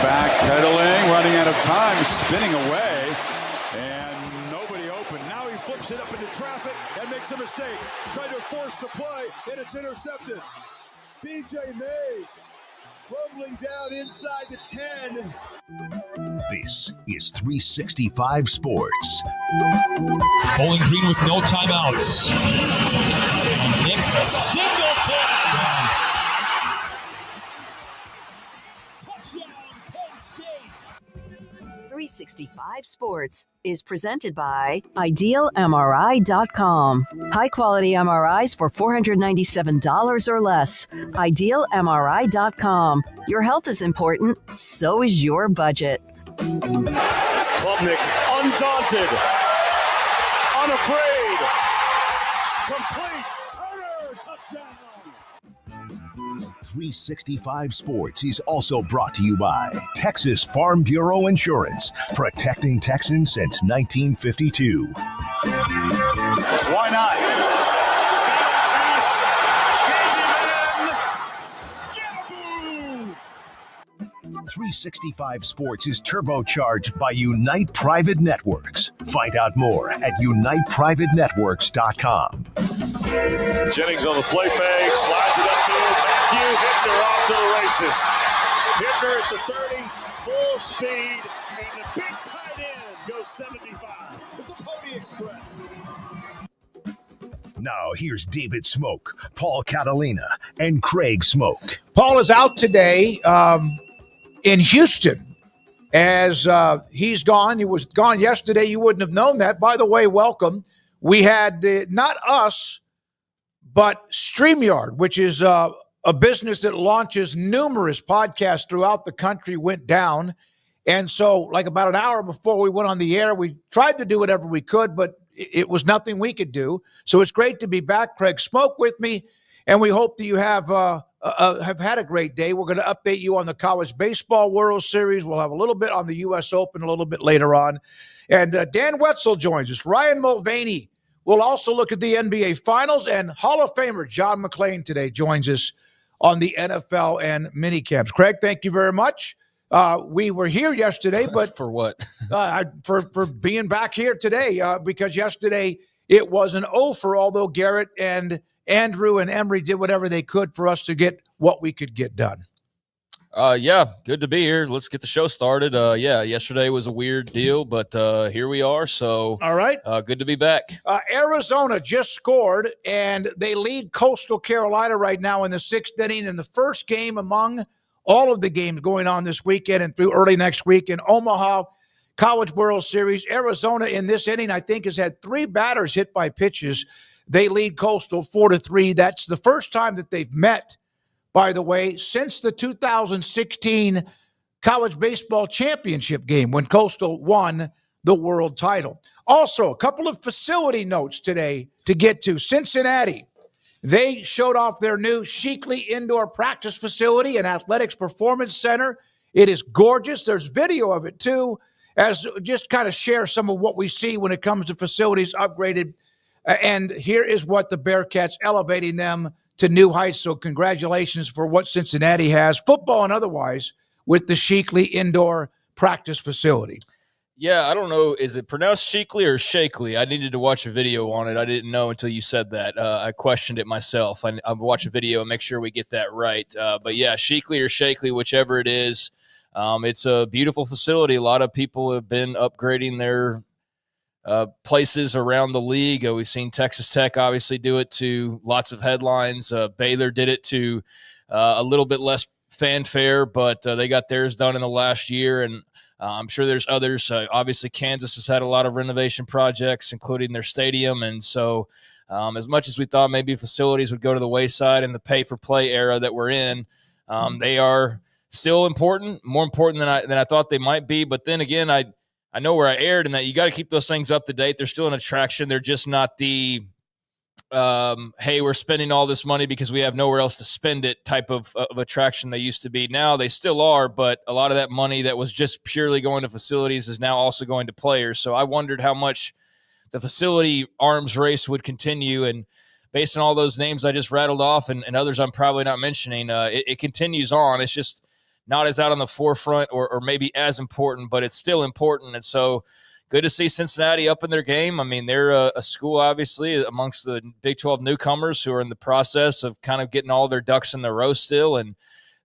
Backpedaling, running out of time, spinning away, and nobody open. Now he flips it up into traffic and makes a mistake. Tried to force the play, and it's intercepted. BJ Mays rumbling down inside the 10. This is 365 Sports. Bowling Green with no timeouts. Nick Singleton. Touchdown, Penn State. 365 Sports is presented by IdealMRI.com. High-quality MRIs for $497 or less. IdealMRI.com. Your health is important, so is your budget. Klubnik, undaunted, unafraid, complete, Turner, touchdown. 365 Sports is also brought to you by Texas Farm Bureau Insurance, protecting Texans since 1952. Why not? 365 Sports is turbocharged by Unite Private Networks. Find out more at uniteprivatenetworks.com. Jennings on the play fake, slides it upfield. Matthew Hittner off to the races. Hittner at the 30, full speed, and the big tight end goes 75. It's a Pony Express. Now here's David Smoak, Paul Catalina, and Craig Smoak. Paul is out today in Houston as he's gone. He was gone yesterday. You wouldn't have known that. By the way, welcome. We had not us, but StreamYard, which is a business that launches numerous podcasts throughout the country, went down. And so like about an hour before we went on the air, we tried to do whatever we could, but it was nothing we could do. So it's great to be back. Craig Smoak with me, and we hope that you have had a great day. We're going to update you on the College Baseball World Series. We'll have a little bit on the U.S. Open a little bit later on. And Dan Wetzel joins us. Ryan Mulvaney will also look at the NBA Finals. And Hall of Famer John McClain today joins us on the NFL and minicamps. Craig, thank you very much. We were here yesterday, but for what? for being back here today, because yesterday it was an offer, although Garrett and Andrew and Emery did whatever they could for us to get what we could get done. Yeah, good to be here. Let's get the show started. Yesterday was a weird deal, but here we are. So, all right, good to be back. Arizona just scored, and they lead Coastal Carolina right now in the 6th inning in the first game among all of the games going on this weekend and through early next week in Omaha College World Series. Arizona in this inning, I think, has had 3 batters hit by pitches. They lead Coastal 4-3. That's the first time that they've met, by the way, since the 2016 college baseball championship game when Coastal won the world title. Also, a couple of facility notes today to get to. Cincinnati, they showed off their new Sheakley Indoor Practice Facility and Athletics Performance Center. It is gorgeous. There's video of it, too, as just kind of share some of what we see when it comes to facilities upgraded. And here is what the Bearcats elevating them to new heights. So congratulations for what Cincinnati has, football and otherwise, with the Sheakley Indoor Practice Facility. Yeah, I don't know. Is it pronounced Sheakley or Shakley? I needed to watch a video on it. I didn't know until you said that. I questioned it myself. I'll watch a video and make sure we get that right. But yeah, Sheakley or Shakley, whichever it is. It's a beautiful facility. A lot of people have been upgrading their places around the league. We've seen Texas Tech obviously do it to lots of headlines. Baylor did it to a little bit less fanfare, but they got theirs done in the last year, and I'm sure there's others. Obviously, Kansas has had a lot of renovation projects, including their stadium. And so as much as we thought maybe facilities would go to the wayside in the pay-for-play era that we're in, they are still important, more important than I thought they might be. But then again, I know where I erred in that you got to keep those things up to date. They're still an attraction. They're just not the hey, we're spending all this money because we have nowhere else to spend it type of attraction they used to be. Now they still are, but a lot of that money that was just purely going to facilities is now also going to players. So I wondered how much the facility arms race would continue. And based on all those names I just rattled off and others I'm probably not mentioning, it continues on. It's just not as out on the forefront or maybe as important, but it's still important. And so good to see Cincinnati up in their game. I mean, they're a school, obviously, amongst the Big 12 newcomers who are in the process of kind of getting all their ducks in the row still and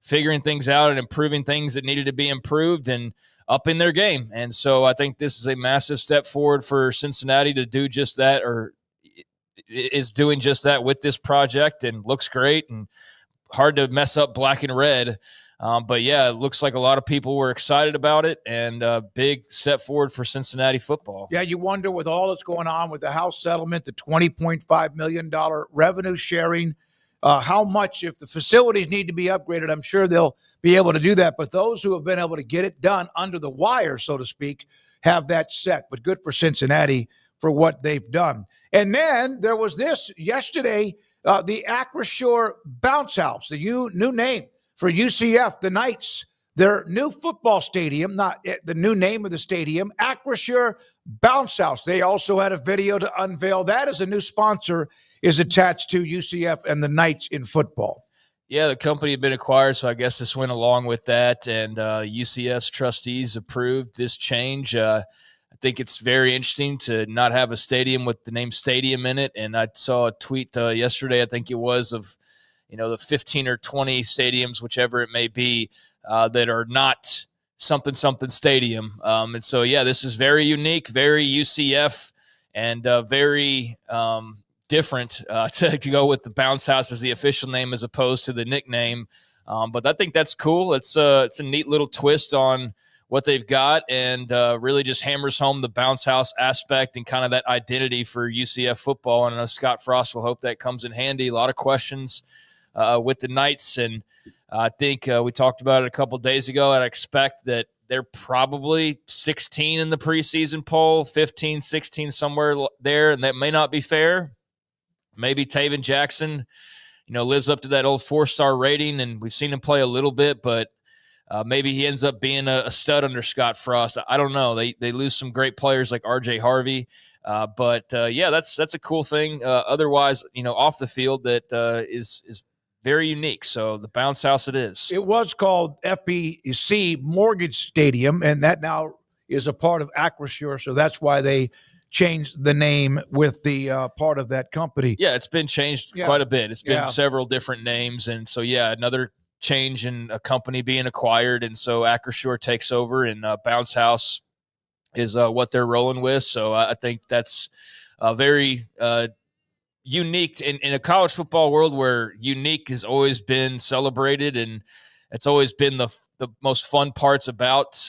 figuring things out and improving things that needed to be improved and up in their game. And so I think this is a massive step forward for Cincinnati to do just that, or is doing just that with this project, and looks great and hard to mess up black and red. But yeah, it looks like a lot of people were excited about it, and a big step forward for Cincinnati football. Yeah, you wonder with all that's going on with the House settlement, the $20.5 million revenue sharing, how much, if the facilities need to be upgraded, I'm sure they'll be able to do that. But those who have been able to get it done under the wire, so to speak, have that set. But good for Cincinnati for what they've done. And then there was this yesterday, the Acrisure Bounce House, the new name for UCF, the Knights, their new football stadium, not the new name of the stadium, Acrisure Bounce House. They also had a video to unveil that as a new sponsor is attached to UCF and the Knights in football. Yeah, the company had been acquired, so I guess this went along with that, and UCS trustees approved this change. I think it's very interesting to not have a stadium with the name stadium in it, and I saw a tweet yesterday, I think it was, of the 15 or 20 stadiums, whichever it may be, that are not something stadium. And so, yeah, this is very unique, very UCF, and very different to go with the Bounce House as the official name as opposed to the nickname. But I think that's cool. It's a neat little twist on what they've got, and really just hammers home the Bounce House aspect and kind of that identity for UCF football. And I know Scott Frost will hope that comes in handy. A lot of questions with the Knights, and I think we talked about it a couple days ago. I'd expect that they're probably 16 in the preseason poll, 15, 16, somewhere there, and that may not be fair. Maybe Taven Jackson, lives up to that old 4-star rating, and we've seen him play a little bit, but maybe he ends up being a stud under Scott Frost. I don't know. They lose some great players like R.J. Harvey. But yeah, that's a cool thing. Otherwise, off the field that is very unique. So the Bounce House it is. It was called FBC Mortgage Stadium, and that now is a part of Acrisure. So that's why they changed the name with the part of that company. Yeah, it's been changed quite a bit. It's been several different names. And so, yeah, another change in a company being acquired. And so Acrisure takes over, and Bounce House is what they're rolling with. So I think that's very unique in a college football world where unique has always been celebrated, and it's always been the most fun parts about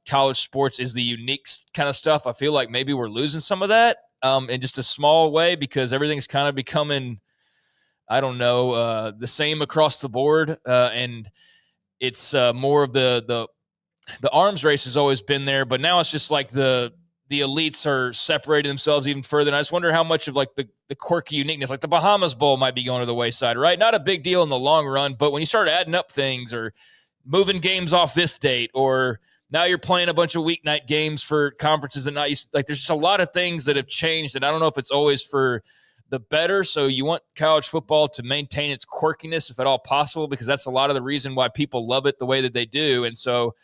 college sports is the unique kind of stuff. I feel like maybe we're losing some of that in just a small way because everything's kind of becoming, I don't know, the same across the board, and it's more of the arms race has always been there, but now it's just like the elites are separating themselves even further. And I just wonder how much of like the quirky uniqueness, like the Bahamas Bowl might be going to the wayside, right? Not a big deal in the long run, but when you start adding up things or moving games off this date, or now you're playing a bunch of weeknight games for conferences and not like there's just a lot of things that have changed. And I don't know if it's always for the better. So you want college football to maintain its quirkiness if at all possible, because that's a lot of the reason why people love it the way that they do. And so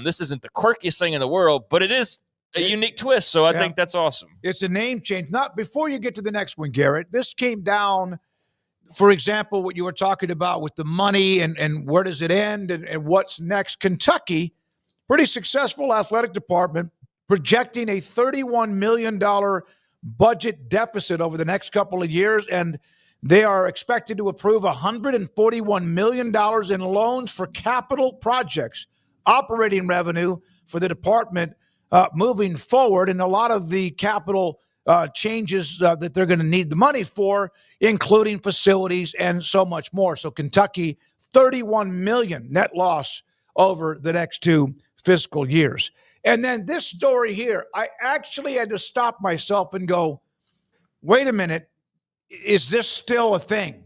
this isn't the quirkiest thing in the world, but it is a unique twist. So I think that's awesome. It's a name change. Not before you get to the next one, Garrett. This came down, for example, what you were talking about with the money and where does it end and what's next. Kentucky, pretty successful athletic department, projecting a $31 million budget deficit over the next couple of years. And they are expected to approve $141 million in loans for capital projects, operating revenue for the department moving forward. And a lot of the capital changes that they're going to need the money for, including facilities and so much more. So Kentucky, $31 million net loss over the next 2 fiscal years. And then this story here, I actually had to stop myself and go, wait a minute, is this still a thing?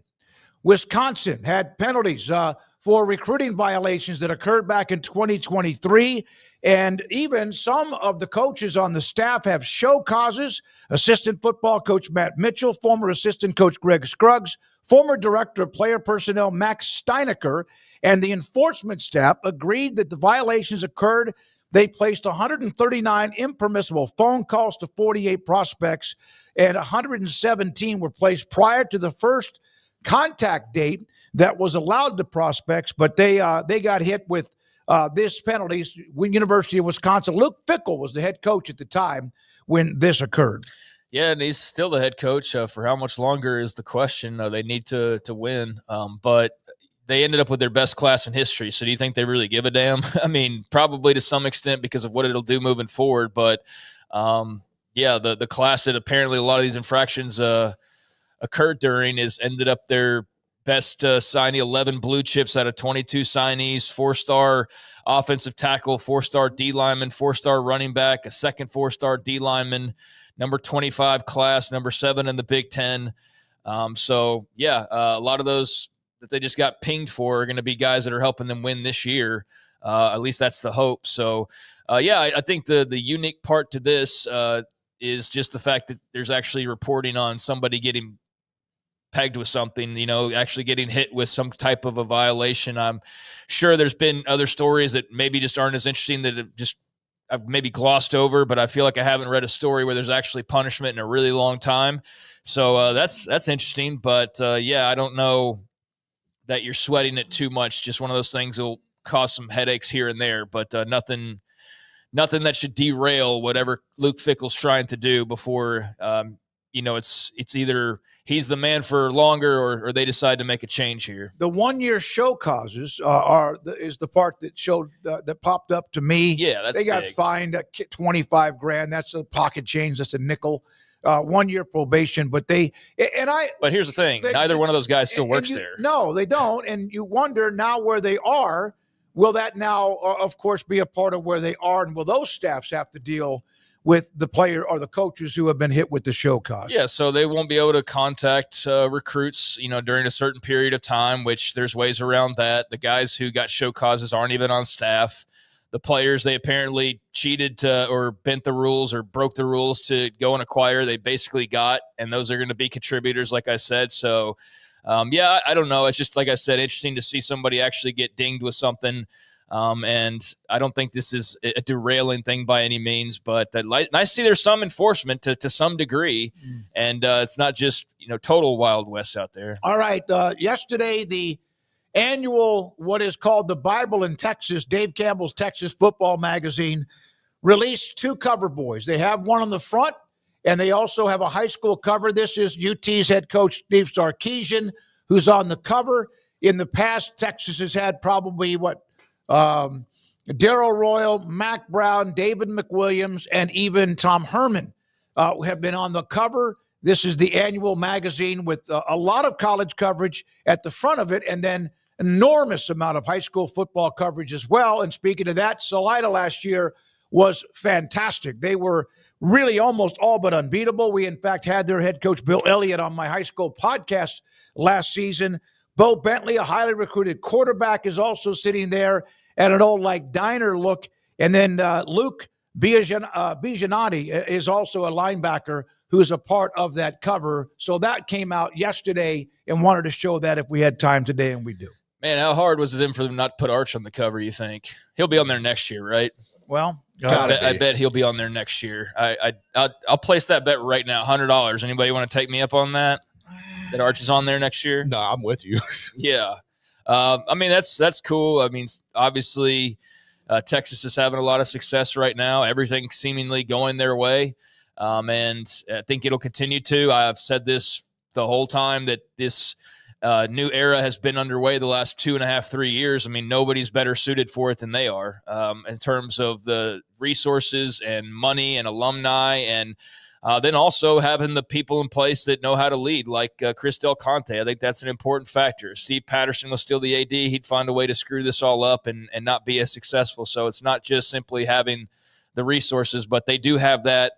Wisconsin had penalties for recruiting violations that occurred back in 2023. And even some of the coaches on the staff have show causes. Assistant football coach Matt Mitchell, former assistant coach Greg Scruggs, former director of player personnel Max Steinecker, and the enforcement staff agreed that the violations occurred. They placed 139 impermissible phone calls to 48 prospects, and 117 were placed prior to the first contact date that was allowed to prospects, but they got hit with this penalties. When University of Wisconsin, Luke Fickell was the head coach at the time when this occurred. Yeah, and he's still the head coach. For how much longer is the question. They need to win, but they ended up with their best class in history. So do you think they really give a damn? I mean, probably to some extent because of what it'll do moving forward. But, the class that apparently a lot of these infractions occurred during ended up their best signee, 11 blue chips out of 22 signees, 4-star offensive tackle, 4-star D lineman, 4-star running back, a second 4-star D lineman, number 25 class, number 7 in the Big Ten. A lot of those that they just got pinged for are going to be guys that are helping them win this year. At least that's the hope. So, I think the unique part to this is just the fact that there's actually reporting on somebody getting pegged with something, actually getting hit with some type of a violation. I'm sure there's been other stories that maybe just aren't as interesting that I've maybe glossed over, but I feel like I haven't read a story where there's actually punishment in a really long time. So that's interesting. But I don't know that you're sweating it too much. Just one of those things that will cause some headaches here and there, but nothing that should derail whatever Luke Fickell's trying to do before, it's either he's the man for longer or they decide to make a change here. The 1-year show causes is the part that showed that popped up to me. Yeah, they got fined at $25,000. That's a pocket change. That's a nickel. 1-year probation, but But here's the thing: neither one of those guys still works there. No, they don't. And you wonder now where they are. Will that now, of course, be a part of where they are, and will those staffs have to deal with the player or the coaches who have been hit with the show cause? Yeah, so they won't be able to contact recruits, during a certain period of time, which there's ways around that. The guys who got show causes aren't even on staff. The players they apparently cheated or bent the rules or broke the rules to go and acquire, they basically got, and those are going to be contributors, like I said. So, I don't know. It's just, like I said, interesting to see somebody actually get dinged with something. And I don't think this is a derailing thing by any means, but nice to see there's some enforcement to some degree, and it's not just total Wild West out there. All right, yesterday the annual what is called the Bible in Texas, Dave Campbell's Texas Football Magazine, released 2 cover boys. They have one on the front, and they also have a high school cover. This is UT's head coach Steve Sarkisian, who's on the cover. In the past, Texas has had probably Darryl Royal, Mac Brown, David McWilliams, and even Tom Herman have been on the cover. This is the annual magazine with a lot of college coverage at the front of it, and then enormous amount of high school football coverage as well. And speaking of that, Salida last year was fantastic. They were really almost all but unbeatable. We, in fact, had their head coach, Bill Elliott, on my high school podcast last season. Bo Bentley, a highly recruited quarterback, is also sitting there at an old like diner look. And then Luke Bijanati is also a linebacker who's a part of that cover. So that came out yesterday and wanted to show that if we had time today, and we do. Man, how hard was it for them not to put Arch on the cover, you think? He'll be on there next year, right? Well, I bet he'll be on there next year. I'll place that bet right now, $100. Anybody want to take me up on that? That Arch is on there next year? No, I'm with you. Yeah. I mean, that's cool. I mean, obviously, Texas is having a lot of success right now. Everything seemingly going their way. And I think it'll continue to. I've said this the whole time that this new era has been underway the last 2.5, 3 years. I mean, nobody's better suited for it than they are in terms of the resources and money and alumni, and then also having the people in place that know how to lead, like Chris Del Conte. I think that's an important factor. If Steve Patterson was still the AD, he'd find a way to screw this all up and not be as successful. So it's not just simply having the resources, but they do have that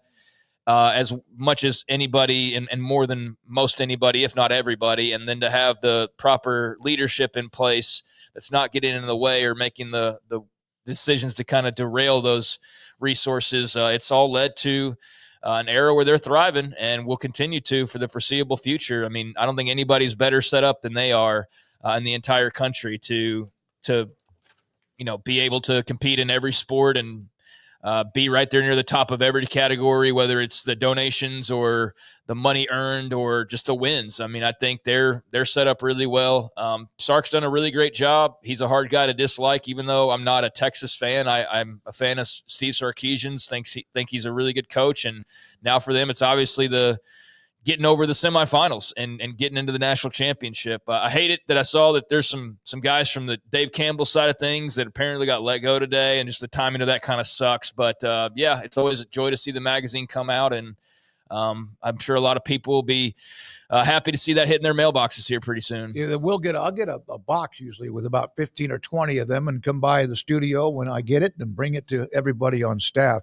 as much as anybody and more than most anybody, if not everybody. And then to have the proper leadership in place that's not getting in the way or making the decisions to kind of derail those resources. It's all led to an era where they're thriving and will continue to for the foreseeable future. I mean, I don't think anybody's better set up than they are in the entire country to be able to compete in every sport and be right there near the top of every category, whether it's the donations or the money earned or just the wins. I mean, I think they're set up really well. Sark's done a really great job. He's a hard guy to dislike, even though I'm not a Texas fan. I'm a fan of Steve Sarkisian's. Think he's a really good coach. And now for them, it's obviously the getting over the semifinals and getting into the national championship. I hate it that I saw that there's some guys from the Dave Campbell side of things that apparently got let go today, and just the timing of that kind of sucks. But, yeah, it's always a joy to see the magazine come out, and I'm sure a lot of people will be happy to see that hitting their mailboxes here pretty soon. Yeah, I'll get a box usually with about 15 or 20 of them and come by the studio when I get it and bring it to everybody on staff.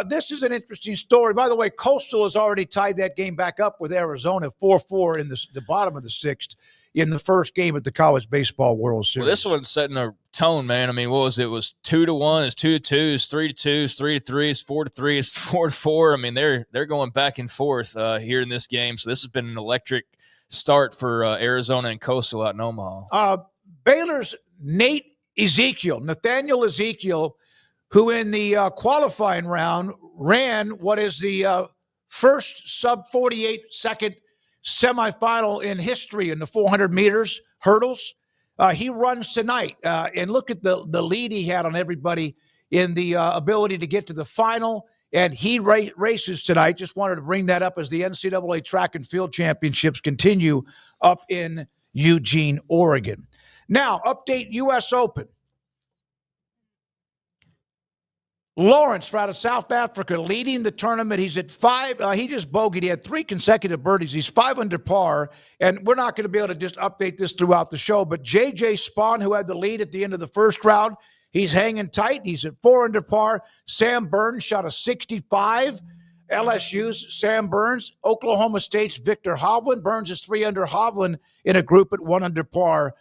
This is an interesting story. By the way, Coastal has already tied that game back up with Arizona 4-4 in the bottom of the sixth in the first game at the College Baseball World Series. Well, this one's setting a tone, man. I mean, what was it? It was 2-1, it's 2-2, it's 3-2, it's 3-3, it's 4-3, it's 4-4. I mean, they're going back and forth here in this game. So this has been an electric start for Arizona and Coastal out in Omaha. Baylor's Nathaniel Ezekiel, who in the qualifying round ran what is the first sub-48 second semifinal in history in the 400 meters hurdles. He runs tonight. And look at the lead he had on everybody in the ability to get to the final. And he races tonight. Just wanted to bring that up as the NCAA Track and Field Championships continue up in Eugene, Oregon. Now, update U.S. Open. Lawrence out of South Africa leading the tournament. He's at 5. He just bogeyed. He had 3 consecutive birdies. He's 5 under par. And we're not going to be able to just update this throughout the show. But J.J. Spawn, who had the lead at the end of the first round, he's hanging tight. He's at 4 under par. Sam Burns shot a 65. LSU's Sam Burns. Oklahoma State's Victor Hovland. Burns is 3 under. Hovland in a group at 1 under par.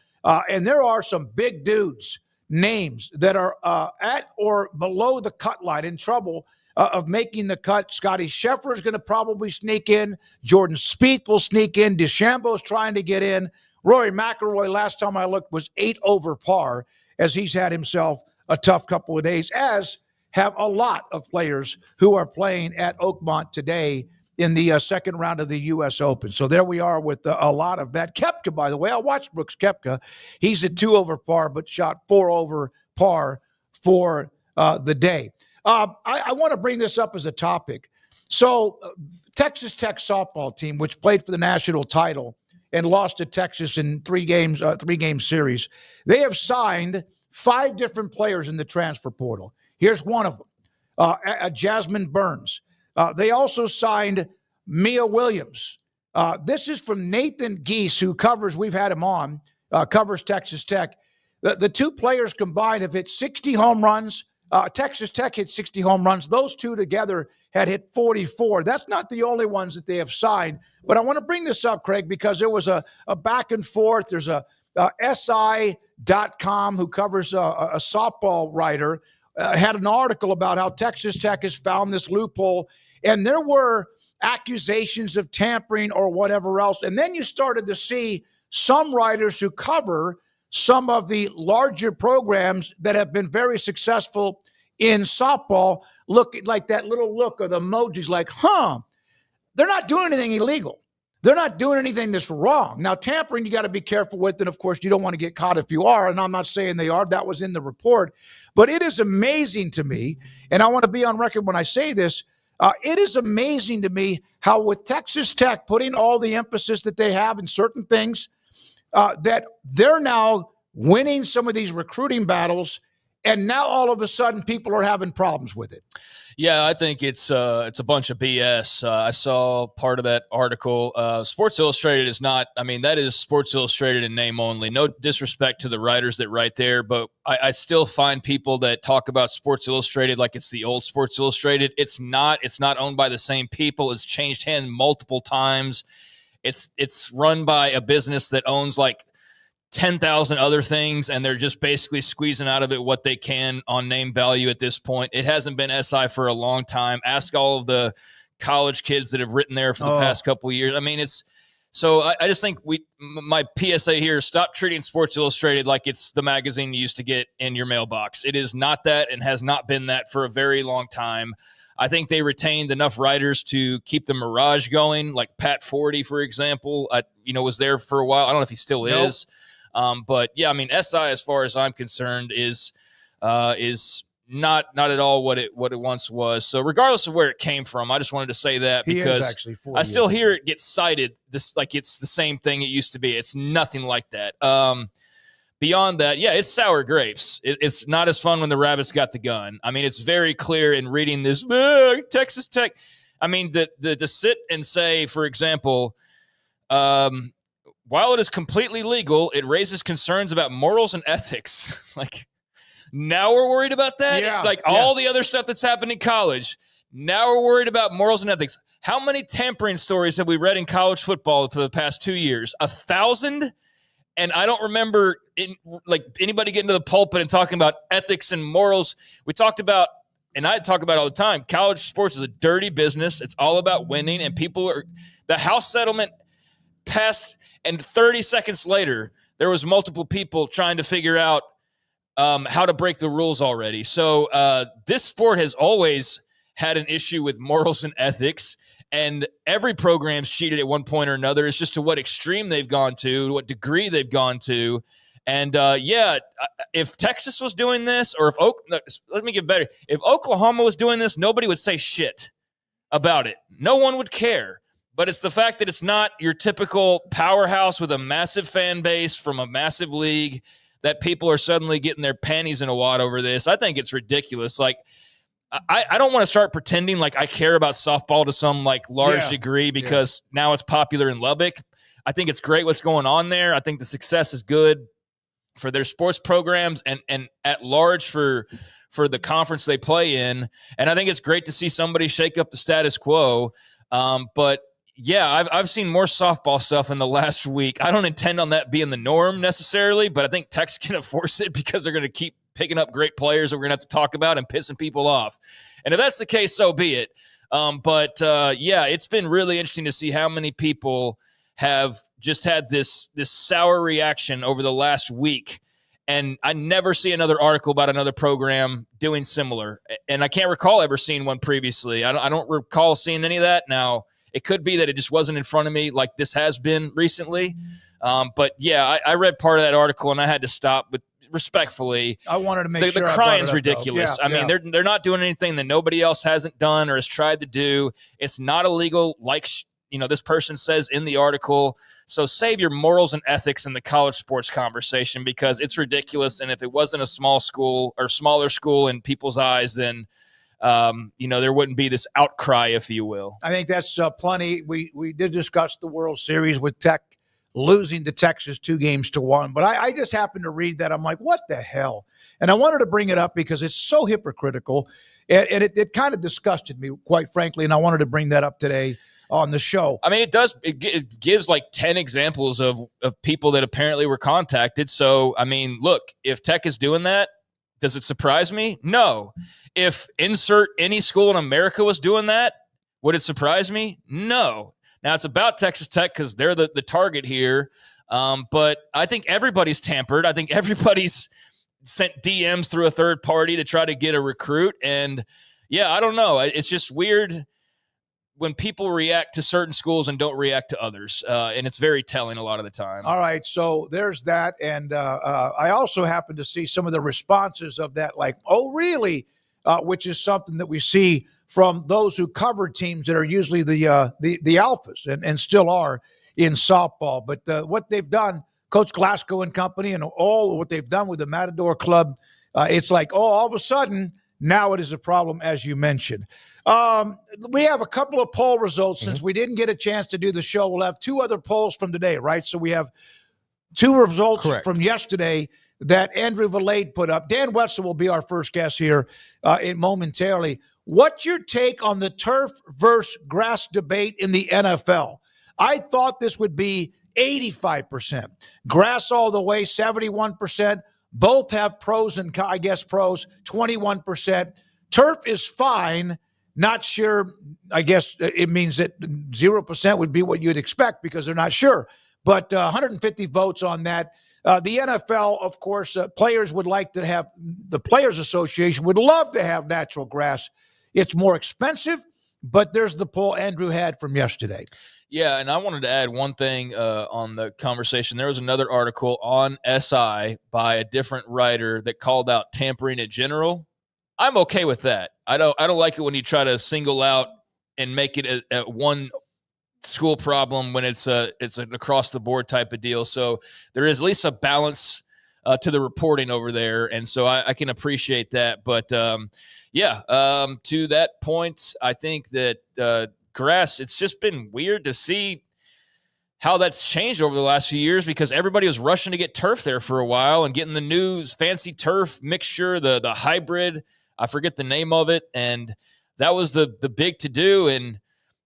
And there are some big dudes, names that are at or below the cut line in trouble of making the cut. Scotty Scheffler is going to probably sneak in. Jordan Spieth will sneak in. DeChambeau's trying to get in. Rory McIlroy, last time I looked, was 8 over par, as he's had himself a tough couple of days, as have a lot of players who are playing at Oakmont today in the second round of the U.S. Open. So there we are with a lot of that. Koepka, by the way, I watched Brooks Koepka. He's at 2 over par, but shot 4 over par for the day. I want to bring this up as a topic. So Texas Tech softball team, which played for the national title and lost to Texas in 3-game series, they have signed 5 different players in the transfer portal. Here's one of them, Jasmine Burns. They also signed Mia Williams. This is from Nathan Geese, who covers, we've had him on, covers Texas Tech. The two players combined have hit 60 home runs. Texas Tech hit 60 home runs. Those two together had hit 44. That's not the only ones that they have signed. But I want to bring this up, Craig, because there was a back and forth. There's a SI.com who covers a softball writer had an article about how Texas Tech has found this loophole. And there were accusations of tampering or whatever else. And then you started to see some writers who cover some of the larger programs that have been very successful in softball look like that little look of the emojis like, they're not doing anything illegal. They're not doing anything that's wrong. Now, tampering, you got to be careful with. And, of course, you don't want to get caught if you are. And I'm not saying they are. That was in the report. But it is amazing to me, and I want to be on record when I say this, it is amazing to me how with Texas Tech putting all the emphasis that they have in certain things, that they're now winning some of these recruiting battles, and now all of a sudden people are having problems with it. Yeah, I think it's a bunch of BS. I saw part of that article. Sports Illustrated is not – I mean, that is Sports Illustrated in name only. No disrespect to the writers that write there, but I still find people that talk about Sports Illustrated like it's the old Sports Illustrated. It's not. It's not owned by the same people. It's changed hands multiple times. It's run by a business that owns like 10,000 other things, and they're just basically squeezing out of it what they can on name value at this point. It hasn't been SI for a long time. Ask all of the college kids that have written there for the past couple of years. I mean, it's so I just think my PSA here, stop treating Sports Illustrated like it's the magazine you used to get in your mailbox. It is not that and has not been that for a very long time. I think they retained enough writers to keep the mirage going, like Pat Forty, for example, was there for a while. I don't know if he still is. But yeah, I mean, SI, as far as I'm concerned, is not at all what it once was. So regardless of where it came from, I just wanted to say that because I still hear it get cited this like it's the same thing it used to be. It's nothing like that. Beyond that, yeah, it's sour grapes. It's not as fun when the rabbits got the gun. I mean, it's very clear in reading this Texas Tech. I mean, to sit and say, for example, while it is completely legal, it raises concerns about morals and ethics. Like, now we're worried about that? Yeah, all the other stuff that's happened in college, now we're worried about morals and ethics. How many tampering stories have we read in college football for the past 2 years? 1,000? And I don't remember anybody getting to the pulpit and talking about ethics and morals. We talked about, and I talk about all the time, college sports is a dirty business. It's all about winning, and the House settlement passed, and 30 seconds later, there was multiple people trying to figure out how to break the rules already. So this sport has always had an issue with morals and ethics, and every program's cheated at one point or another. It's just to what extreme they've gone to what degree they've gone to. And if Texas was doing this, or let me get better. If Oklahoma was doing this, nobody would say shit about it. No one would care. But it's the fact that it's not your typical powerhouse with a massive fan base from a massive league that people are suddenly getting their panties in a wad over this. I think it's ridiculous. Like, I don't want to start pretending like I care about softball to some like large degree because now it's popular in Lubbock. I think it's great what's going on there. I think the success is good for their sports programs and at large for the conference they play in. And I think it's great to see somebody shake up the status quo. But yeah, I've seen more softball stuff in the last week. I don't intend on that being the norm necessarily, but I think Tech's going to force it because they're going to keep picking up great players that we're going to have to talk about and pissing people off. And if that's the case, so be it. But it's been really interesting to see how many people have just had this sour reaction over the last week. And I never see another article about another program doing similar. And I can't recall ever seeing one previously. I don't recall seeing any of that. Now, it could be that it just wasn't in front of me like this has been recently. But yeah, I read part of that article and I had to stop. But respectfully, I wanted to make sure the crying's ridiculous. I mean, they're not doing anything that nobody else hasn't done or has tried to do. It's not illegal, like this person says in the article. So save your morals and ethics in the college sports conversation because it's ridiculous. And if it wasn't a small school or smaller school in people's eyes, then there wouldn't be this outcry, if you will. I think that's plenty. We did discuss the World Series with Tech losing to Texas 2-1. But I just happened to read that. I'm like, what the hell? And I wanted to bring it up because it's so hypocritical. And it kind of disgusted me, quite frankly. And I wanted to bring that up today on the show. I mean, it does. It gives like 10 examples of people that apparently were contacted. So, I mean, look, if Tech is doing that, does it surprise me? No. If insert any school in America was doing that, would it surprise me? No. Now, it's about Texas Tech because they're the target here. But I think everybody's tampered. I think everybody's sent DMs through a third party to try to get a recruit. And, yeah, I don't know. It's just weird when people react to certain schools and don't react to others. And it's very telling a lot of the time. All right, so there's that. And I also happened to see some of the responses of that, like, oh, really? Which is something that we see from those who cover teams that are usually the alphas and still are in softball. But what they've done, Coach Glasgow and company, and all what they've done with the Matador Club, it's like, oh, all of a sudden, now it is a problem, as you mentioned. We have a couple of poll results. Since we didn't get a chance to do the show, we'll have two other polls from today, right? So we have two results from yesterday that Andrew Valade put up. Dan Wetzel will be our first guest here momentarily. What's your take on the turf versus grass debate in the NFL? I thought this would be 85%. Grass all the way, 71%. Both have pros and, I guess, pros, 21%. Turf is fine. Not sure. I guess it means that 0% would be what you'd expect because they're not sure. But 150 votes on that. The NFL, of course, players would like to have, the Players Association would love to have natural grass. It's more expensive, but there's the poll Andrew had from yesterday. Yeah, and I wanted to add one thing on the conversation. There was another article on SI by a different writer that called out tampering in general. I'm okay with that. I don't like it when you try to single out and make it a one school problem when it's an across the board type of deal. So there is at least a balance to the reporting over there, and so I can appreciate that. But to that point, I think that grass, it's just been weird to see how that's changed over the last few years because everybody was rushing to get turf there for a while and getting the new fancy turf mixture, the hybrid. I forget the name of it, and that was the big to do. And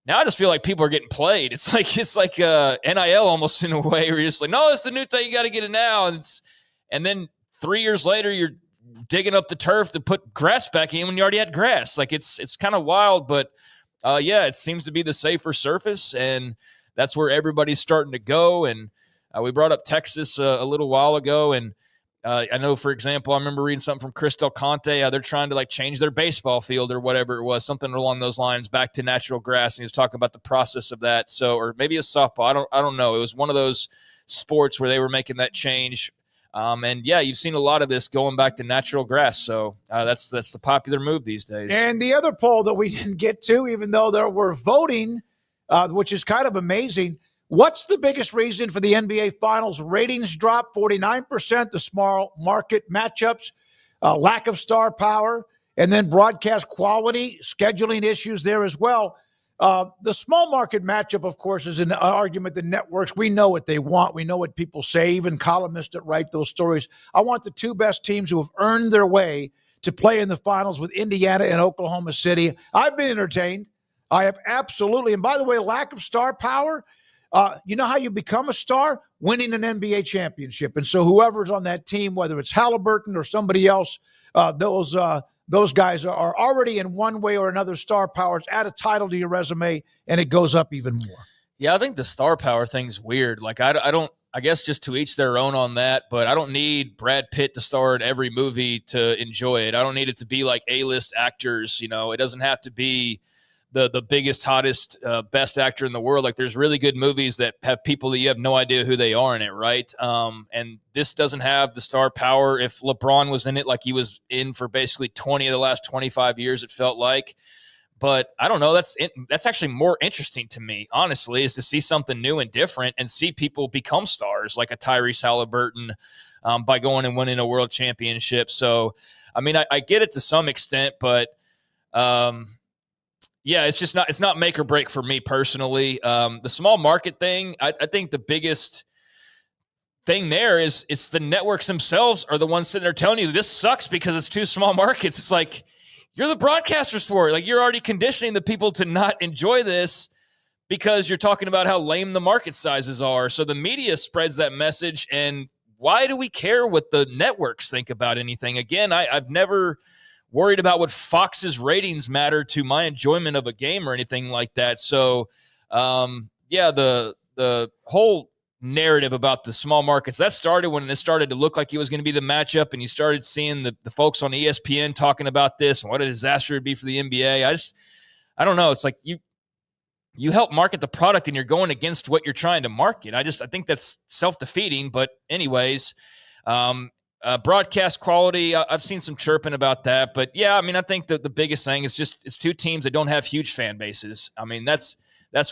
now I just feel like people are getting played. It's like NIL almost in a way where you're just like, no, it's the new thing. You got to get it now. And then 3 years later, you're digging up the turf to put grass back in when you already had grass. Like it's kind of wild, but it seems to be the safer surface, and that's where everybody's starting to go. And we brought up Texas a little while ago, and I know, for example, I remember reading something from Chris Del Conte. They're trying to change their baseball field or whatever it was, something along those lines, back to natural grass. And he was talking about the process of that. So, or maybe a softball. I don't know. It was one of those sports where they were making that change. You've seen a lot of this going back to natural grass. So that's the popular move these days. And the other poll that we didn't get to, even though there were voting, which is kind of amazing. What's the biggest reason for the NBA Finals ratings drop? 49%, the small market matchups, lack of star power, and then broadcast quality, scheduling issues there as well. The small market matchup, of course, is an argument that networks, we know what they want. We know what people say, even columnists that write those stories. I want the two best teams who have earned their way to play in the finals with Indiana and Oklahoma City. I've been entertained. I have absolutely. And by the way, lack of star power, you know how you become a star? Winning an NBA championship. And so whoever's on that team, whether it's Halliburton or somebody else, those guys are already in one way or another star powers. Add a title to your resume, and it goes up even more. Yeah, I think the star power thing's weird. I guess just to each their own on that, but I don't need Brad Pitt to star in every movie to enjoy it. I don't need it to be like A-list actors. It doesn't have to be the biggest, hottest, best actor in the world. Like, there's really good movies that have people that you have no idea who they are in it, right? And this doesn't have the star power. If LeBron was in it, like he was in for basically 20 of the last 25 years, it felt like. But I don't know. That's actually more interesting to me, honestly, is to see something new and different and see people become stars like a Tyrese Halliburton by going and winning a world championship. So, I mean, I get it to some extent, but it's not make or break for me personally. The small market thing, I think the biggest thing there is it's the networks themselves are the ones sitting there telling you this sucks because it's too small markets. It's like you're the broadcasters for it. Like you're already conditioning the people to not enjoy this because you're talking about how lame the market sizes are. So the media spreads that message. And why do we care what the networks think about anything? Again, I've never worried about what Fox's ratings matter to my enjoyment of a game or anything like that. So, the whole narrative about the small markets, that started when it started to look like it was going to be the matchup, and you started seeing the folks on ESPN talking about this and what a disaster it would be for the NBA. I don't know. It's like you help market the product and you're going against what you're trying to market. I think that's self-defeating. But anyways, broadcast quality, I've seen some chirping about that. But yeah, I mean, I think that the biggest thing is just it's two teams that don't have huge fan bases. I mean, that's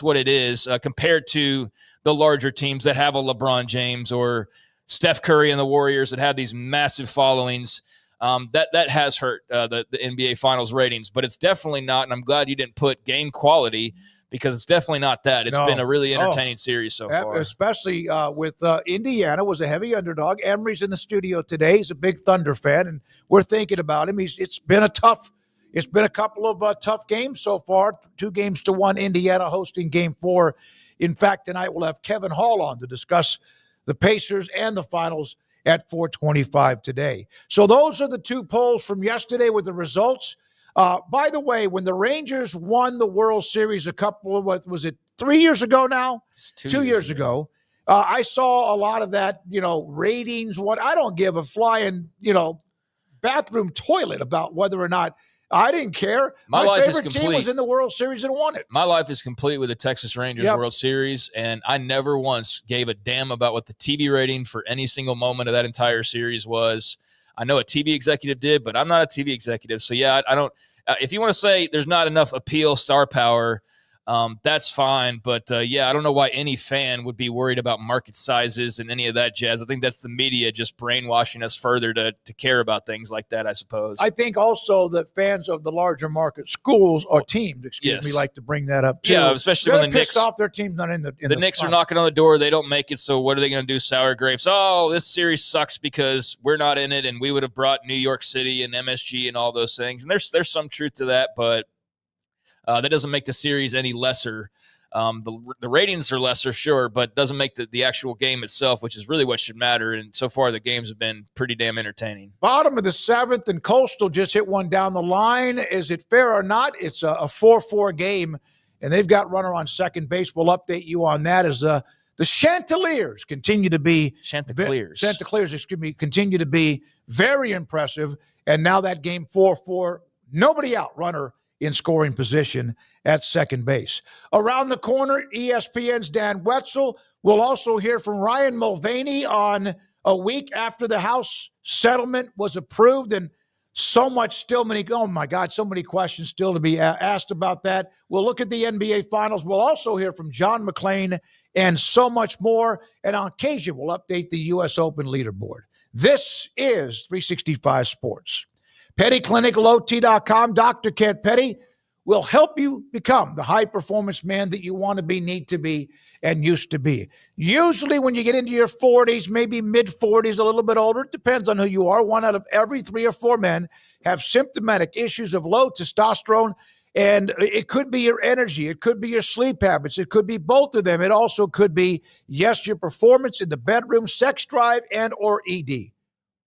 what it is compared to the larger teams that have a LeBron James or Steph Curry and the Warriors that have these massive followings. That has hurt the NBA Finals ratings, but it's definitely not. And I'm glad you didn't put game quality, because it's definitely not that. It's been a really entertaining series so far. Especially with Indiana was a heavy underdog. Emery's in the studio today. He's a big Thunder fan, and we're thinking about him. It's been a couple of tough games so far. 2-1 Indiana hosting Game 4. In fact, tonight we'll have Kevin Hall on to discuss the Pacers and the finals at 4:25 today. So those are the two polls from yesterday with the results. By the way, when the Rangers won the World Series a couple of, what was it, 3 years ago now? 2 years ago. I saw a lot of that, ratings. I don't give a flying, bathroom toilet about whether or not. I didn't care. My life favorite is team complete. was in the World Series and won it. My life is complete with the Texas Rangers World Series, and I never once gave a damn about what the TV rating for any single moment of that entire series was. I know a TV executive did, but I'm not a TV executive. So, yeah, I don't if you want to say there's not enough appeal, star power, that's fine. But, I don't know why any fan would be worried about market sizes and any of that jazz. I think that's the media just brainwashing us further to care about things like that, I suppose. I think also that fans of the larger market schools or teams, like to bring that up too. Yeah, especially when the Knicks off their team's not in the Knicks are knocking on the door. They don't make it. So what are they going to do? Sour grapes. Oh, this series sucks because we're not in it, and we would have brought New York City and MSG and all those things. And there's some truth to that, but that doesn't make the series any lesser. The ratings are lesser, sure, but doesn't make the actual game itself, which is really what should matter. And so far, the games have been pretty damn entertaining. Bottom of the 7th, and Coastal just hit one down the line. Is it fair or not? It's a 4-4 game, and they've got runner on second base. We'll update you on that as the Chanticleers continue to be continue to be very impressive. And now that game 4-4, nobody out, runner in scoring position at second base. Around the corner, ESPN's Dan Wetzel. We'll also hear from Ryan Mulvaney on a week after the House settlement was approved, and so many questions still to be asked about that. We'll look at the NBA Finals. We'll also hear from John McClain and so much more. And on occasion, we'll update the U.S. Open leaderboard. This is 365 Sports. PettyClinicLowT.com. Dr. Kent Petty will help you become the high-performance man that you want to be, need to be, and used to be. Usually when you get into your 40s, maybe mid-40s, a little bit older, it depends on who you are. 1 out of every 3 or 4 men have symptomatic issues of low testosterone, and it could be your energy. It could be your sleep habits. It could be both of them. It also could be, yes, your performance in the bedroom, sex drive, and or ED.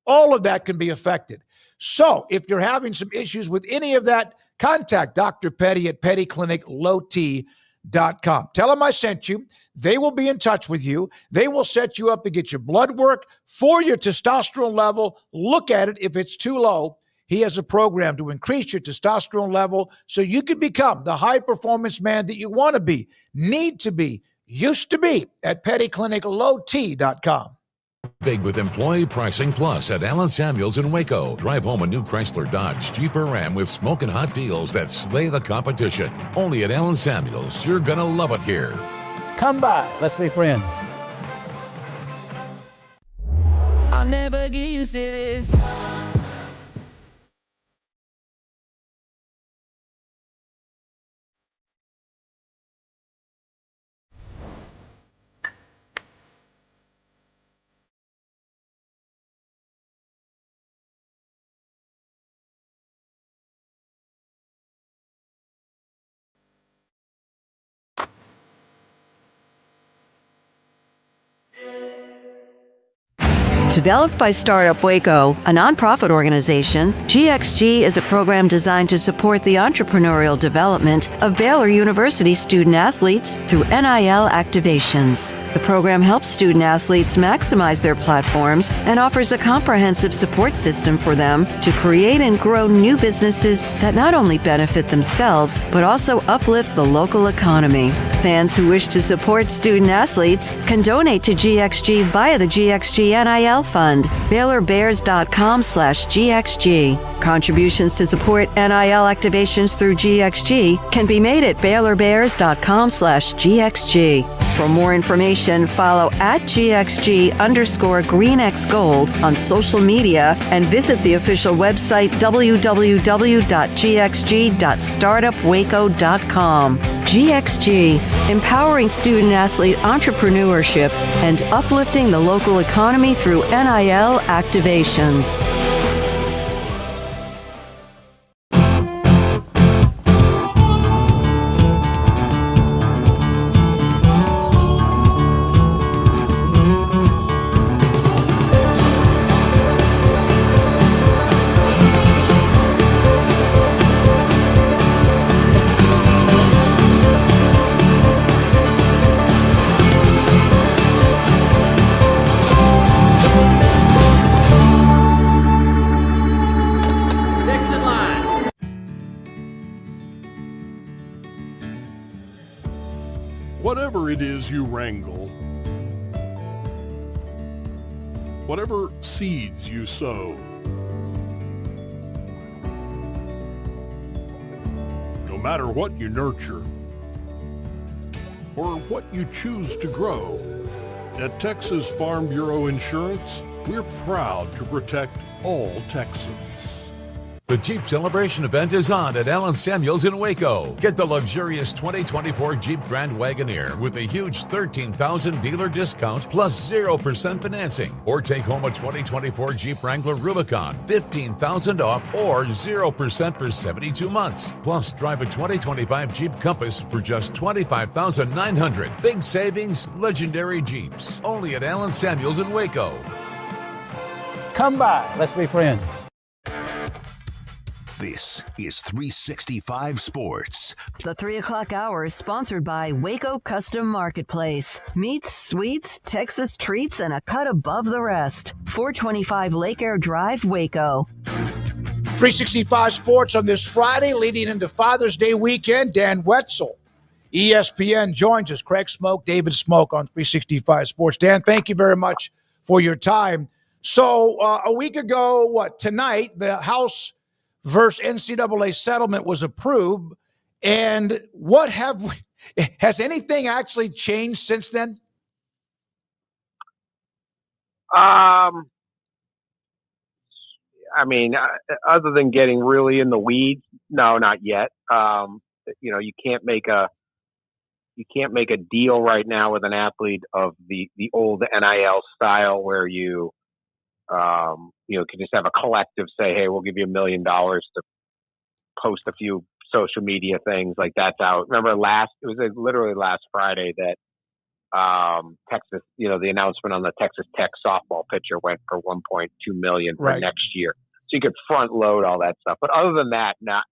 All of that can be affected. So if you're having some issues with any of that, contact Dr. Petty at PettyClinicLowT.com. Tell them I sent you. They will be in touch with you. They will set you up to get your blood work for your testosterone level. Look at it. If it's too low, he has a program to increase your testosterone level so you can become the high-performance man that you want to be, need to be, used to be at PettyClinicLowT.com. Big with Employee Pricing Plus at Allen Samuels in Waco. Drive home a new Chrysler Dodge Jeep or Ram with smoking hot deals that slay the competition. Only at Allen Samuels. You're going to love it here. Come by. Let's be friends. I'll never get used to this. Developed by Startup Waco, a nonprofit organization, GXG is a program designed to support the entrepreneurial development of Baylor University student-athletes through NIL activations. The program helps student-athletes maximize their platforms and offers a comprehensive support system for them to create and grow new businesses that not only benefit themselves, but also uplift the local economy. Fans who wish to support student-athletes can donate to GXG via the GXG NIL Fund, BaylorBears.com/GXG. Contributions to support NIL activations through GXG can be made at BaylorBears.com/GXG. For more information, follow @GXG_GreenXGold on social media and visit the official website www.gxg.startupwaco.com. GXG, empowering student-athlete entrepreneurship and uplifting the local economy through NIL activations. Whatever it is you wrangle, whatever seeds you sow, no matter what you nurture or what you choose to grow, at Texas Farm Bureau Insurance, we're proud to protect all Texans. The Jeep Celebration event is on at Allen Samuels in Waco. Get the luxurious 2024 Jeep Grand Wagoneer with a huge $13,000 dealer discount plus 0% financing. Or take home a 2024 Jeep Wrangler Rubicon, $15,000 off or 0% for 72 months. Plus, drive a 2025 Jeep Compass for just $25,900. Big savings, legendary Jeeps. Only at Allen Samuels in Waco. Come by. Let's be friends. This is 365 Sports. The 3 o'clock hour is sponsored by Waco Custom Marketplace. Meats, sweets, Texas treats, and a cut above the rest. 425 Lake Air Drive, Waco. 365 Sports on this Friday, leading into Father's Day weekend. Dan Wetzel, ESPN, joins us. Craig Smoak, David Smoak on 365 Sports. Dan, thank you very much for your time. So a week ago, tonight, the House versus NCAA settlement was approved. And has anything actually changed since then? I mean, other than getting really in the weeds, no, not yet. You can't make a deal right now with an athlete of the old NIL style where you can just have a collective say, hey, we'll give you $1 million to post a few social media things. Like, that's out. Remember literally last Friday that Texas, the announcement on the Texas Tech softball pitcher went for $1.2 million for next year. So you could front load all that stuff. But other than that, not.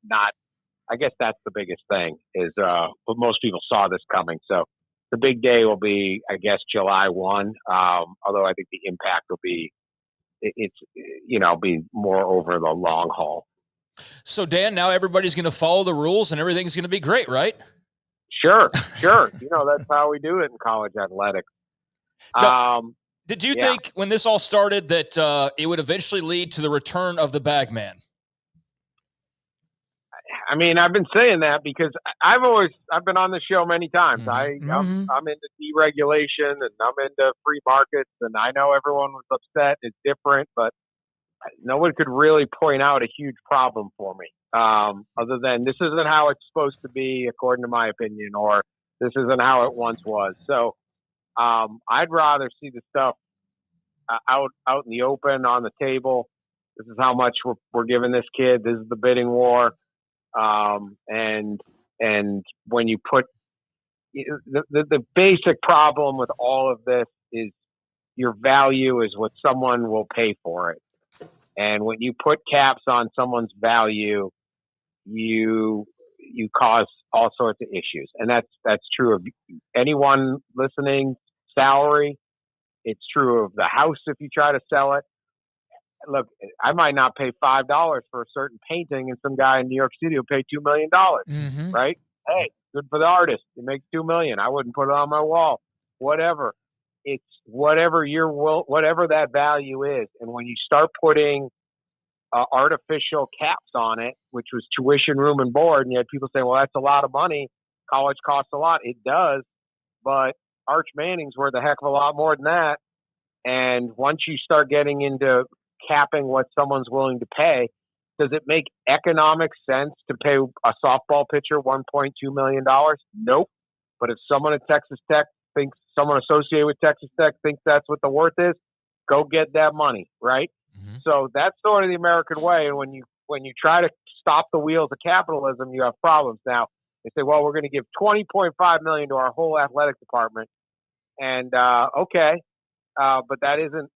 I guess that's the biggest thing is, but most people saw this coming. So the big day will be, I guess, July 1. Although I think the impact will be, be more over the long haul. So, Dan, now everybody's going to follow the rules and everything's going to be great, right? Sure. That's how we do it in college athletics. Did you think when this all started that it would eventually lead to the return of the bag man? I mean, I've been saying that because I've been on the show many times. I'm into deregulation and I'm into free markets, and I know everyone was upset. It's different, but no one could really point out a huge problem for me, other than this isn't how it's supposed to be, according to my opinion, or this isn't how it once was. So I'd rather see the stuff out in the open on the table. This is how much we're giving this kid. This is the bidding war. And when you put the basic problem with all of this is your value is what someone will pay for it. And when you put caps on someone's value, you cause all sorts of issues. And that's true of anyone listening, salary. It's true of the house if you try to sell it. Look, I might not pay $5 for a certain painting, and some guy in New York City will pay $2 million, right? Hey, good for the artist. You make $2 million. I wouldn't put it on my wall. Whatever. It's whatever whatever that value is. And when you start putting artificial caps on it, which was tuition, room, and board, and you had people saying, well, that's a lot of money. College costs a lot. It does. But Arch Manning's worth a heck of a lot more than that. And once you start getting into capping what someone's willing to pay, does it make economic sense to pay a softball pitcher $1.2 million? Nope. But if someone at Texas Tech thinks, someone associated with Texas Tech thinks that's what the worth is, go get that money, right? Mm-hmm. So that's sort of the American way. And when you try to stop the wheels of capitalism, you have problems. Now, they say, well, we're going to give $20.5 million to our whole athletic department. And, okay. But that isn't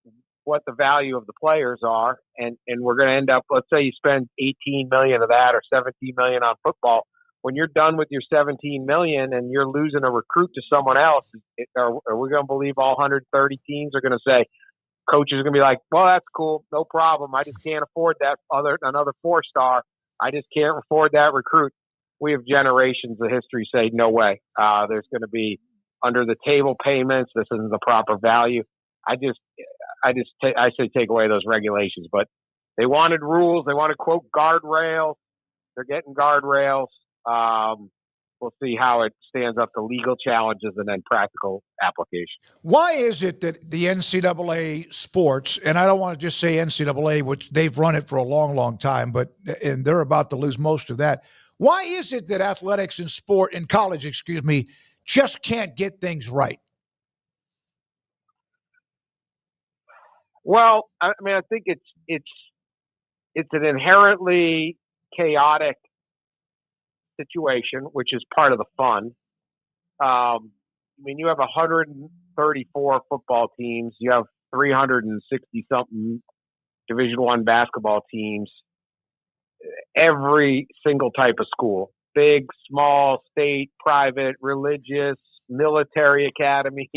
what the value of the players are. And we're going to end up, let's say you spend $18 million of that or $17 million on football. When you're done with your $17 million and you're losing a recruit to someone else, are we going to believe all 130 teams are going to say, coaches are going to be like, well, that's cool. No problem. I just can't afford that another 4-star. I just can't afford that recruit. We have generations of history say, no way. There's going to be under the table payments. This isn't the proper value. I say take away those regulations, but they wanted rules. They wanted, quote, guardrails. They're getting guardrails. We'll see how it stands up to legal challenges and then practical application. Why is it that the NCAA sports, and I don't want to just say NCAA, which they've run it for a long, long time, and they're about to lose most of that. Why is it that athletics and college, just can't get things right? Well, I mean, I think it's an inherently chaotic situation, which is part of the fun. I mean, you have 134 football teams. You have 360-something Division I basketball teams. Every single type of school, big, small, state, private, religious, military academy,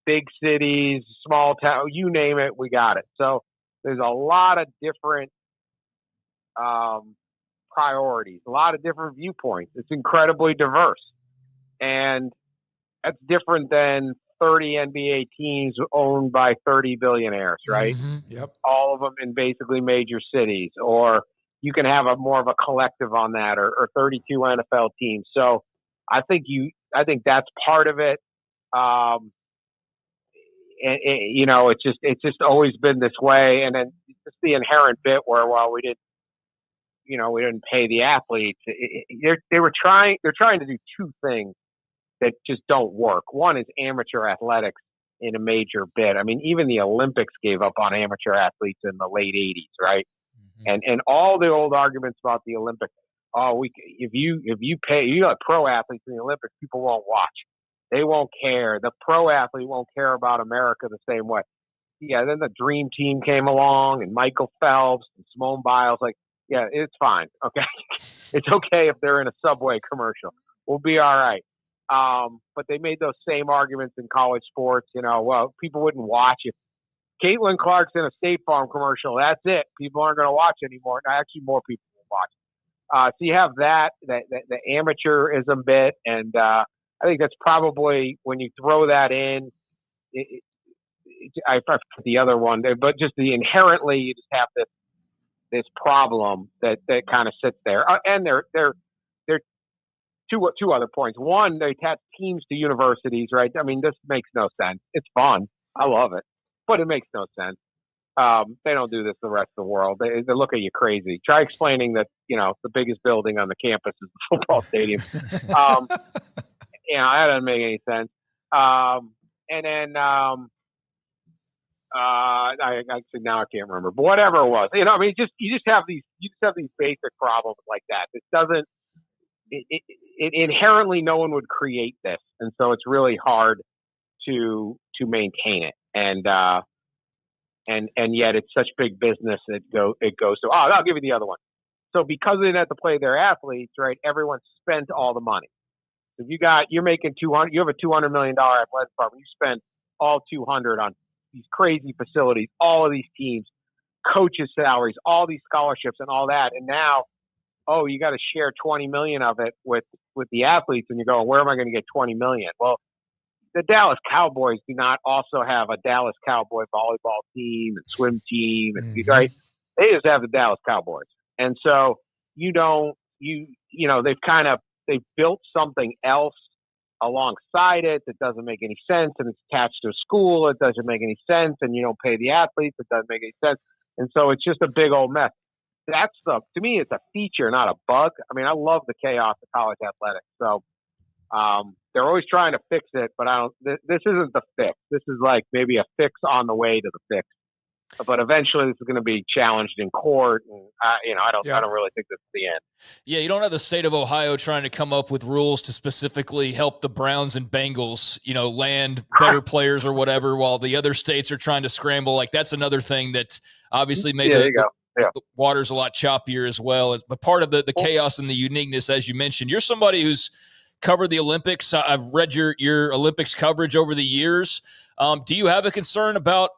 big cities, small town, you name it, we got it. So there's a lot of different priorities, a lot of different viewpoints. It's incredibly diverse. And that's different than 30 NBA teams owned by 30 billionaires, right? Mm-hmm. Yep. All of them in basically major cities. Or you can have more of a collective on that, or 32 NFL teams. So I think that's part of it. It's just always been this way. And then just the inherent bit where, while we didn't pay the athletes, they're trying to do two things that just don't work. One is amateur athletics in a major bit. I mean, even the Olympics gave up on amateur athletes in the late 80s, right? Mm-hmm. And all the old arguments about the Olympics. If you pay, pro athletes in the Olympics, people won't watch. They won't care. The pro athlete won't care about America the same way. Yeah, then the Dream Team came along, and Michael Phelps and Simone Biles. Like, yeah, it's fine. Okay, it's okay if they're in a Subway commercial. We'll be all right. But they made those same arguments in college sports. Well, people wouldn't watch if Caitlin Clark's in a State Farm commercial. That's it. People aren't going to watch anymore. Actually, more people will watch. So you have the amateurism bit, and I think that's probably, when you throw that in, I forgot the other one, but just inherently you just have this problem that kind of sits there. And they're two other points. One, they attach teams to universities, right? I mean, this makes no sense. It's fun. I love it, but it makes no sense. They don't do this the rest of the world. They look at you crazy. Try explaining that, the biggest building on the campus is the football stadium. That doesn't make any sense. And then I actually now I can't remember, but whatever it was, you just have these basic problems like that. It doesn't. It inherently, no one would create this, and so it's really hard to maintain it. and yet it's such big business that it goes to. Oh, I'll give you the other one. So because they didn't have to play their athletes, right? Everyone spent all the money. If you're making $200, you have a $200 million athletic department. You spend all $200 on these crazy facilities, all of these teams, coaches' salaries, all these scholarships, and all that. And now, you got to share $20 million of it with the athletes, and you're going, where am I going to get $20 million? Well, the Dallas Cowboys do not also have a Dallas Cowboy volleyball team and swim team, and right? They just have the Dallas Cowboys. And so they've built something else alongside it that doesn't make any sense, and it's attached to a school. It doesn't make any sense, and you don't pay the athletes. It doesn't make any sense. And so it's just a big old mess. To me, it's a feature, not a bug. I mean, I love the chaos of college athletics. So they're always trying to fix it, but this isn't the fix. This is like maybe a fix on the way to the fix. But eventually, this is going to be challenged in court, and I don't really think this is the end. Yeah, you don't have the state of Ohio trying to come up with rules to specifically help the Browns and Bengals, land better players or whatever, while the other states are trying to scramble. Like, that's another thing that obviously made the water's a lot choppier as well. But part of the chaos and the uniqueness, as you mentioned, you're somebody who's covered the Olympics. I've read your Olympics coverage over the years. Do you have a concern about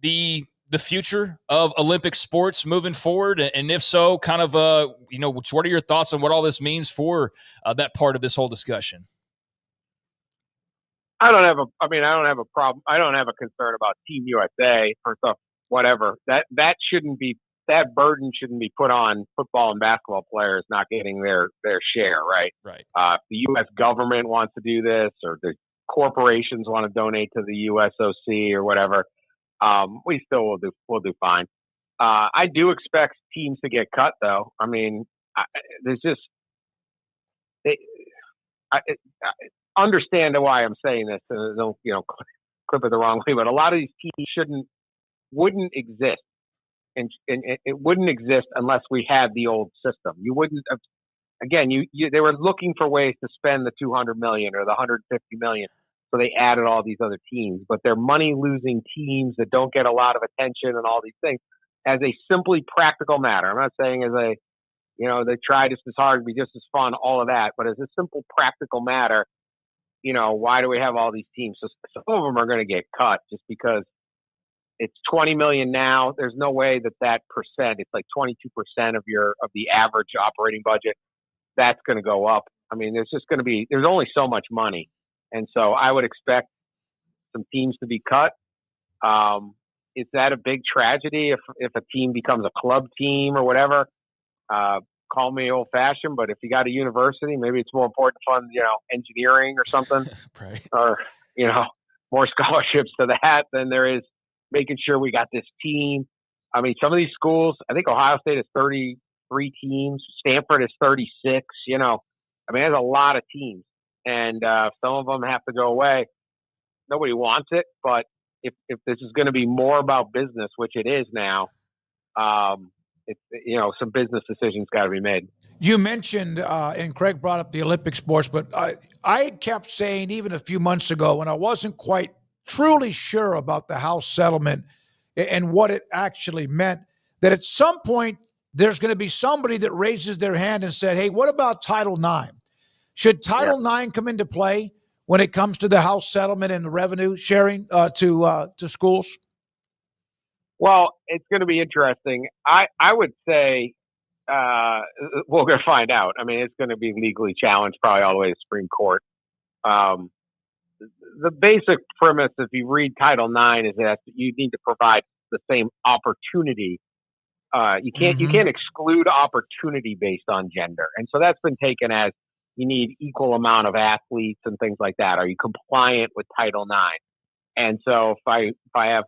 the future of Olympic sports moving forward? And if so, kind of, what are your thoughts on what all this means for that part of this whole discussion? I don't have a problem. I don't have a concern about Team USA or stuff, whatever. That burden shouldn't be put on football and basketball players not getting their share, right? Right. If the U.S. government wants to do this, or the corporations want to donate to the USOC or whatever, we still will do fine. I do expect teams to get cut, though. I mean, understand why I'm saying this. Don't clip it the wrong way, but a lot of these teams wouldn't exist, and it wouldn't exist unless we had the old system. You wouldn't have. Again, they were looking for ways to spend the $200 million or the $150 million. So they added all these other teams, but they're money-losing teams that don't get a lot of attention and all these things. As a simply practical matter, I'm not saying they try just as hard to be just as fun, all of that, but as a simple practical matter, why do we have all these teams? So some of them are going to get cut just because it's $20 million now. There's no way that percent, it's like 22% of the average operating budget, that's going to go up. I mean, there's only so much money. And so I would expect some teams to be cut. Is that a big tragedy if a team becomes a club team or whatever? Call me old-fashioned, but if you got a university, maybe it's more important to fund, engineering or something, right? Or more scholarships to that than there is making sure we got this team. I mean, some of these schools, I think Ohio State has 33 teams, Stanford is 36. There's a lot of teams. And some of them have to go away. Nobody wants it, but if this is going to be more about business, which it is now, some business decisions got to be made. You mentioned, and Craig brought up the Olympic sports, but I kept saying even a few months ago when I wasn't quite truly sure about the House settlement and what it actually meant, that at some point there's going to be somebody that raises their hand and said, hey, what about Title IX? Should Title IX come into play when it comes to the House settlement and the revenue sharing to schools? Well, it's going to be interesting. I would say we're going to find out. I mean, it's going to be legally challenged probably all the way to Supreme Court. The basic premise, if you read Title IX, is that you need to provide the same opportunity. You can't exclude opportunity based on gender, and so that's been taken as you need equal amount of athletes and things like that. Are you compliant with Title IX? And so if I have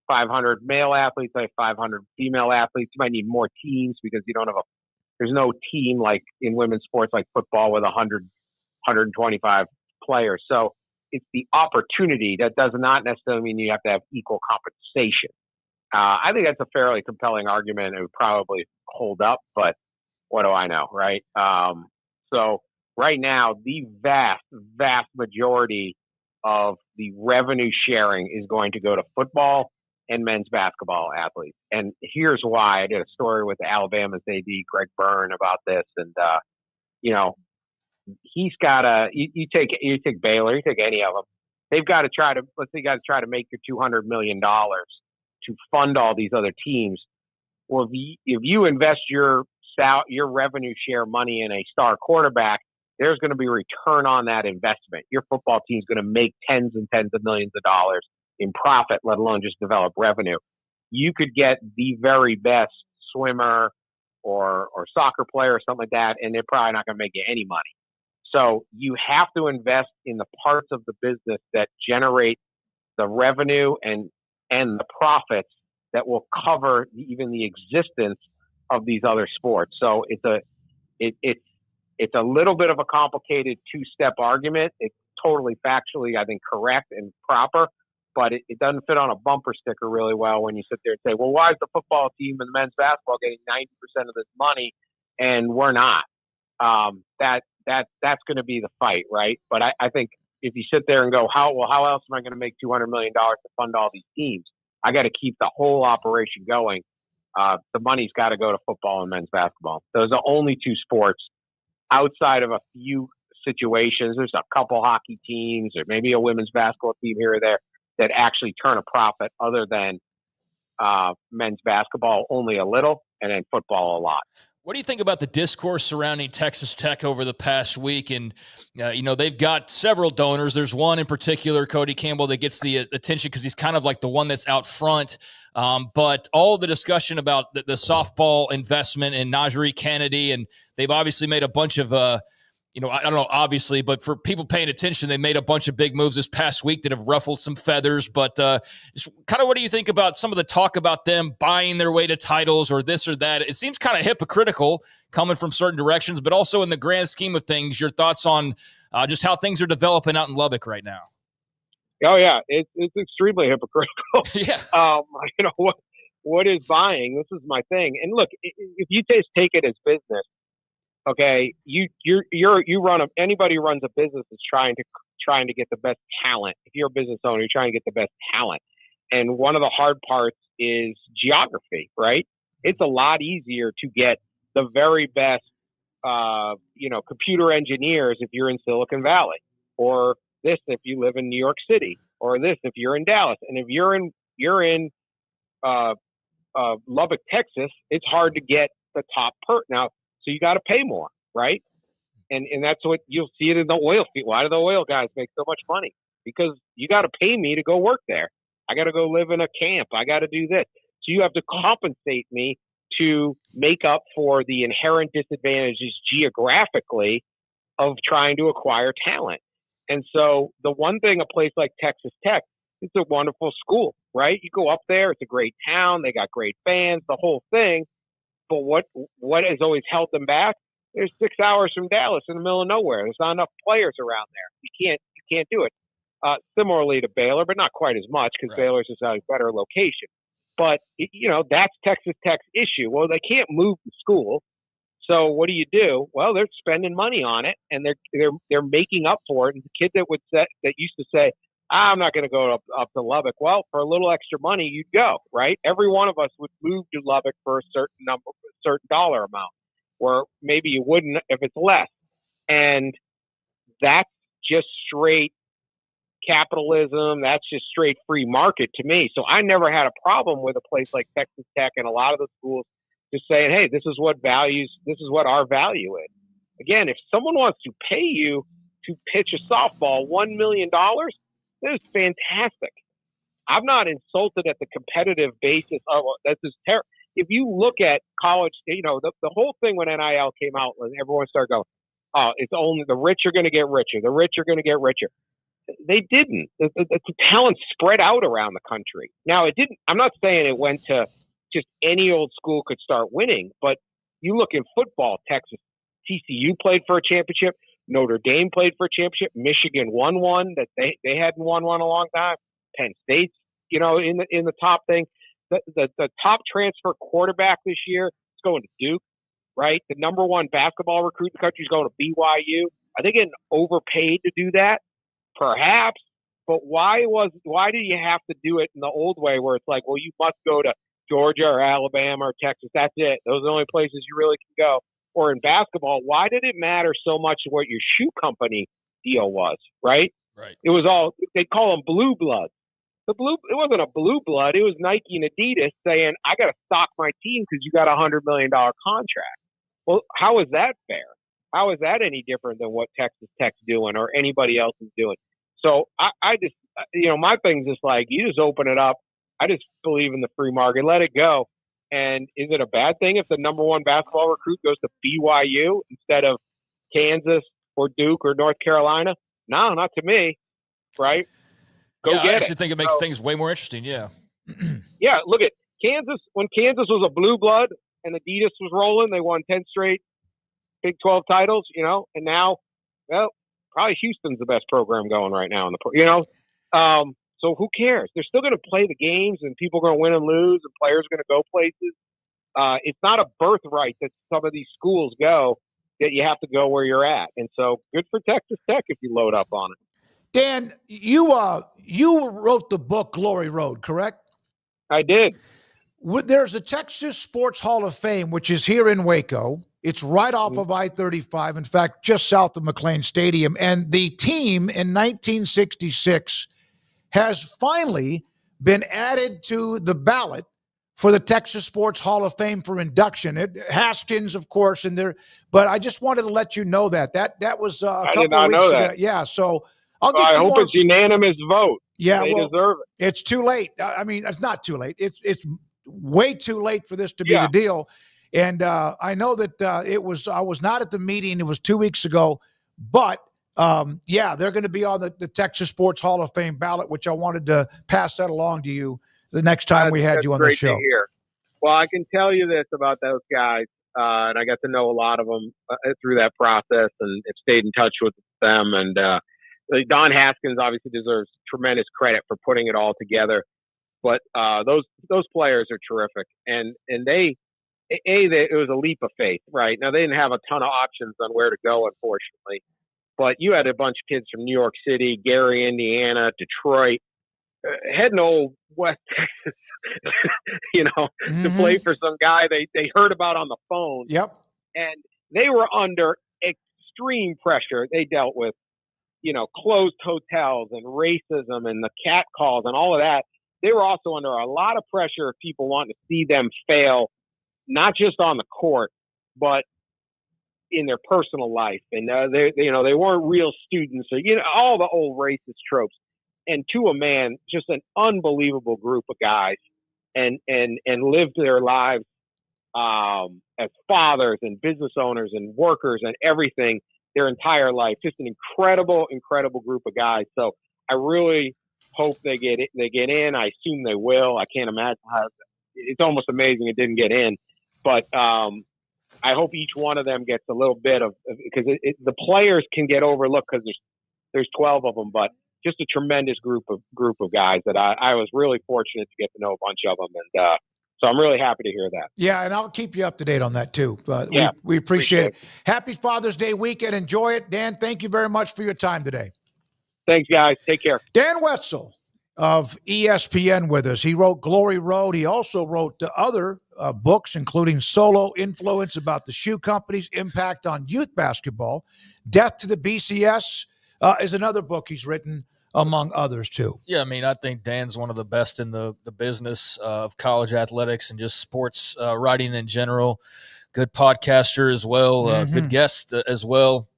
500 male athletes, I have 500 female athletes. You might need more teams because there's no team like in women's sports like football with 125 players. So it's the opportunity that does not necessarily mean you have to have equal compensation. I think that's a fairly compelling argument. It would probably hold up, but what do I know, right? So right now, the vast, vast majority of the revenue sharing is going to go to football and men's basketball athletes. And here's why. I did a story with Alabama's AD, Greg Byrne, about this. And, he's got to, you take Baylor, you take any of them. They've got to try to make your $200 million to fund all these other teams. Well, if you invest your revenue share money in a star quarterback, there's going to be a return on that investment. Your football team's going to make tens and tens of millions of dollars in profit, let alone just develop revenue. You could get the very best swimmer or soccer player or something like that, and they're probably not going to make you any money. So you have to invest in the parts of the business that generate the revenue and the profits that will cover even the existence of these other sports. So it's a little bit of a complicated two-step argument. It's totally factually, I think, correct and proper, but it doesn't fit on a bumper sticker really well when you sit there and say, well, why is the football team and the men's basketball getting 90% of this money and we're not? That's going to be the fight, right? But I think if you sit there and go, how else am I going to make $200 million to fund all these teams? I got to keep the whole operation going. The money's got to go to football and men's basketball. Those are the only two sports outside of a few situations. There's a couple hockey teams or maybe a women's basketball team here or there that actually turn a profit, other than men's basketball only a little, and then football a lot. What do you think about the discourse surrounding Texas Tech over the past week? And, they've got several donors. There's one in particular, Cody Campbell, that gets the attention because he's kind of like the one that's out front. But all the discussion about the softball investment in Najee Kennedy, and they've obviously made a bunch of I don't know, obviously, but for people paying attention, they made a bunch of big moves this past week that have ruffled some feathers. But just kind of what do you think about some of the talk about them buying their way to titles or this or that? It seems kind of hypocritical coming from certain directions, but also in the grand scheme of things, your thoughts on just how things are developing out in Lubbock right now? Oh, yeah, it's extremely hypocritical. Yeah. What is buying? This is my thing. And look, if you just take it as business, okay, anybody who runs a business is trying to get the best talent. If you're a business owner, you're trying to get the best talent. And one of the hard parts is geography, right? It's a lot easier to get the very best, computer engineers if you're in Silicon Valley, or this if you live in New York City, or this if you're in Dallas. And if you're in Lubbock, Texas, it's hard to get the top now. So you got to pay more, right? And that's what you'll see it in the oil field. Why do the oil guys make so much money? Because you got to pay me to go work there. I got to go live in a camp. I got to do this. So you have to compensate me to make up for the inherent disadvantages geographically of trying to acquire talent. And so the one thing, a place like Texas Tech, it's a wonderful school, right? You go up there, it's a great town. They got great fans, the whole thing. But what has always held them back? They're 6 hours from Dallas in the middle of nowhere. There's not enough players around there. You can't do it. Similarly to Baylor, but not quite as much because right. Baylor's is a better location. But that's Texas Tech's issue. Well, they can't move the school, so what do? Well, they're spending money on it, and they're making up for it. And the kid that used to say, I'm not going to go up to Lubbock. Well, for a little extra money, you'd go, right? Every one of us would move to Lubbock for a certain dollar amount, or maybe you wouldn't if it's less. And that's just straight capitalism. That's just straight free market to me. So I never had a problem with a place like Texas Tech and a lot of the schools just saying, hey, this is what our value is. Again, if someone wants to pay you to pitch a softball $1 million, that is fantastic. I'm not insulted at the competitive basis. Oh, this is terrible. If you look at college, the whole thing when NIL came out, and everyone started going, oh, it's only the rich are going to get richer. The rich are going to get richer. They didn't. The talent spread out around the country. Now, it didn't. I'm not saying it went to just any old school could start winning, but you look in football, Texas, TCU played for a championship. Notre Dame played for a championship. Michigan won one that they hadn't won one a long time. Penn State's, in the top thing. The top transfer quarterback this year is going to Duke, right? The number one basketball recruit in the country is going to BYU. Are they getting overpaid to do that? Perhaps. But why do you have to do it in the old way where it's like, well, you must go to Georgia or Alabama or Texas. That's it. Those are the only places you really can go. Or in basketball, why did it matter so much what your shoe company deal was, right? Right. It was all, they call them blue bloods. It wasn't a blue blood. It was Nike and Adidas saying, I got to stock my team because you got a $100 million contract. Well, how is that fair? How is that any different than what Texas Tech's doing or anybody else is doing? So I just, my thing's just like, you just open it up. I just believe in the free market. Let it go. And is it a bad thing if the number one basketball recruit goes to BYU instead of Kansas or Duke or North Carolina? No, not to me. Right? Go get it. I actually think it makes things way more interesting. Yeah. Yeah. Look at Kansas. When Kansas was a blue blood and Adidas was rolling, they won 10 straight Big 12 titles, and now, well, probably Houston's the best program going right now so who cares? They're still going to play the games, and people are going to win and lose, and players are going to go places. It's not a birthright that some of these schools go that you have to go where you're at. And so good for Texas Tech if you load up on it. Dan, you wrote the book Glory Road, correct? I did. There's a Texas Sports Hall of Fame, which is here in Waco. It's right off of I-35, in fact, just south of McClain Stadium. And the team in 1966 has finally been added to the ballot for the Texas Sports Hall of Fame for induction. Haskins, of course, in there. But I just wanted to let you know that was a couple of weeks ago. Yeah, so I hope it's unanimous vote. Yeah, they deserve it. It's too late. I mean, it's not too late. It's way too late for this to be the deal. And I know that I was not at the meeting. It was 2 weeks ago. But, they're going to be on the Texas Sports Hall of Fame ballot, which I wanted to pass that along to you the next time we had you on the show. To hear. Well, I can tell you this about those guys, and I got to know a lot of them through that process and have stayed in touch with them. And Don Haskins obviously deserves tremendous credit for putting it all together. But those players are terrific. And it was a leap of faith, right? Now, they didn't have a ton of options on where to go, unfortunately. But you had a bunch of kids from New York City, Gary, Indiana, Detroit, heading old West Texas, to play for some guy they heard about on the phone. Yep. And they were under extreme pressure. They dealt with, closed hotels and racism and the cat calls and all of that. They were also under a lot of pressure of people wanting to see them fail, not just on the court, but in their personal life. And they weren't real students, or all the old racist tropes. And to a man, just an unbelievable group of guys, and lived their lives as fathers and business owners and workers and everything their entire life. Just an incredible, incredible group of guys. So I really hope they get it. They get in. I assume they will. I can't imagine how. It's almost amazing it didn't get in. But I hope each one of them gets a little bit of, because the players can get overlooked because there's 12 of them, but just a tremendous group of guys that I was really fortunate to get to know a bunch of them, and so I'm really happy to hear that. Yeah, and I'll keep you up to date on that too. But yeah, we appreciate it. Happy Father's Day weekend. Enjoy it, Dan. Thank you very much for your time today. Thanks, guys. Take care. Dan Wetzel of ESPN with us. He wrote Glory Road. He also wrote other books, including Solo Influence about the shoe company's impact on youth basketball. Death to the BCS is another book he's written, among others too. Yeah, I mean, I think Dan's one of the best in the business of college athletics and just sports writing in general. Good podcaster as well, good guest as well.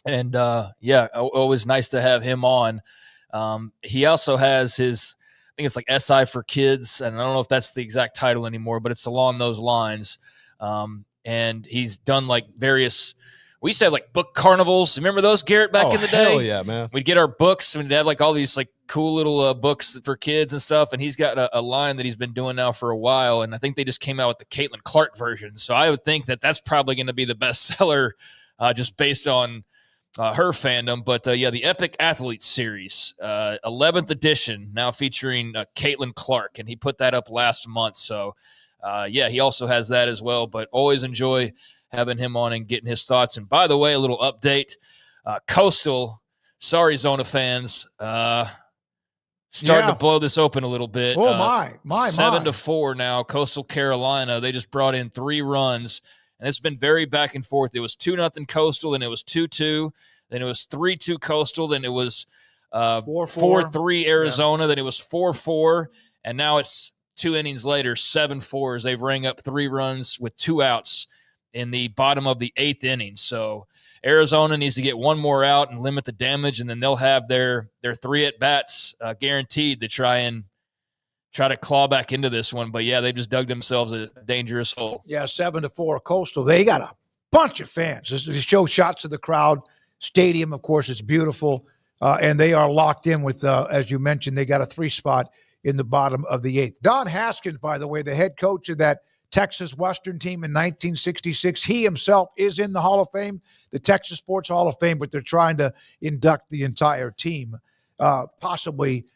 And always nice to have him on. He also has his, I think it's like SI for Kids, and I don't know if that's the exact title anymore, but it's along those lines. And he's done like various, we used to have like book carnivals. Remember those, Garrett, back in the day? Oh, yeah, man. We'd get our books, and we'd have like all these like cool little books for kids and stuff. And he's got a line that he's been doing now for a while. And I think they just came out with the Caitlin Clark version. So I would think that that's probably going to be the bestseller just based on her fandom. But the Epic Athletes series, 11th edition, now featuring Caitlin Clark. And he put that up last month. So he also has that as well. But always enjoy having him on and getting his thoughts. And by the way, a little update. Coastal, sorry, Zona fans. starting to blow this open a little bit. Oh, my. 7-4 now, Coastal Carolina. They just brought in 3 runs, and it's been very back and forth. It was 2-0 Coastal, then it was 2-2, then it was 3-2 Coastal, then it was 4-3 Arizona, then it was 4-4, and now it's 2 innings later, 7-4, as they've rang up 3 runs with 2 outs in the bottom of the 8th inning. So Arizona needs to get 1 more out and limit the damage, and then they'll have their 3 at-bats guaranteed to try to claw back into this one. But, yeah, they just dug themselves a dangerous hole. Yeah, 7-4 Coastal. They got a bunch of fans. They show shots of the crowd. Stadium, of course, it's beautiful. And they are locked in with, as you mentioned, they got a 3 spot in the bottom of the 8th. Don Haskins, by the way, the head coach of that Texas Western team in 1966. He himself is in the Hall of Fame, the Texas Sports Hall of Fame, but they're trying to induct the entire team, possibly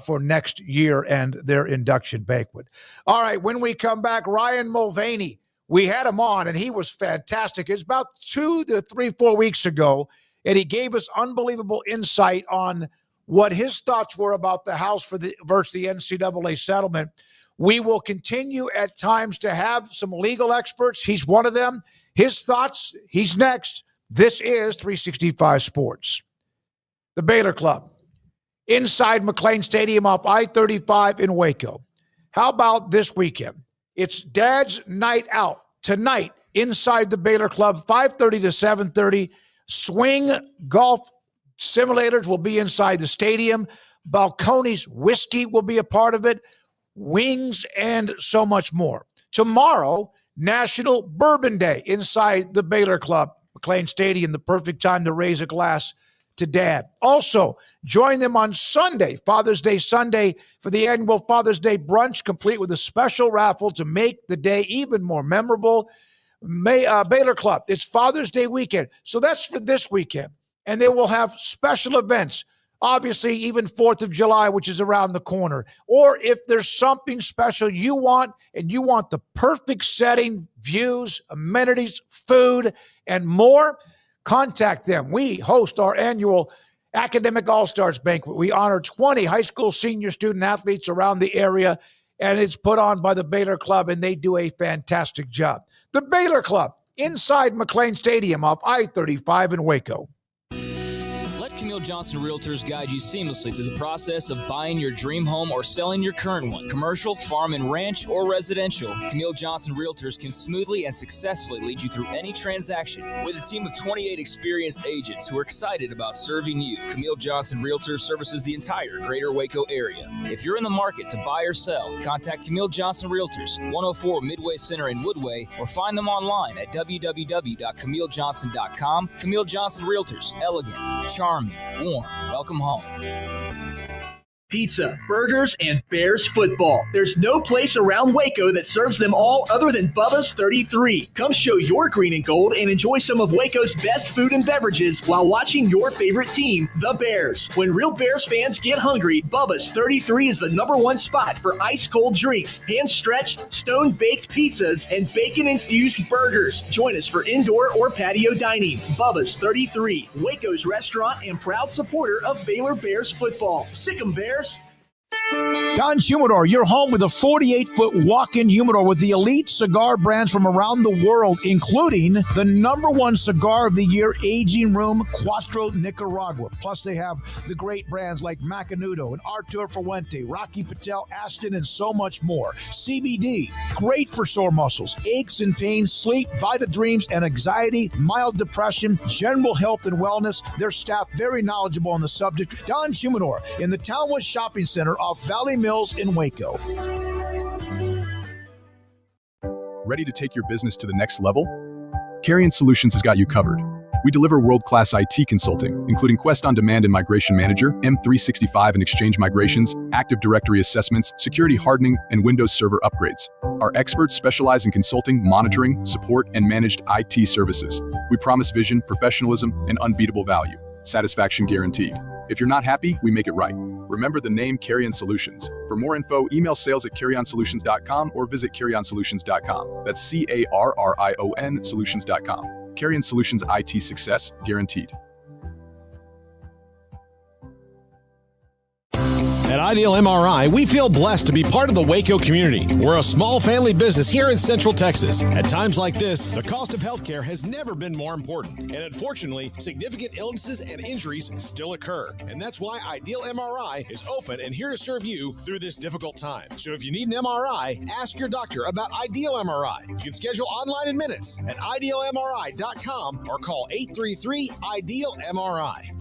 for next year and their induction banquet. All right, when we come back, Ryan Mulvaney, we had him on, and he was fantastic. It's about 2 to 3, 4 weeks ago, and he gave us unbelievable insight on what his thoughts were about the House versus the NCAA settlement. We will continue at times to have some legal experts. He's one of them. His thoughts, he's next. This is 365 Sports. The Baylor Club, inside McClain Stadium off I-35 in Waco. How about this weekend? It's Dad's Night Out tonight inside the Baylor Club, 5:30 to 7:30. Swing golf simulators will be inside the stadium. Balcones Whiskey will be a part of it. Wings, and so much more. Tomorrow, National Bourbon Day inside the Baylor Club, McClain Stadium, the perfect time to raise a glass to Dad. Also, join them on Sunday, Father's Day Sunday, for the annual Father's Day brunch, complete with a special raffle to make the day even more memorable. Baylor Club, it's Father's Day weekend, so that's for this weekend. And they will have special events. Obviously, even 4th of July, which is around the corner. Or if there's something special you want, and you want the perfect setting, views, amenities, food, and more, contact them. We host our annual Academic All-Stars Banquet. We honor 20 high school senior student athletes around the area, and it's put on by the Baylor Club, and they do a fantastic job. The Baylor Club, inside McClain Stadium off I-35 in Waco. Camille Johnson Realtors guide you seamlessly through the process of buying your dream home or selling your current one, commercial, farm and ranch, or residential. Camille Johnson Realtors can smoothly and successfully lead you through any transaction. With a team of 28 experienced agents who are excited about serving you, Camille Johnson Realtors services the entire greater Waco area. If you're in the market to buy or sell, contact Camille Johnson Realtors, 104 Midway Center in Woodway, or find them online at www.camillejohnson.com. Camille Johnson Realtors, elegant, charming, warm. Welcome home. Pizza, burgers, and Bears football. There's no place around Waco that serves them all other than Bubba's 33. Come show your green and gold and enjoy some of Waco's best food and beverages while watching your favorite team, the Bears. When real Bears fans get hungry, Bubba's 33 is the #1 spot for ice-cold drinks, hand-stretched, stone-baked pizzas, and bacon-infused burgers. Join us for indoor or patio dining. Bubba's 33, Waco's restaurant and proud supporter of Baylor Bears football. Sick 'em, Bears. Don's Humidor, your home with a 48-foot walk-in humidor with the elite cigar brands from around the world, including the #1 cigar of the year, Aging Room Cuatro Nicaragua. Plus, they have the great brands like Macanudo and Artur Fuente, Rocky Patel, Aston, and so much more. CBD, great for sore muscles, aches and pains, sleep, Vita Dreams, and anxiety, mild depression, general health and wellness. Their staff very knowledgeable on the subject. Don's Humidor in the Townwood Shopping Center off Valley Mills in Waco. Ready to take your business to the next level? Carrion Solutions has got you covered. We deliver world-class IT consulting, including Quest On Demand and Migration Manager, M365 and Exchange migrations, Active Directory assessments, security hardening, and Windows Server upgrades. Our experts specialize in consulting, monitoring, support, and managed IT services. We promise vision, professionalism, and unbeatable value. Satisfaction guaranteed. If you're not happy, we make it right. Remember the name Carrion Solutions. For more info, email sales@carrionsolutions.com or visit carrionsolutions.com. That's CARRION solutions.com. Carrion Solutions, IT success guaranteed. At Ideal MRI, we feel blessed to be part of the Waco community. We're a small family business here in Central Texas. At times like this, the cost of healthcare has never been more important. And unfortunately, significant illnesses and injuries still occur. And that's why Ideal MRI is open and here to serve you through this difficult time. So if you need an MRI, ask your doctor about Ideal MRI. You can schedule online in minutes at idealmri.com or call 833-IDEAL-MRI.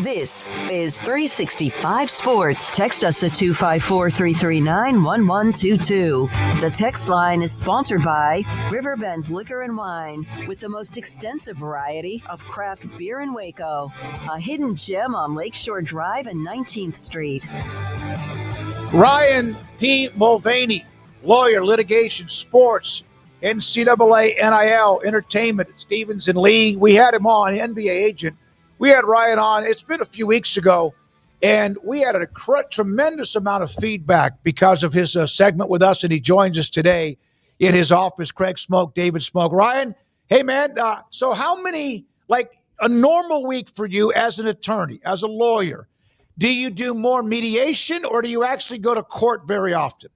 This is 365 Sports. Text us at 254-339-1122. The text line is sponsored by Riverbend's Liquor and Wine, with the most extensive variety of craft beer in Waco. A hidden gem on Lakeshore Drive and 19th Street. Ryan P. Mulvaney, lawyer, litigation, sports, NCAA, NIL, entertainment, Stevens and Lee. We had him on, NBA agent. We had Ryan on. It's been a few weeks ago, and we had a tremendous amount of feedback because of his segment with us, and he joins us today in his office. Craig Smoak, David Smoak. Ryan, hey, man, so how many, like a normal week for you as an attorney, as a lawyer, do you do more mediation or do you actually go to court very often?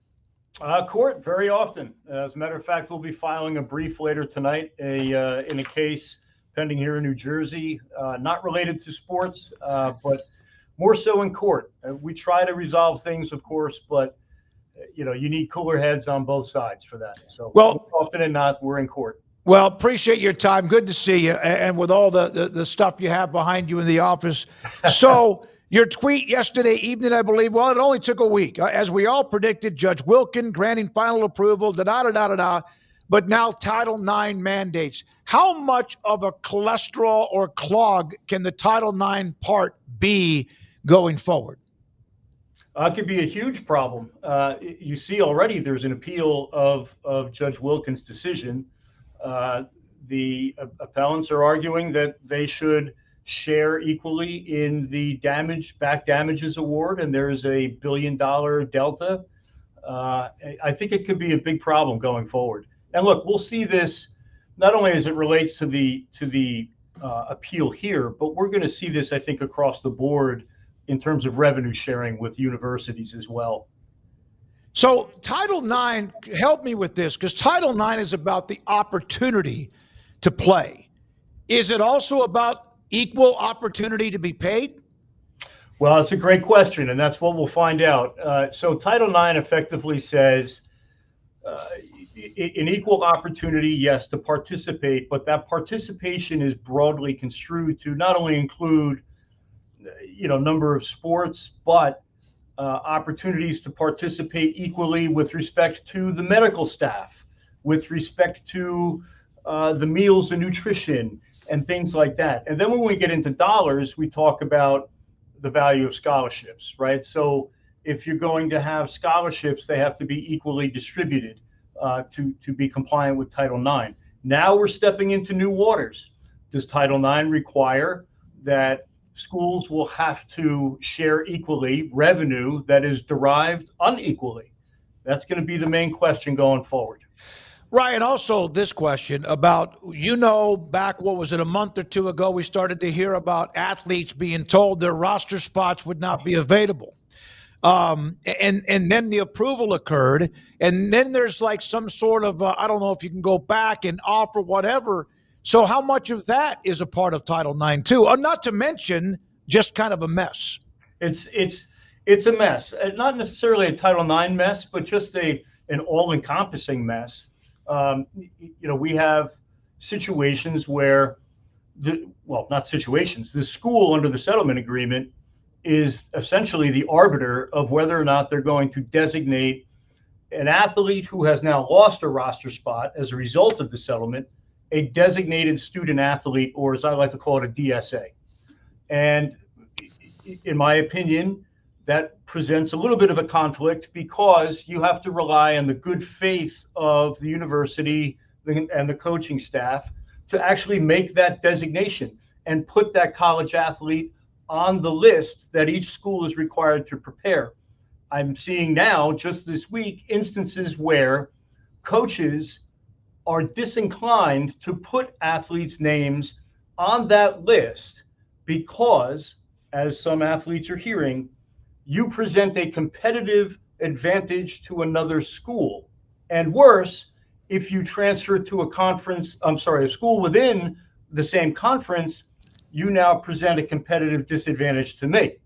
Court very often. As a matter of fact, we'll be filing a brief later tonight in a case pending here in New Jersey, not related to sports, but more so in court. We try to resolve things, of course, but you need cooler heads on both sides for that. So more often than not, we're in court. Well, appreciate your time. Good to see you. And with all the stuff you have behind you in the office. So your tweet yesterday evening, I believe, well, it only took a week. As we all predicted, Judge Wilkin granting final approval, but now Title IX mandates. How much of a cholesterol or clog can the Title IX part be going forward? It could be a huge problem. You see already there's an appeal of Judge Wilkin's decision. The appellants are arguing that they should share equally in the back damages award, and there's a $1 billion delta. I think it could be a big problem going forward. And look, we'll see this not only as it relates to the appeal here, but we're going to see this, I think, across the board in terms of revenue sharing with universities as well. So Title IX, help me with this, because Title IX is about the opportunity to play. Is it also about equal opportunity to be paid? Well, it's a great question, and that's what we'll find out. So Title IX effectively says an equal opportunity, yes, to participate, but that participation is broadly construed to not only include, number of sports, but opportunities to participate equally with respect to the medical staff, with respect to the meals and nutrition and things like that. And then when we get into dollars, we talk about the value of scholarships, right? So if you're going to have scholarships, they have to be equally distributed to be compliant with Title IX. Now we're stepping into new waters. Does Title IX require that schools will have to share equally revenue that is derived unequally? That's going to be the main question going forward. Ryan, also this question about, back, what was it, a month or two ago, we started to hear about athletes being told their roster spots would not be available. And then the approval occurred, and then there's like some sort of, I don't know if you can go back and offer whatever. So how much of that is a part of Title IX too? Not to mention just kind of a mess. It's a mess, not necessarily a Title IX mess, but just an all-encompassing mess. We have situations where the school under the settlement agreement is essentially the arbiter of whether or not they're going to designate an athlete who has now lost a roster spot as a result of the settlement, a designated student athlete, or as I like to call it, a DSA. And in my opinion, that presents a little bit of a conflict because you have to rely on the good faith of the university and the coaching staff to actually make that designation and put that college athlete on the list that each school is required to prepare. I'm seeing now, just this week, instances where coaches are disinclined to put athletes' names on that list because, as some athletes are hearing, you present a competitive advantage to another school. And worse, if you transfer to a school within the same conference, you now present a competitive disadvantage to me.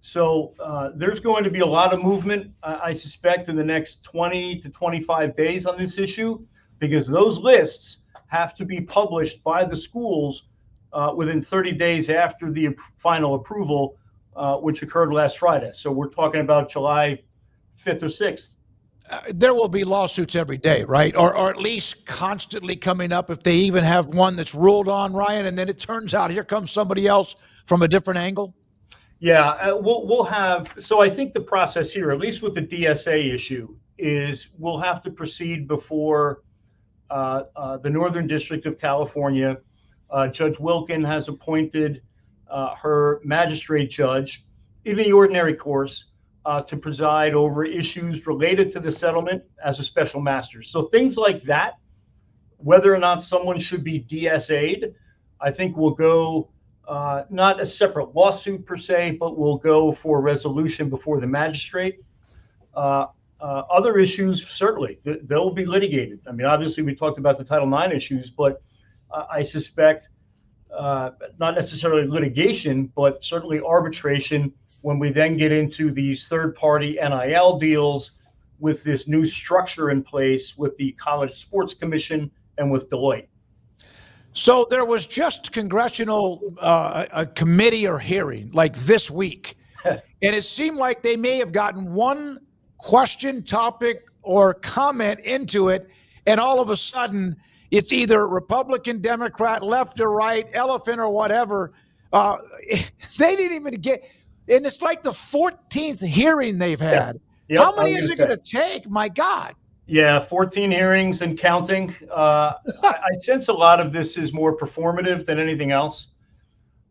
So there's going to be a lot of movement, I suspect, in the next 20 to 25 days on this issue, because those lists have to be published by the schools within 30 days after the final approval, which occurred last Friday. So we're talking about July 5th or 6th. There will be lawsuits every day, right? Or at least constantly coming up if they even have one that's ruled on, Ryan, and then it turns out here comes somebody else from a different angle? Yeah, we'll have. So I think the process here, at least with the DSA issue, is we'll have to proceed before the Northern District of California. Judge Wilkin has appointed her magistrate judge in the ordinary course to preside over issues related to the settlement as a special master. So things like that, whether or not someone should be DSA'd, I think will go not a separate lawsuit per se, but will go for resolution before the magistrate. Other issues, certainly, they'll be litigated. I mean, obviously, we talked about the Title IX issues, but I suspect not necessarily litigation, but certainly arbitration when we then get into these third-party NIL deals with this new structure in place with the College Sports Commission and with Deloitte. So there was just congressional a committee or hearing like this week, and it seemed like they may have gotten one question, topic, or comment into it, and all of a sudden it's either Republican, Democrat, left or right, elephant or whatever. They didn't even get, and it's like the 14th hearing they've had. Yep, how many is it going to take? My God. Yeah, 14 hearings and counting. I sense a lot of this is more performative than anything else.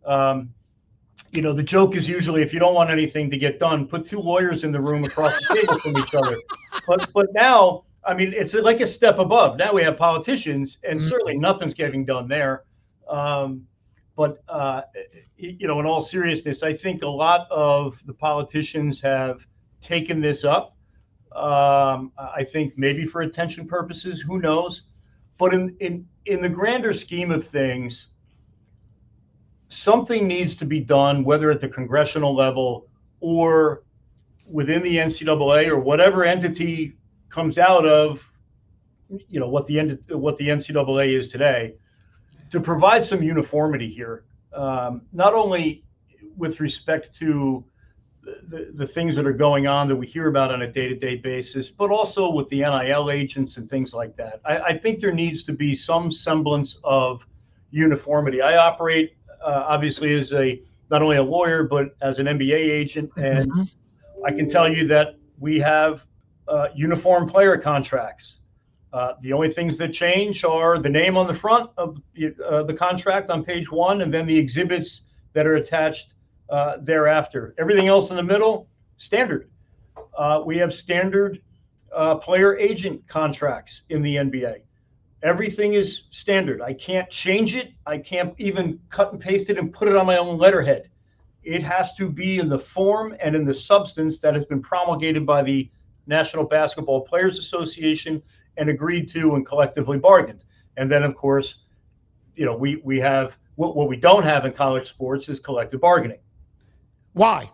You know, the joke is usually if you don't want anything to get done, put two lawyers in the room across the table from each other. But now, I mean, it's like a step above. Now we have politicians, and certainly nothing's getting done there. But you know, in all seriousness, I think a lot of the politicians have taken this up. I think maybe for attention purposes, who knows? But in the grander scheme of things, something needs to be done, whether at the congressional level or within the NCAA or whatever entity comes out of, you know, what the NCAA is today, to provide some uniformity here, not only with respect to the things that are going on that we hear about on a day-to-day basis, but also with the NIL agents and things like that. I think there needs to be some semblance of uniformity. I operate obviously as not only a lawyer, but as an NBA agent. And I can tell you that we have uniform player contracts. The only things that change are the name on the front of the contract on page 1, and then the exhibits that are attached thereafter. Everything else in the middle, standard. We have standard player agent contracts in the NBA. Everything is standard. I can't change it. I can't even cut and paste it and put it on my own letterhead. It has to be in the form and in the substance that has been promulgated by the National Basketball Players Association and agreed to and collectively bargained. And then, of course, you know, we have what we don't have in college sports is collective bargaining. Why?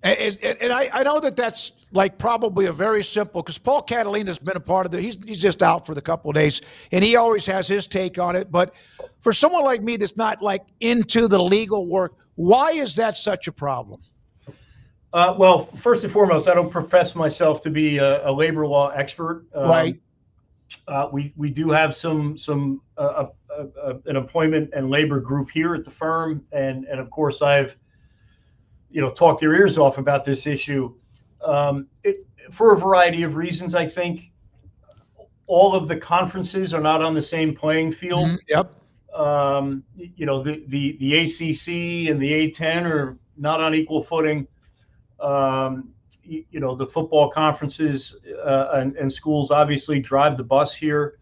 And I know that's like probably a very simple, because Paul Catalina's been a part of he's just out for the couple of days, and he always has his take on it. But for someone like me that's not like into the legal work, why is that such a problem? Well, first and foremost, I don't profess myself to be a labor law expert. Right. We do have an employment and labor group here at the firm, and of course I've talked their ears off about this issue for a variety of reasons. I think all of the conferences are not on the same playing field. Yep. The ACC and the A10 are not on equal footing. The football conferences and schools obviously drive the bus here,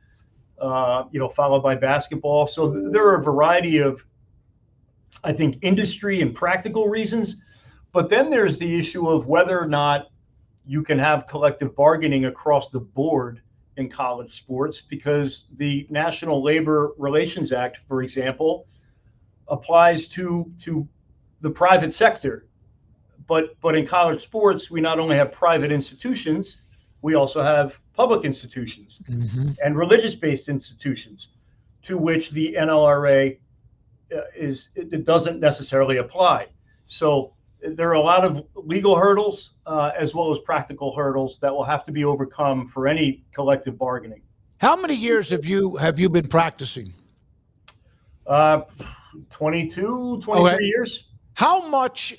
followed by basketball. So there are a variety of I think, industry and practical reasons. But then there's the issue of whether or not you can have collective bargaining across the board in college sports, because the National Labor Relations Act, for example, applies to the private sector. But in college sports, we not only have private institutions, we also have public institutions and religious-based institutions, to which the NLRA it doesn't necessarily apply. So there are a lot of legal hurdles as well as practical hurdles that will have to be overcome for any collective bargaining. How many years have you been practicing? 22, 23 years. How much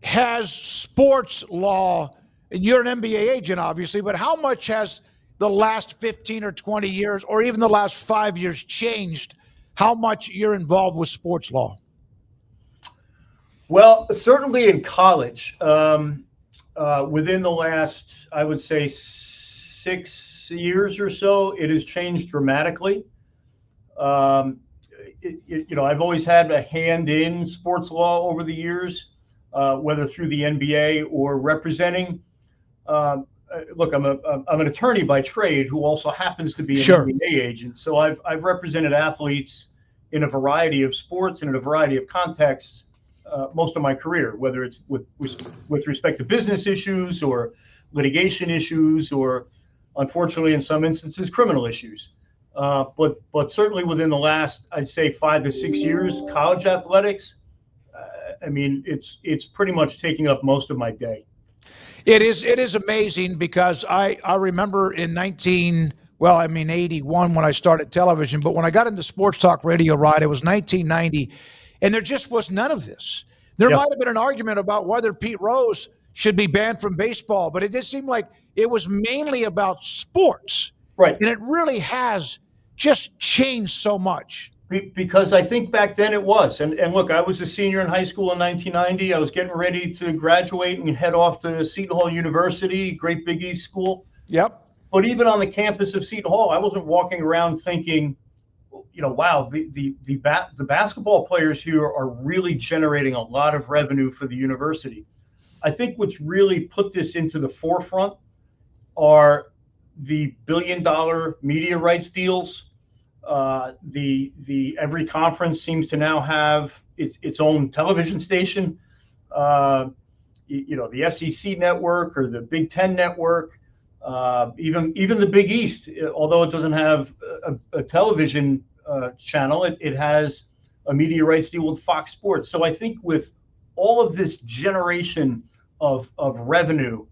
has sports law, and you're an NBA agent, obviously, but how much has the last 15 or 20 years, or even the last 5 years, changed how much you're involved with sports law? Well, certainly in college, within the last, I would say, 6 years or so, it has changed dramatically. I've always had a hand in sports law over the years, whether through the NBA or representing. Look, I'm an attorney by trade who also happens to be an NBA agent. So I've represented athletes in a variety of sports and in a variety of contexts most of my career, whether it's with respect to business issues or litigation issues, or unfortunately in some instances criminal issues. But certainly within the last, I'd say, 5 to 6 years, college athletics, it's pretty much taking up most of my day. It is amazing, because I remember in 81 when I started television, but when I got into sports talk radio, right, it was 1990, and there just was none of this. There might have been an argument about whether Pete Rose should be banned from baseball, but it just seemed like it was mainly about sports. Right. And it really has just changed so much. Because I think back then it was. And look, I was a senior in high school in 1990. I was getting ready to graduate and head off to Seton Hall University, great Big East school. Yep. But even on the campus of Seton Hall, I wasn't walking around thinking, wow, the basketball players here are really generating a lot of revenue for the university. I think what's really put this into the forefront are the billion-dollar media rights deals. Every conference seems to now have its own television station. The SEC network or the Big Ten network, even the Big East, although it doesn't have a television channel, it has a media rights deal with Fox Sports. So I think with all of this generation of revenue,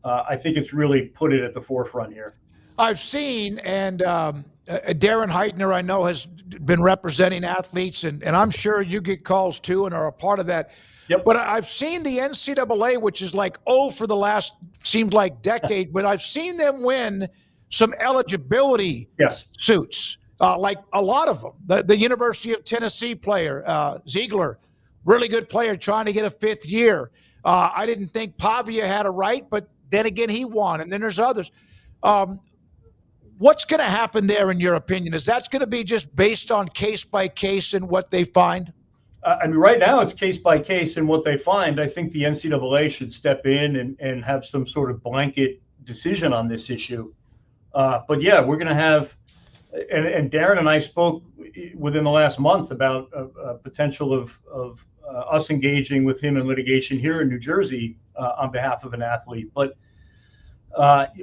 I think it's really put it at the forefront here. I've seen, and Darren Heitner, I know, has been representing athletes, and I'm sure you get calls too and are a part of that. Yep. But I've seen the NCAA, which is like, for the last, seems like decade, but I've seen them win some eligibility suits, like a lot of them. The University of Tennessee player, Ziegler, really good player trying to get a 5th year. I didn't think Pavia had a right, but then again, he won. And then there's others. What's going to happen there, in your opinion? Is that going to be just based on case by case and what they find? Right now it's case by case and what they find. I think the NCAA should step in and have some sort of blanket decision on this issue. But yeah, we're going to have, and Darren and I spoke within the last month about a potential of us engaging with him in litigation here in New Jersey on behalf of an athlete. But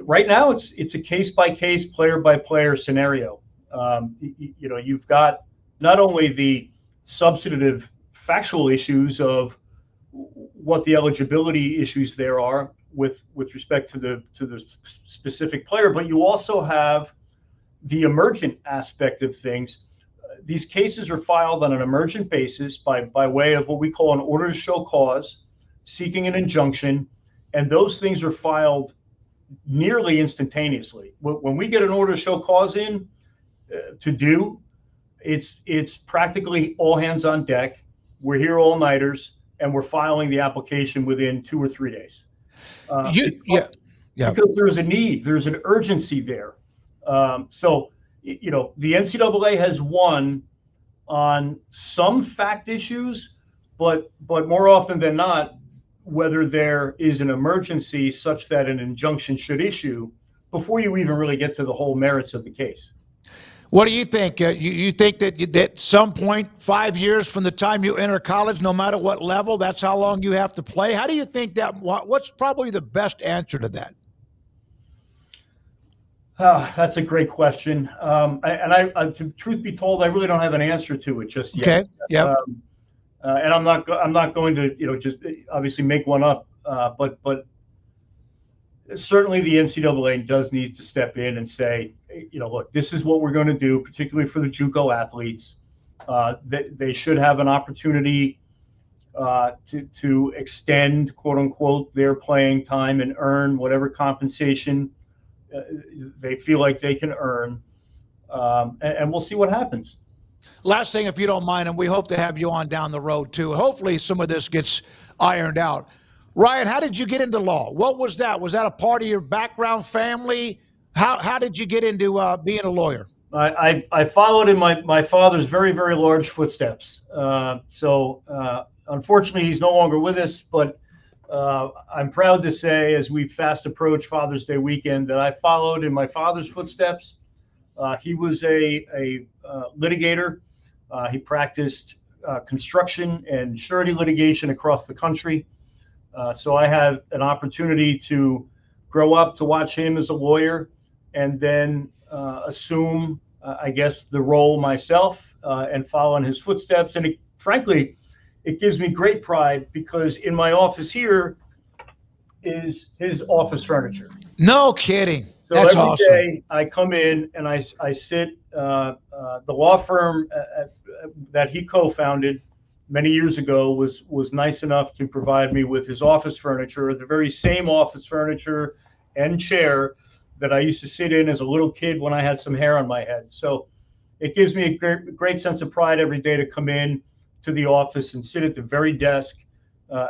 right now it's a case by case, player by player scenario. You've got not only the substantive factual issues of what the eligibility issues there are with respect to the specific player, but you also have the emergent aspect of things. These cases are filed on an emergent basis by way of what we call an order to show cause, seeking an injunction, and those things are filed nearly instantaneously. When we get an order to show cause in it's practically all hands on deck. We're here all-nighters, and we're filing the application within 2 or 3 days. Because there's a need, there's an urgency there. So the NCAA has won on some fact issues, but more often than not, whether there is an emergency such that an injunction should issue before you even really get to the whole merits of the case. What do you think? You think that at some point, 5 years from the time you enter college, no matter what level, that's how long you have to play? How do you think that? What's probably the best answer to that? That's a great question. To truth be told, I really don't have an answer to it just yet. Okay. Yeah. And I'm not going to just obviously make one up. But certainly the NCAA does need to step in and say, look, this is what we're going to do, particularly for the JUCO athletes. They should have an opportunity to extend, quote unquote, their playing time and earn whatever compensation they feel like they can earn. And we'll see what happens. Last thing, if you don't mind, and we hope to have you on down the road too. Hopefully some of this gets ironed out. Ryan, how did you get into law? What was that? Was that a part of your background, family? How did you get into being a lawyer? I followed in my father's very, very large footsteps. So unfortunately, he's no longer with us, but I'm proud to say, as we fast approach Father's Day weekend, that I followed in my father's footsteps. He was a litigator. He practiced construction and surety litigation across the country. So I had an opportunity to grow up to watch him as a lawyer and then assume, I guess, the role myself and follow in his footsteps. And frankly, it gives me great pride because in my office here is his office furniture. No kidding. So That's every awesome. day I come in and I sit, the law firm that he co-founded many years ago was nice enough to provide me with his office furniture, the very same office furniture and chair that I used to sit in as a little kid when I had some hair on my head. So it gives me a great sense of pride every day to come in to the office and sit at the very desk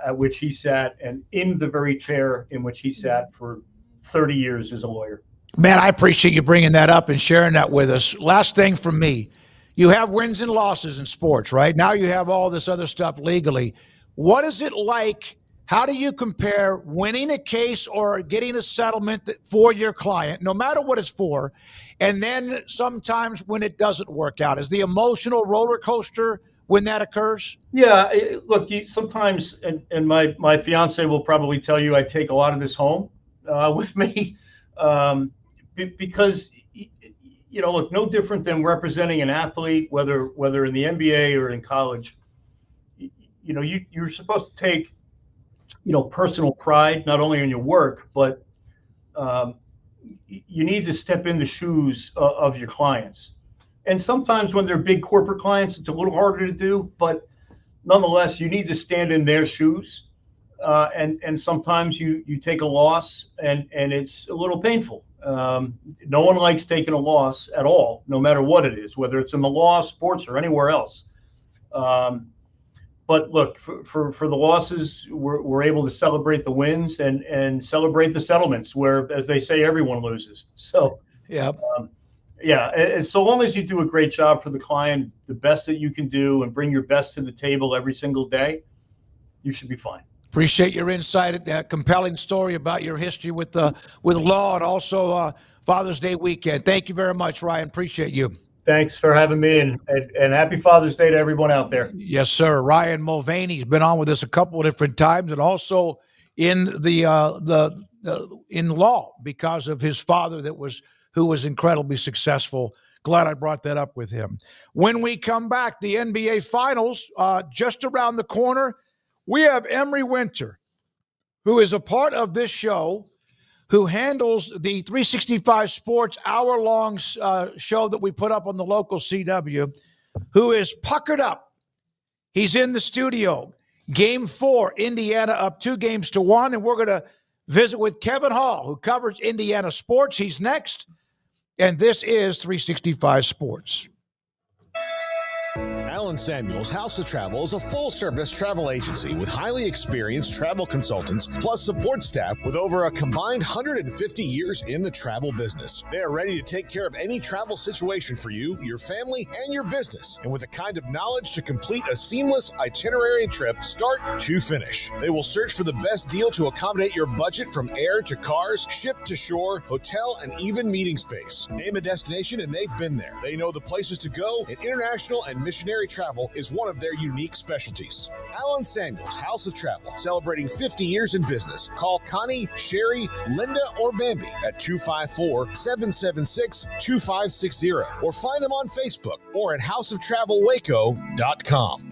at which he sat and in the very chair in which he sat for 30 years as a lawyer. Man, I appreciate you bringing that up and sharing that with us. Last thing from me, you have wins and losses in sports, right? Now you have all this other stuff legally. What is it like? How do you compare winning a case or getting a settlement for your client, no matter what it's for, and then sometimes when it doesn't work out? Is the emotional roller coaster when that occurs? Yeah, look, sometimes, and my fiance will probably tell you I take a lot of this home with me because, look, no different than representing an athlete, whether in the NBA or in college. You're supposed to take, personal pride, not only in your work, but you need to step in the shoes of your clients. And sometimes when they're big corporate clients, it's a little harder to do, but nonetheless, you need to stand in their shoes. And sometimes you take a loss and it's a little painful. No one likes taking a loss at all, no matter what it is, whether it's in the law, sports, or anywhere else. But look, for the losses, we're able to celebrate the wins and celebrate the settlements where, as they say, everyone loses. So, so long as you do a great job for the client, the best that you can do, and bring your best to the table every single day, you should be fine. Appreciate your insight, compelling story about your history with law and also Father's Day weekend. Thank you very much, Ryan. Appreciate you. Thanks for having me, and happy Father's Day to everyone out there. Yes, sir. Ryan Mulvaney's been on with us a couple of different times, and also in in law because of his father who was incredibly successful. Glad I brought that up with him. When we come back, the NBA Finals just around the corner. We have Emery Winter, who is a part of this show, who handles the 365 Sports hour-long show that we put up on the local CW, who is puckered up. He's in the studio. Game 4, Indiana up 2-1, and we're going to visit with Kevin Hall, who covers Indiana sports. He's next, and this is 365 Sports. Allen Samuels House of Travel is a full-service travel agency with highly experienced travel consultants plus support staff with over a combined 150 years in the travel business. They are ready to take care of any travel situation for you, your family, and your business, and with the kind of knowledge to complete a seamless itinerary trip start to finish. They will search for the best deal to accommodate your budget from air to cars, ship to shore, hotel, and even meeting space. Name a destination and they've been there. They know the places to go, and international and missionary travel is one of their unique specialties. Allen Samuels House of Travel, celebrating 50 years in business. Call Connie, Sherry, Linda, or Bambi at 254-776-2560 or find them on Facebook or at houseoftravelwaco.com.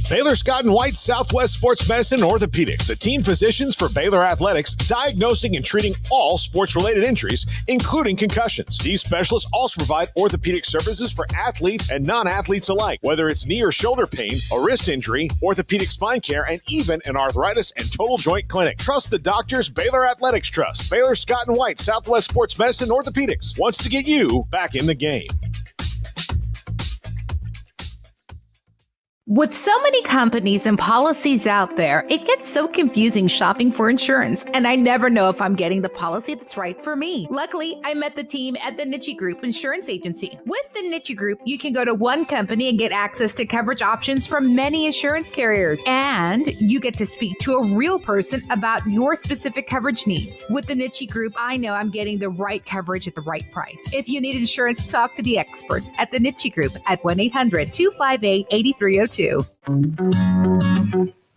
Baylor Scott & White Southwest Sports Medicine and Orthopedics, the team physicians for Baylor Athletics, diagnosing and treating all sports-related injuries, including concussions. These specialists also provide orthopedic services for athletes and non-athletes alike, whether it's knee or shoulder pain, a wrist injury, orthopedic spine care, and even an arthritis and total joint clinic. Trust the doctors Baylor Athletics trust. Baylor Scott & White Southwest Sports Medicine and Orthopedics wants to get you back in the game. With so many companies and policies out there, it gets so confusing shopping for insurance, and I never know if I'm getting the policy that's right for me. Luckily, I met the team at the Niche Group Insurance Agency. With the Niche Group, you can go to one company and get access to coverage options from many insurance carriers, and you get to speak to a real person about your specific coverage needs. With the Niche Group, I know I'm getting the right coverage at the right price. If you need insurance, talk to the experts at the Niche Group at 1-800-258-8302.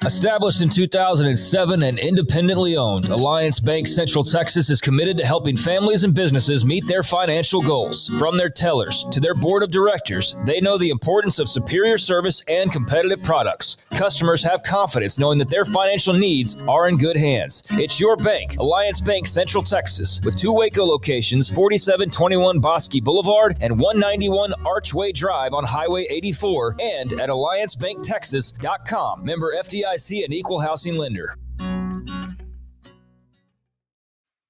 Established in 2007 and independently owned, Alliance Bank Central Texas is committed to helping families and businesses meet their financial goals. From their tellers to their board of directors, they know the importance of superior service and competitive products. Customers have confidence knowing that their financial needs are in good hands. It's your bank, Alliance Bank Central Texas, with 2 Waco locations, 4721 Bosque Boulevard and 191 Archway Drive on Highway 84, and at alliancebanktexas.com. Member FDIC, an equal housing lender.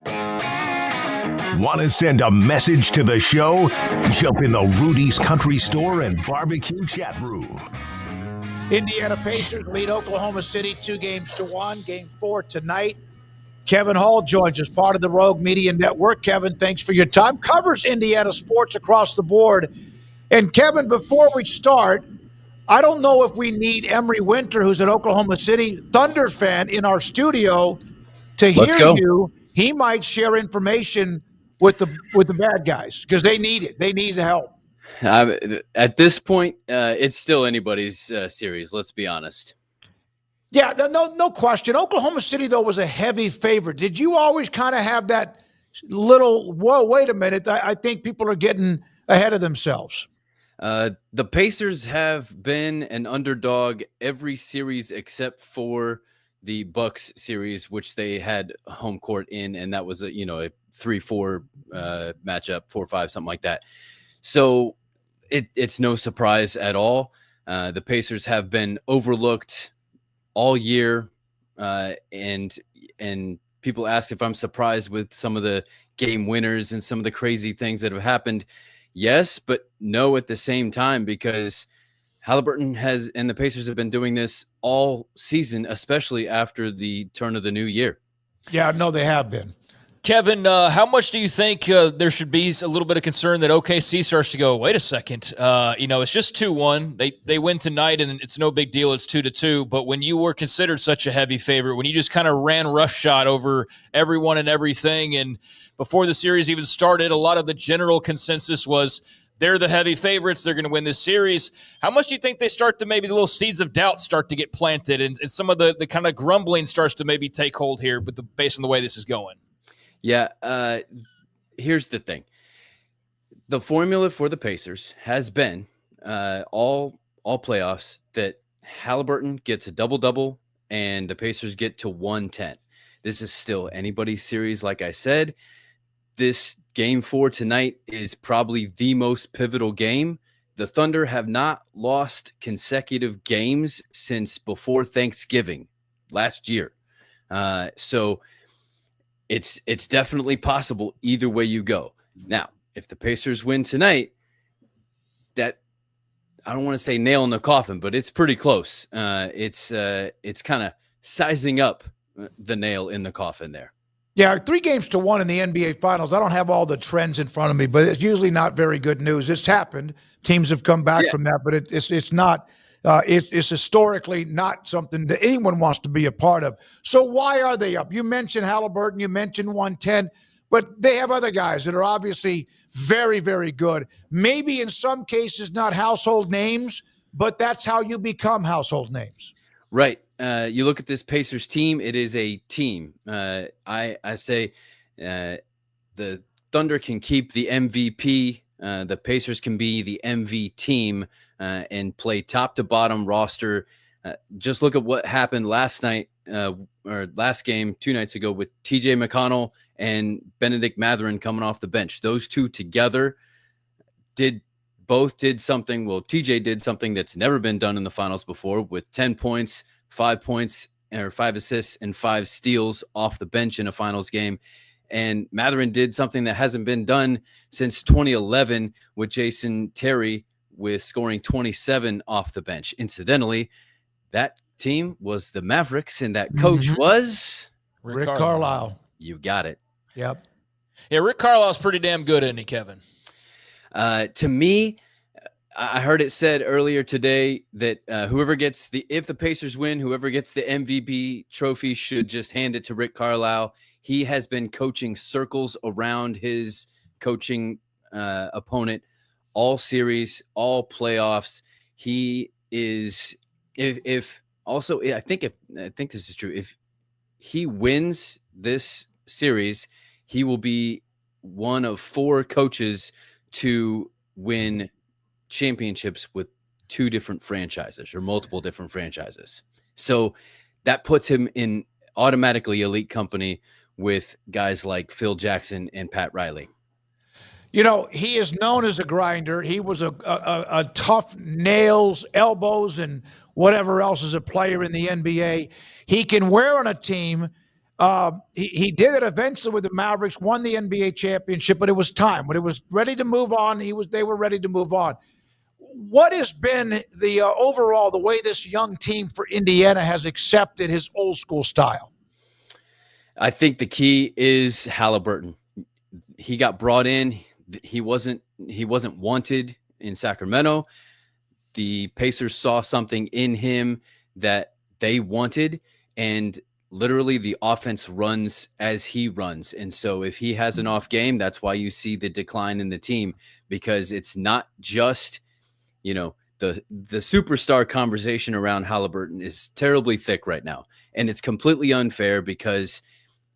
Want to send a message to the show? Jump in the Rudy's Country Store and Barbecue chat room. Indiana Pacers lead Oklahoma City 2-1. Game 4 tonight. Kevin Hall joins us, part of the Rogue Media Network. Kevin, thanks for your time. Covers Indiana sports across the board. And Kevin, before we start, I don't know if we need Emery Winter, who's an Oklahoma City Thunder fan, in our studio to hear you. He might share information with the bad guys because they need it. They need the help. At this point, it's still anybody's series. Let's be honest. Yeah, no question. Oklahoma City, though, was a heavy favorite. Did you always kind of have that little, whoa, wait a minute, I think people are getting ahead of themselves? The Pacers have been an underdog every series except for the Bucks series, which they had home court in, and that was a 3-4 matchup, 4-5, something like that. So it's no surprise at all. The Pacers have been overlooked all year, and people ask if I'm surprised with some of the game winners and some of the crazy things that have happened. Yes, but no at the same time, because Halliburton and the Pacers have been doing this all season, especially after the turn of the new year. Yeah, no, they have been. Kevin, how much do you think there should be a little bit of concern that OKC starts to go, wait a second, it's just 2-1. They win tonight, and it's no big deal. It's 2-2. But when you were considered such a heavy favorite, when you just kind of ran roughshod over everyone and everything, and before the series even started, a lot of the general consensus was they're the heavy favorites. They're going to win this series. How much do you think they start to maybe the little seeds of doubt start to get planted, and some of the kind of grumbling starts to maybe take hold here based on the way this is going? Yeah, here's the thing. The formula for the Pacers has been all playoffs that Halliburton gets a double-double and the Pacers get to 110. This is still anybody's series, like I said. This game 4 tonight is probably the most pivotal game. The Thunder have not lost consecutive games since before Thanksgiving last year. So it's definitely possible either way you go. Now, if the Pacers win tonight, that I don't want to say nail in the coffin, but it's pretty close. It's kind of sizing up the nail in the coffin there. Yeah, 3-1 in the NBA Finals. I don't have all the trends in front of me, but it's usually not very good news. It's happened. Teams have come back from that, but it's not. It's historically not something that anyone wants to be a part of. So why are they up? You mentioned Halliburton. You mentioned 110, but they have other guys that are obviously very, very good. Maybe in some cases not household names, but that's how you become household names. Right. You look at this Pacers team, it is a team. I say the Thunder can keep the MVP. The Pacers can be the MV team and play top to bottom roster. Just look at what happened last night or last game 2 nights ago with TJ McConnell and Benedict Mathurin coming off the bench. Those two together both did something. Well, TJ did something that's never been done in the finals before with 10 points, 5 points, or 5 assists and 5 steals off the bench in a finals game. And Mathurin did something that hasn't been done since 2011 with Jason Terry with scoring 27 off the bench. Incidentally, that team was the Mavericks, and that coach was Rick Carlisle. You got it. Yep. Yeah, Rick Carlisle's pretty damn good, isn't he, Kevin? To me, I heard it said earlier today that if the Pacers win, whoever gets the MVP trophy should just hand it to Rick Carlisle. He has been coaching circles around his coaching opponent all series, all playoffs. He is I think this is true. If he wins this series, he will be one of 4 coaches to win championships with 2 different franchises or multiple different franchises. So that puts him in automatically elite company with guys like Phil Jackson and Pat Riley. You know, he is known as a grinder. He was a tough nails, elbows, and whatever else as a player in the NBA. He can wear on a team. He did it eventually with the Mavericks, won the NBA championship, but it was time. When it was ready to move on, they were ready to move on. What has been the overall, the way this young team for Indiana has accepted his old school style? I think the key is Halliburton. He got brought in. He wasn't wanted in Sacramento. The Pacers saw something in him that they wanted, and literally the offense runs as he runs. And so if he has an off game, that's why you see the decline in the team, because it's not just, the superstar conversation around Halliburton is terribly thick right now. And it's completely unfair because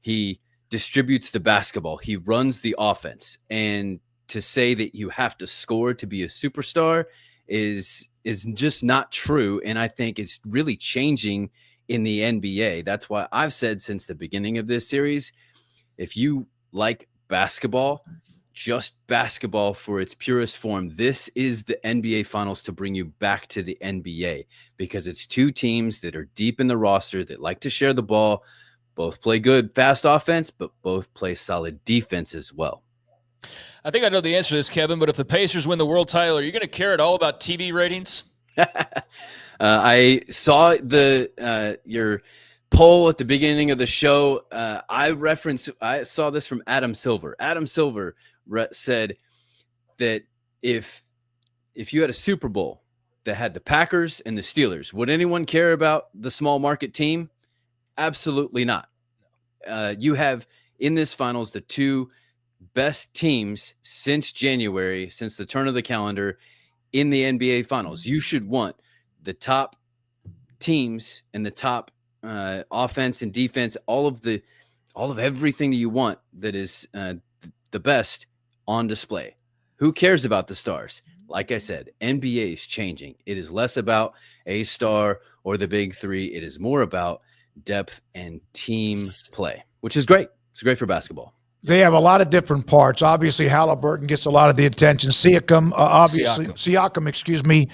he distributes the basketball. He runs the offense. And to say that you have to score to be a superstar is just not true. And I think it's really changing in the NBA. That's why I've said since the beginning of this series, if you like basketball, just basketball for its purest form, this is the NBA Finals to bring you back to the NBA, because it's 2 teams that are deep in the roster that like to share the ball, both play good, fast offense, but both play solid defense as well. I think I know the answer to this, Kevin, but if the Pacers win the world title, are you going to care at all about TV ratings? I saw your poll at the beginning of the show. I saw this from Adam Silver. Adam Silver said that if you had a Super Bowl that had the Packers and the Steelers, would anyone care about the small market team? Absolutely not. You have in this finals the 2 best teams since January, since the turn of the calendar in the NBA Finals. You should want the top teams and the top offense and defense, all of everything that you want that is the best on display. Who cares about the stars? Like I said, NBA is changing. It is less about a star or the big 3. It is more about depth and team play, which is great. It's great for basketball. They have a lot of different parts. Obviously, Halliburton gets a lot of the attention. Siakam, excuse me.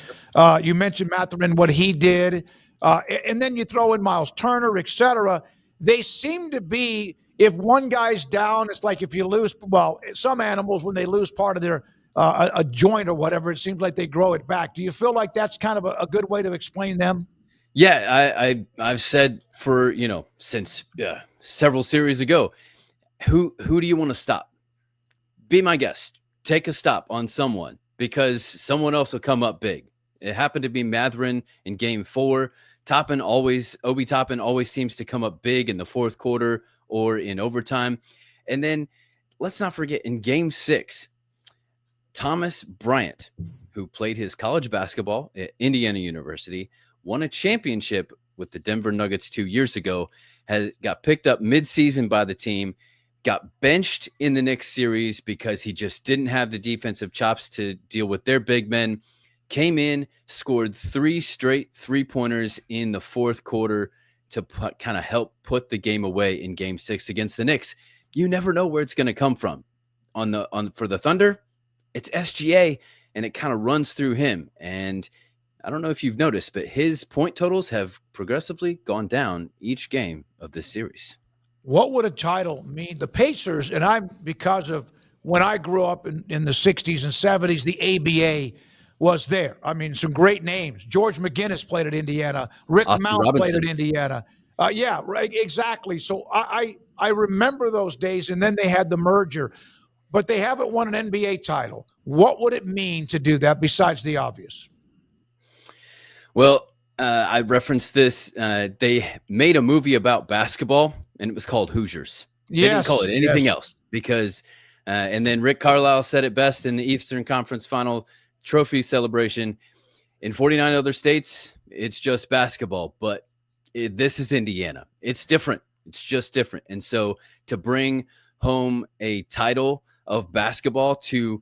You mentioned Mathurin, what he did. And then you throw in Miles Turner, et cetera. They seem to be, if one guy's down, it's like if you lose, well, some animals, when they lose part of their a joint or whatever, it seems like they grow it back. Do you feel like that's kind of a good way to explain them? Yeah, I've said for, since several series ago, who do you want to stop? Be my guest. Take a stop on someone because someone else will come up big. It happened to be Matherin in game 4. Obi Toppin always seems to come up big in the fourth quarter or in overtime. And then let's not forget in game 6, Thomas Bryant, who played his college basketball at Indiana University, won a championship with the Denver Nuggets 2 years ago, got picked up midseason by the team, got benched in the next series because he just didn't have the defensive chops to deal with their big men, came in, scored 3 straight 3-pointers in the fourth quarter to kind of help put the game away in game 6 against the Knicks. You never know where it's going to come from. For the Thunder, it's SGA, and it kind of runs through him. And I don't know if you've noticed, but his point totals have progressively gone down each game of this series. What would a title mean? The Pacers, and because of when I grew up in the 60s and 70s, the ABA was there. I mean, some great names. George McGinnis played at Indiana. Rick Mount played at Indiana. Yeah, right, exactly. So I remember those days, and then they had the merger. But they haven't won an NBA title. What would it mean to do that besides the obvious? Well, I referenced this. They made a movie about basketball, and it was called Hoosiers. They didn't call it anything else because and then Rick Carlisle said it best in the Eastern Conference Final trophy celebration. In 49 other states, it's just basketball, but this is Indiana. It's different. It's just different. And so to bring home a title of basketball to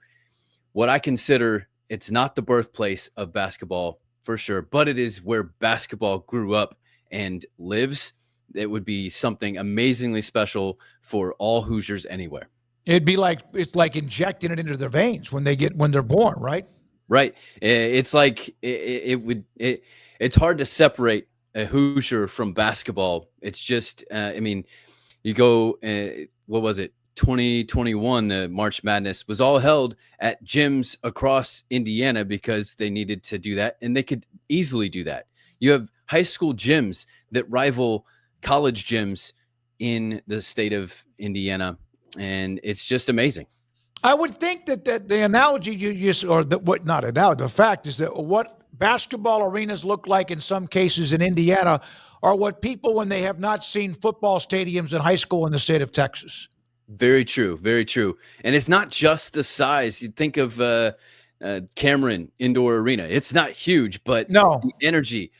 what I consider, it's not the birthplace of basketball for sure, but it is where basketball grew up and lives. It would be something amazingly special for all Hoosiers anywhere. It's like injecting it into their veins when they're born, right? Right. It's like it's hard to separate a Hoosier from basketball. It's just, you go, what was it? 2021, the March Madness was all held at gyms across Indiana because they needed to do that, and they could easily do that. You have high school gyms that rival college gyms in the state of Indiana, and it's just amazing. I would think that the analogy you use, or the fact is that what basketball arenas look like in some cases in Indiana are what people when they have not seen football stadiums in high school in the state of Texas. Very true. Very true. And it's not just the size. You think of Cameron Indoor Arena. It's not huge, but the energy,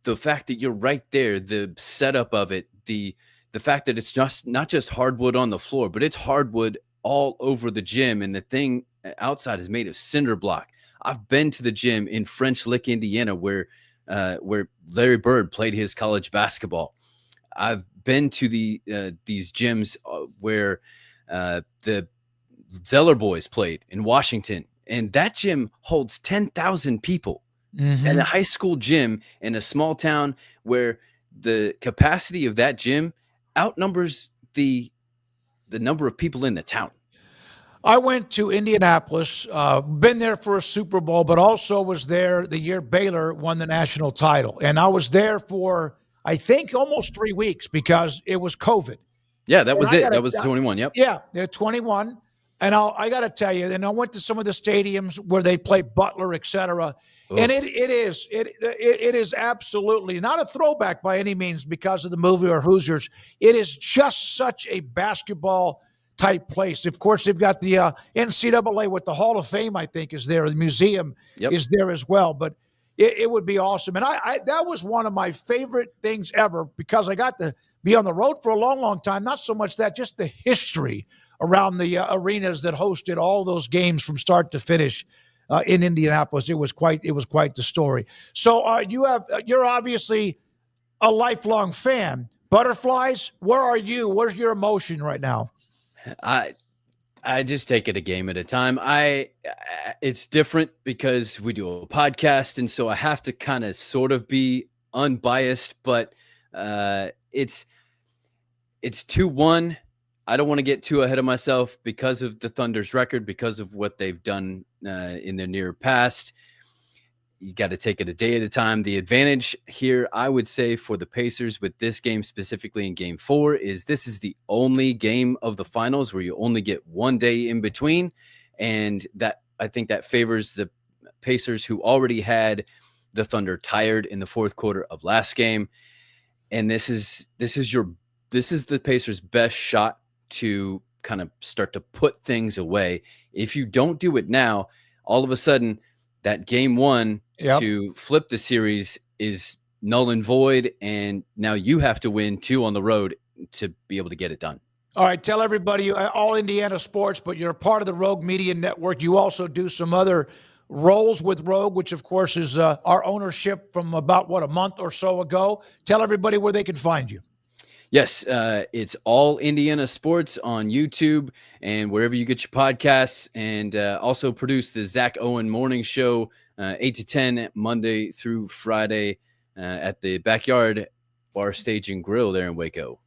the fact that you're right there, the setup of it, the fact that it's just not just hardwood on the floor, but it's hardwood all over the gym. And the thing outside is made of cinder block. I've been to the gym in French Lick, Indiana, where Larry Bird played his college basketball. I've been to these gyms where the Zeller boys played in Washington, and that gym holds 10,000 people. Mm-hmm. And a high school gym in a small town where the capacity of that gym outnumbers the number of people in the town. I went to Indianapolis, been there for a Super Bowl, but also was there the year Baylor won the national title. And I was there for, I think, almost 3 weeks because it was COVID. Yeah, that was it. That was 21. Yep. Yeah, 21. And I got to tell you, and I went to some of the stadiums where they play Butler, et cetera. Oh. And it is absolutely not a throwback by any means because of the movie or Hoosiers. It is just such a basketball type place. Of course, they've got the NCAA with the Hall of Fame, I think, is there. The museum is there as well. But it would be awesome. And I that was one of my favorite things ever because I got to be on the road for a long, long time. Not so much that, just the history around the arenas that hosted all those games from start to finish in Indianapolis. It was quite the story. So you're obviously a lifelong fan. Butterflies, where are you? Where's your emotion right now? I just take it a game at a time. It's different because we do a podcast, and so I have to kind of sort of be unbiased, but it's 2-1 I don't want to get too ahead of myself because of the Thunder's record, because of what they've done in the near past. You got to take it a day at a time. The advantage here, I would say, for the Pacers with this game specifically in Game 4 is this is the only game of the finals where you only get 1 day in between. And that I think that favors the Pacers, who already had the Thunder tired in the fourth quarter of last game. And this is the Pacers' best shot to kind of start to put things away. If you don't do it now, all of a sudden that Game 1 to flip the series is null and void, and now you have to win 2 on the road to be able to get it done. All right, tell everybody, all Indiana sports, but you're a part of the Rogue Media Network. You also do some other roles with Rogue, which, of course, is our ownership from about, a month or so ago. Tell everybody where they can find you. Yes, it's All Indiana Sports on YouTube and wherever you get your podcasts, and also produce the Zach Owen Morning Show, 8 to 10, Monday through Friday at the Backyard Bar, Stage, and Grill there in Waco.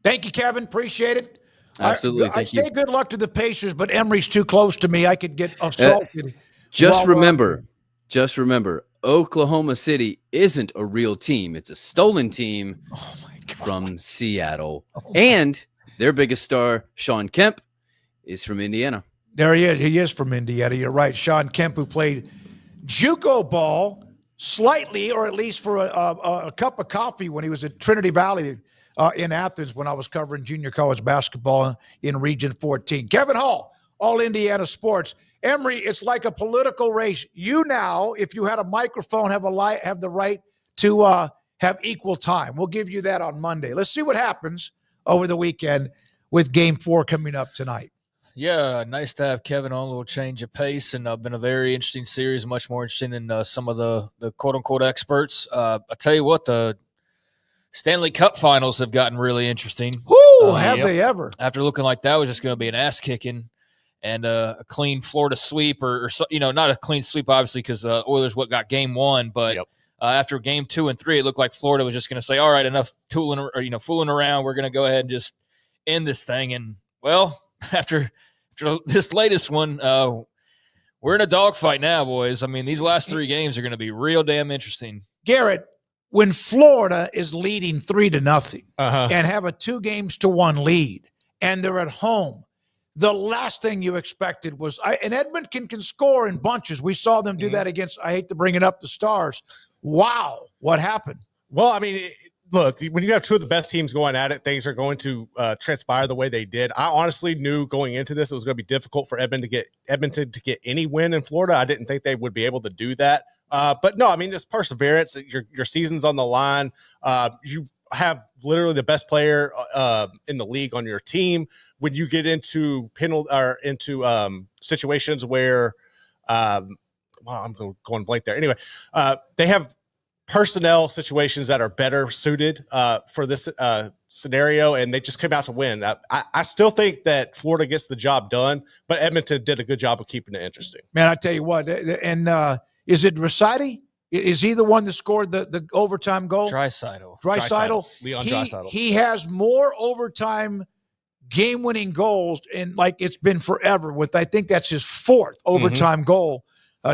Thank you, Kevin. Appreciate it. Absolutely. I say good luck to the Pacers, but Emory's too close to me. I could get assaulted. Just remember, Oklahoma City isn't a real team. It's a stolen team from Seattle. And their biggest star, Sean Kemp, is from Indiana. There he is. He is from Indiana. You're right. Sean Kemp, who played JUCO ball slightly, or at least for a cup of coffee when he was at Trinity Valley in Athens when I was covering junior college basketball in Region 14. Kevin Hall, All Indiana Sports. Emory, it's like a political race. You now, if you had a microphone, have the right to have equal time. We'll give you that on Monday. Let's see what happens over the weekend with Game 4 coming up tonight. Yeah, nice to have Kevin on, a little change of pace, and been a very interesting series, much more interesting than some of the quote-unquote experts. I tell you what, the Stanley Cup finals have gotten really interesting. Woo, have they ever? After looking like that was just going to be an ass-kicking and a clean Florida sweep, or not a clean sweep, obviously, because Oilers got Game 1, but after Game 2 and 3, it looked like Florida was just going to say, all right, enough fooling around. We're going to go ahead and just end this thing. And, well, after this latest one, we're in a dogfight now, boys. I mean, these last 3 games are going to be real damn interesting. Garrett, when Florida is leading 3-0 and have a 2-1 lead, and they're at home, the last thing you expected was and Edmonton can score in bunches. We saw them do that against, I hate to bring it up, the Stars. Wow, what happened? Well, I mean, look, when you have 2 of the best teams going at it, things are going to transpire the way they did. I honestly knew going into this it was going to be difficult for Edmonton to get any win in Florida. I didn't think they would be able to do that. But no, I mean, it's perseverance. Your season's on the line. You have literally the best player in the league on your team. When you get into situations where, I'm going blank there. Anyway, they have personnel situations that are better suited for this scenario, and they just came out to win. I still think that Florida gets the job done, but Edmonton did a good job of keeping it interesting. Man, I tell you what, and is it Rosati? Is he the one that scored the overtime goal? Draisaitl. Leon Draisaitl. He has more overtime game-winning goals, and like it's been forever. I think that's his 4th overtime goal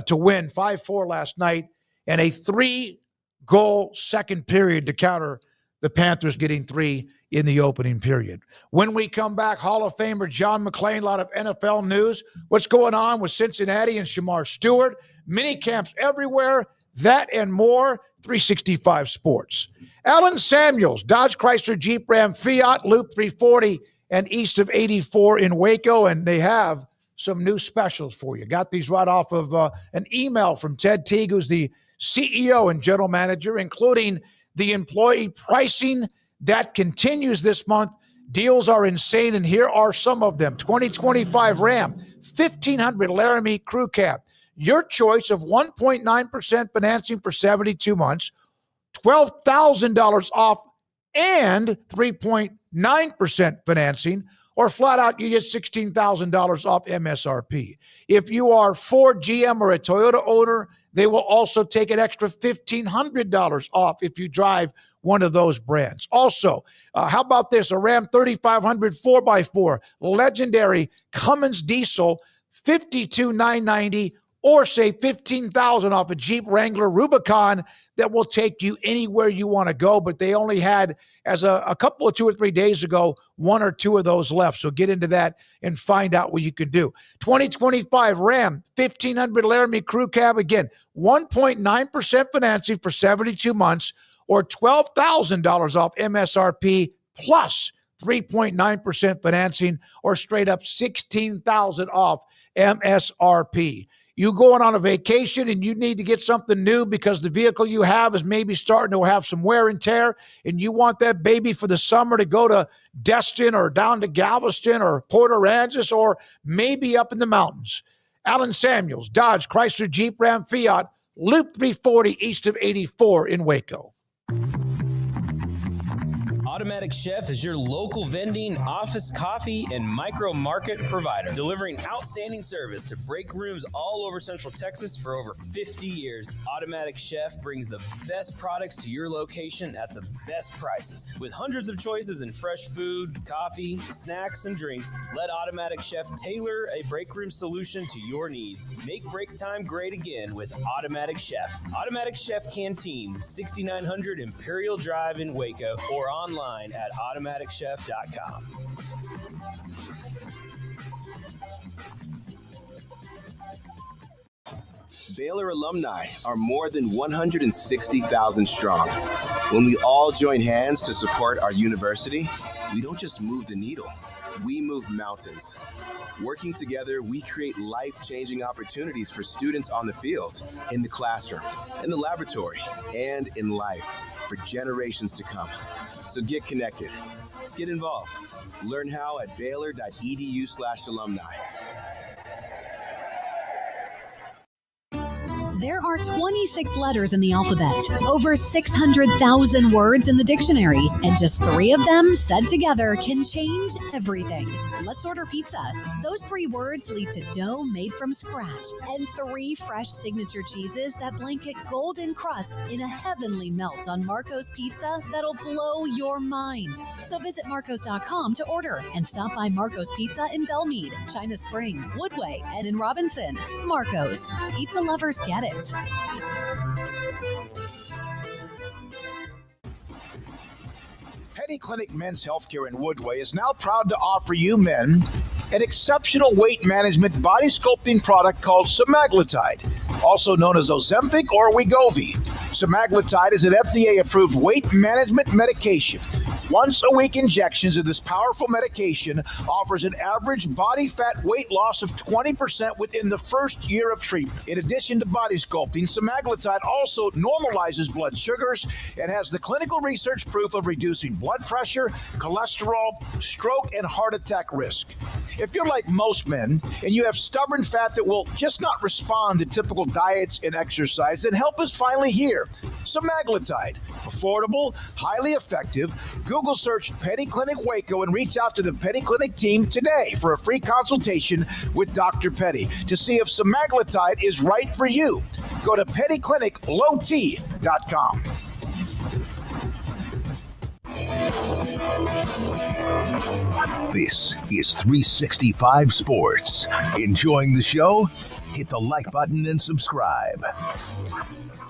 to win. 5-4 last night, and a 3-goal second period to counter the Panthers getting 3 in the opening period. When we come back, Hall of Famer John McClain, a lot of NFL news. What's going on with Cincinnati and Shamar Stewart? Mini camps everywhere. That and more, 365 Sports. Alan Samuels, Dodge Chrysler Jeep Ram Fiat, Loop 340 and east of 84 in Waco, and they have some new specials for you. Got these right off of an email from Ted Teague, who's the CEO and general manager, including the employee pricing that continues this month. Deals are insane, and here are some of them. 2025 Ram, 1,500 Laramie Crew Cab. Your choice of 1.9% financing for 72 months, $12,000 off and 3.9% financing, or flat out you get $16,000 off MSRP. If you are Ford, GM, or a Toyota owner, they will also take an extra $1,500 off if you drive one of those brands. Also, how about this? A Ram 3500 4x4, legendary Cummins diesel, $52,990, or save $15,000 off a Jeep Wrangler Rubicon that will take you anywhere you want to go. But they only had, as a couple of 2 or 3 days ago, 1 or 2 of those left. So get into that and find out what you can do. 2025 Ram 1500 Laramie Crew Cab, again, 1.9% financing for 72 months, or $12,000 off MSRP plus 3.9% financing, or straight up $16,000 off MSRP. You going on a vacation and you need to get something new because the vehicle you have is maybe starting to have some wear and tear, and you want that baby for the summer to go to Destin or down to Galveston or Port Aransas or maybe up in the mountains. Allen Samuels, Dodge, Chrysler, Jeep, Ram, Fiat, Loop 340 east of 84 in Waco. Automatic Chef is your local vending, office coffee, and micro market provider, delivering outstanding service to break rooms all over Central Texas for over 50 years. Automatic Chef brings the best products to your location at the best prices. With hundreds of choices in fresh food, coffee, snacks, and drinks, let Automatic Chef tailor a break room solution to your needs. Make break time great again with Automatic Chef. Automatic Chef Canteen, 6900 Imperial Drive in Waco, or online at automaticchef.com. Baylor alumni are more than 160,000 strong. When we all join hands to support our university, we don't just move the needle, we move mountains. Working together, we create life-changing opportunities for students on the field, in the classroom, in the laboratory, and in life for generations to come. So get connected, get involved. Learn how at baylor.edu/alumni. There are 26 letters in the alphabet, over 600,000 words in the dictionary, and just 3 of them said together can change everything. Let's order pizza. Those 3 words lead to dough made from scratch and 3 fresh signature cheeses that blanket golden crust in a heavenly melt on Marco's Pizza that'll blow your mind. So visit marcos.com to order and stop by Marco's Pizza in Belmead, China Spring, Woodway, and in Robinson. Marco's. Pizza lovers get it. Penny Clinic Men's Healthcare in Woodway is now proud to offer you men an exceptional weight management body sculpting product called semaglutide, also known as Ozempic or Wegovy. Semaglutide is an FDA-approved weight management medication. Once-a-week injections of this powerful medication offers an average body fat weight loss of 20% within the first year of treatment. In addition to body sculpting, semaglutide also normalizes blood sugars and has the clinical research proof of reducing blood pressure, cholesterol, stroke, and heart attack risk. If you're like most men and you have stubborn fat that will just not respond to typical diets and exercise, then help is finally here. Semaglutide, affordable, highly effective. Google search Penny Clinic Waco and reach out to the Penny Clinic team today for a free consultation with Dr. Petty to see if semaglutide is right for you. Go to pennycliniclowt.com. This is 365 Sports. Enjoying the show? Hit the like button and subscribe.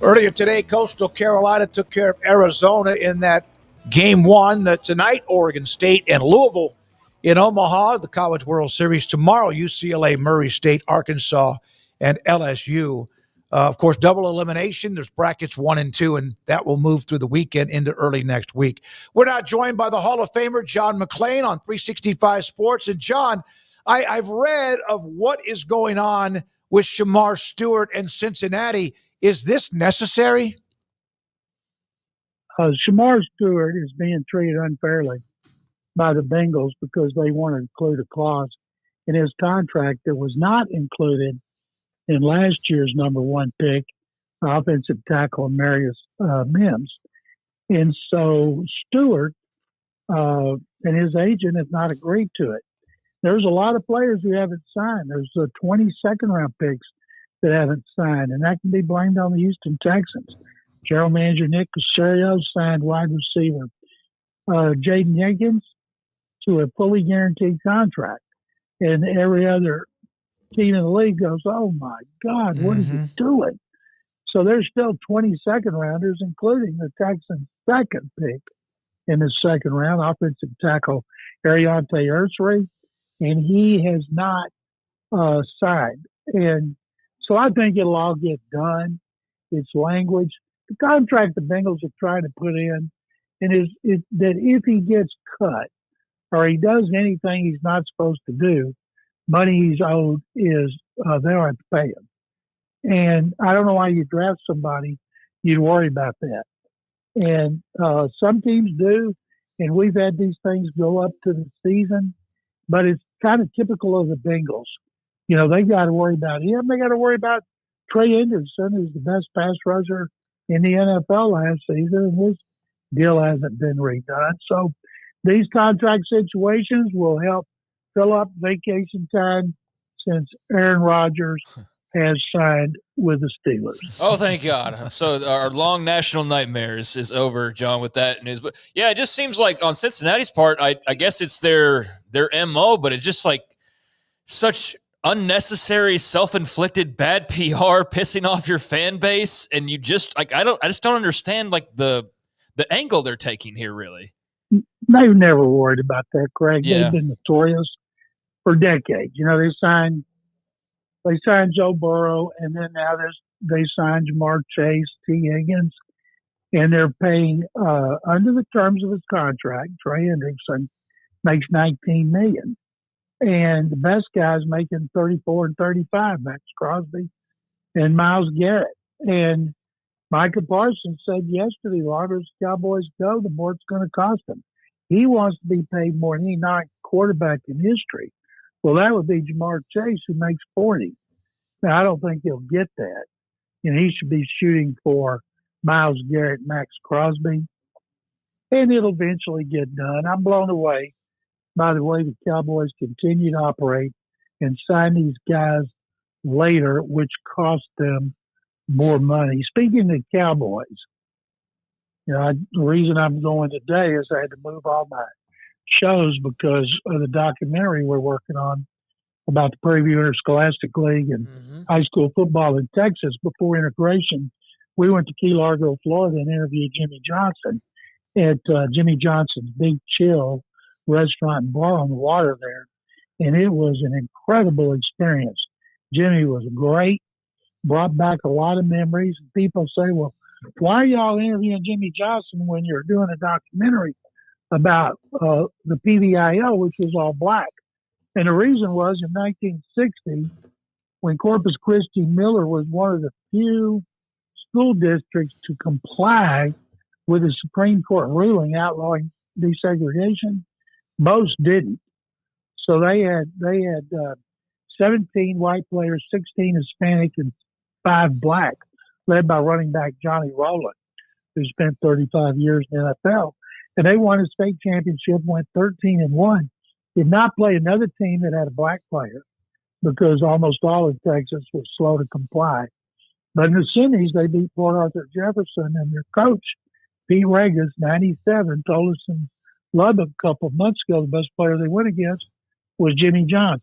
Earlier today, Coastal Carolina took care of Arizona in that Game 1. Tonight, Oregon State and Louisville in Omaha. The College World Series tomorrow, UCLA, Murray State, Arkansas, and LSU. Of course, double elimination. There's brackets 1 and 2, and that will move through the weekend into early next week. We're now joined by the Hall of Famer, John McClain, on 365 Sports. And, John, I've read of what is going on with Shamar Stewart and Cincinnati. Is this necessary? Shamar Stewart is being treated unfairly by the Bengals because they want to include a clause in his contract that was not included in last year's number 1 pick, offensive tackle Marius Mims. And so Stewart and his agent have not agreed to it. There's a lot of players who haven't signed. There's 20 second-round picks that haven't signed, and that can be blamed on the Houston Texans. General manager Nick Casario signed wide receiver Jaden Jenkins to a fully guaranteed contract. And every other team in the league goes, oh, my God, what is he doing? So there's still 20 second-rounders, including the Texans' second pick in the second round, offensive tackle Ariante Ursary, and he has not signed. And so I think it'll all get done. It's language. The contract the Bengals are trying to put in, and is that if he gets cut or he does anything he's not supposed to do, money he's owed is they'll have to pay him. And I don't know why you draft somebody you'd worry about that. And some teams do, and we've had these things go up to the season, but it's kind of typical of the Bengals. You know, they got to worry about him. They got to worry about Trey Hendrickson, who's the best pass rusher in the NFL last season, and his deal hasn't been redone. So these contract situations will help fill up vacation time since Aaron Rodgers has signed with the Steelers. Oh, thank God. So our long national nightmare is over, John, with that news. But yeah, it just seems like on Cincinnati's part, I guess it's their MO, but it's just like such unnecessary, self-inflicted bad PR pissing off your fan base. And you just like, I just don't understand like the angle they're taking here, really. They've never worried about that, Craig. Yeah. They've been notorious for decades. You know, they signed Joe Burrow, and then now they signed Jamar Chase, T. Higgins, and they're paying under the terms of his contract. Trey Hendrickson makes $19 million, and the best guys making 34 and 35. Max Crosby and Myles Garrett. And Micah Parsons said yesterday, the longer the Cowboys go, the more it's going to cost them. He wants to be paid more than any non-quarterback in history. Well, that would be Jamar Chase, who makes 40. Now, I don't think he'll get that. And he should be shooting for Myles Garrett, Max Crosby. And it'll eventually get done. I'm blown away by the way the Cowboys continue to operate and sign these guys later, which cost them more money. Speaking of Cowboys, you know, the reason I'm going today is I had to move all my shows because of the documentary we're working on about the Prairie View Interscholastic League and high school football in Texas. Before integration, we went to Key Largo, Florida, and interviewed Jimmy Johnson at Jimmy Johnson's Big Chill restaurant and bar on the water there. And it was an incredible experience. Jimmy was great, brought back a lot of memories. People say, well, why are y'all interviewing Jimmy Johnson when you're doing a documentary about the PVIL, which was all black? And the reason was in 1960, when Corpus Christi Miller was one of the few school districts to comply with the Supreme Court ruling outlawing desegregation, most didn't. So they had 17 white players, 16 Hispanic, and 5 black, led by running back Johnny Rowland, who spent 35 years in the NFL. And they won a state championship, went 13-1. Did not play another team that had a black player because almost all of Texas was slow to comply. But in the semis, they beat Port Arthur Jefferson, and their coach, Pete Regas, 97, told us in Lubbock a couple of months ago the best player they went against was Jimmy Johnson.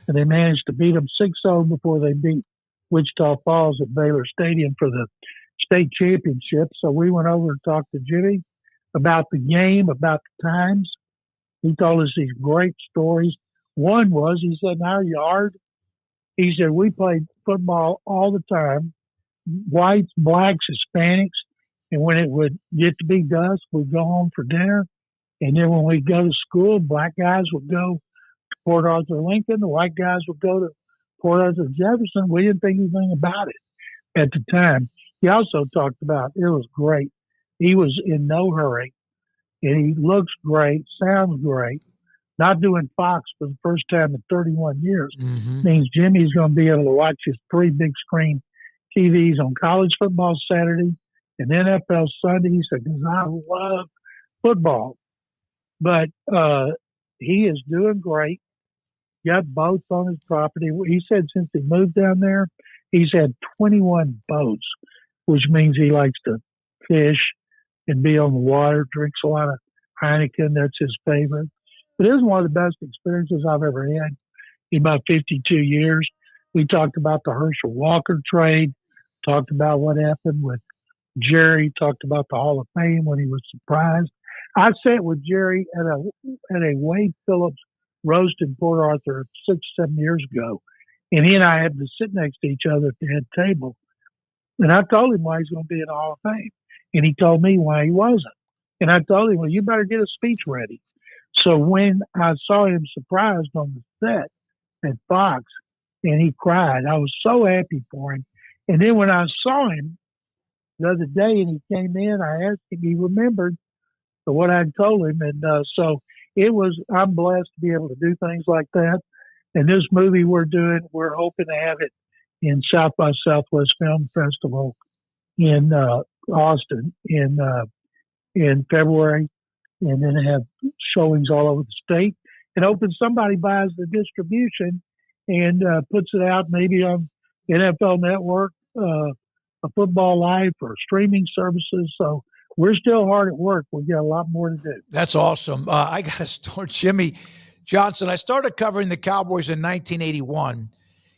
And they managed to beat him 6-0 before they beat Wichita Falls at Baylor Stadium for the state championship. So we went over and talked to Jimmy about the game, about the times. He told us these great stories. One was, he said, in our yard, he said, we played football all the time, whites, blacks, Hispanics, and when it would get to be dusk, we'd go home for dinner. And then when we'd go to school, black guys would go to Port Arthur Lincoln, the white guys would go to Port Arthur Jefferson. We didn't think anything about it at the time. He also talked about, it was great. He was in no hurry. And he looks great, sounds great. Not doing Fox for the first time in 31 years means Jimmy's going to be able to watch his 3 big screen TVs on college football Saturday and NFL Sunday. He said, because I love football. But he is doing great. Got boats on his property. He said since he moved down there, he's had 21 boats. which means he likes to fish and be on the water, drinks a lot of Heineken. That's his favorite. But it was one of the best experiences I've ever had in about 52 years. We talked about the Herschel Walker trade, talked about what happened with Jerry, talked about the Hall of Fame when he was surprised. I sat with Jerry at a Wade Phillips roast in Port Arthur 6-7 years ago, and he and I had to sit next to each other at the head table. And I told him why he's going to be in the Hall of Fame, and he told me why he wasn't. And I told him, well, you better get a speech ready. So when I saw him surprised on the set at Fox, and he cried, I was so happy for him. And then when I saw him the other day and he came in, I asked him, he remembered what I told him. And so I'm blessed to be able to do things like that. And this movie we're doing, we're hoping to have it in South by Southwest Film Festival in Austin in February, and then have showings all over the state. And hoping somebody buys the distribution and puts it out maybe on NFL Network, a Football Life, or streaming services. So we're still hard at work. We've got a lot more to do. That's awesome. I got to start, Jimmy Johnson. I started covering the Cowboys in 1981,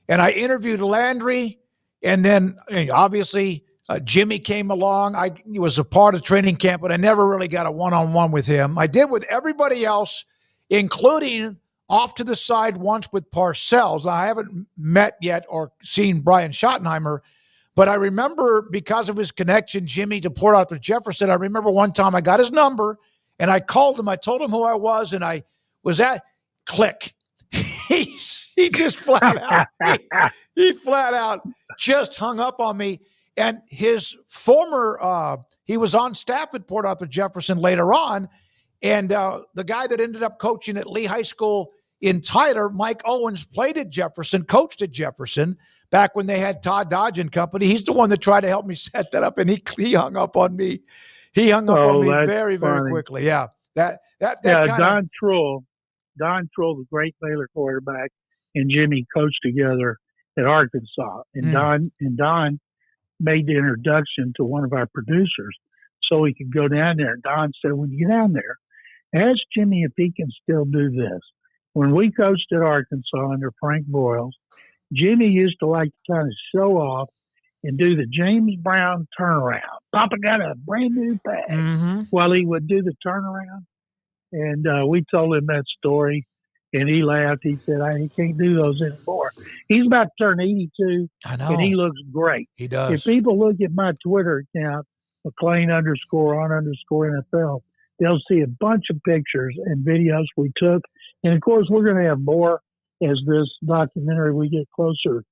and I interviewed Landry, and then obviously Jimmy came along. He was a part of training camp, but I never really got a one-on-one with him. I did with everybody else, including off to the side once with Parcells. I haven't met yet or seen Brian Schottenheimer, but I remember, because of his connection, Jimmy, to Port Arthur Jefferson, I remember one time I got his number and I called him. I told him who I was, and I was at click. He just flat out, he flat out just hung up on me. And his former, he was on staff at Port Arthur Jefferson later on. And the guy that ended up coaching at Lee High School in Tyler, Mike Owens, played at Jefferson, coached at Jefferson back when they had Todd Dodge and company. He's the one that tried to help me set that up, and he hung up on me. He hung up on me very, very quickly. Yeah. That Don Trull, the great Baylor quarterback, and Jimmy coached together at Arkansas. And Don made the introduction to one of our producers so he could go down there. And Don said, when you get down there, ask Jimmy if he can still do this. When we coached at Arkansas under Frank Boyles, Jimmy used to like to kind of show off and do the James Brown turnaround. Papa got a brand new bag while he would do the turnaround. And we told him that story, and he laughed. He said, he can't do those anymore. He's about to turn 82, and he looks great. He does. If people look at my Twitter account, McClain _on_NFL, they'll see a bunch of pictures and videos we took. And, of course, we're going to have more as this documentary, we get closer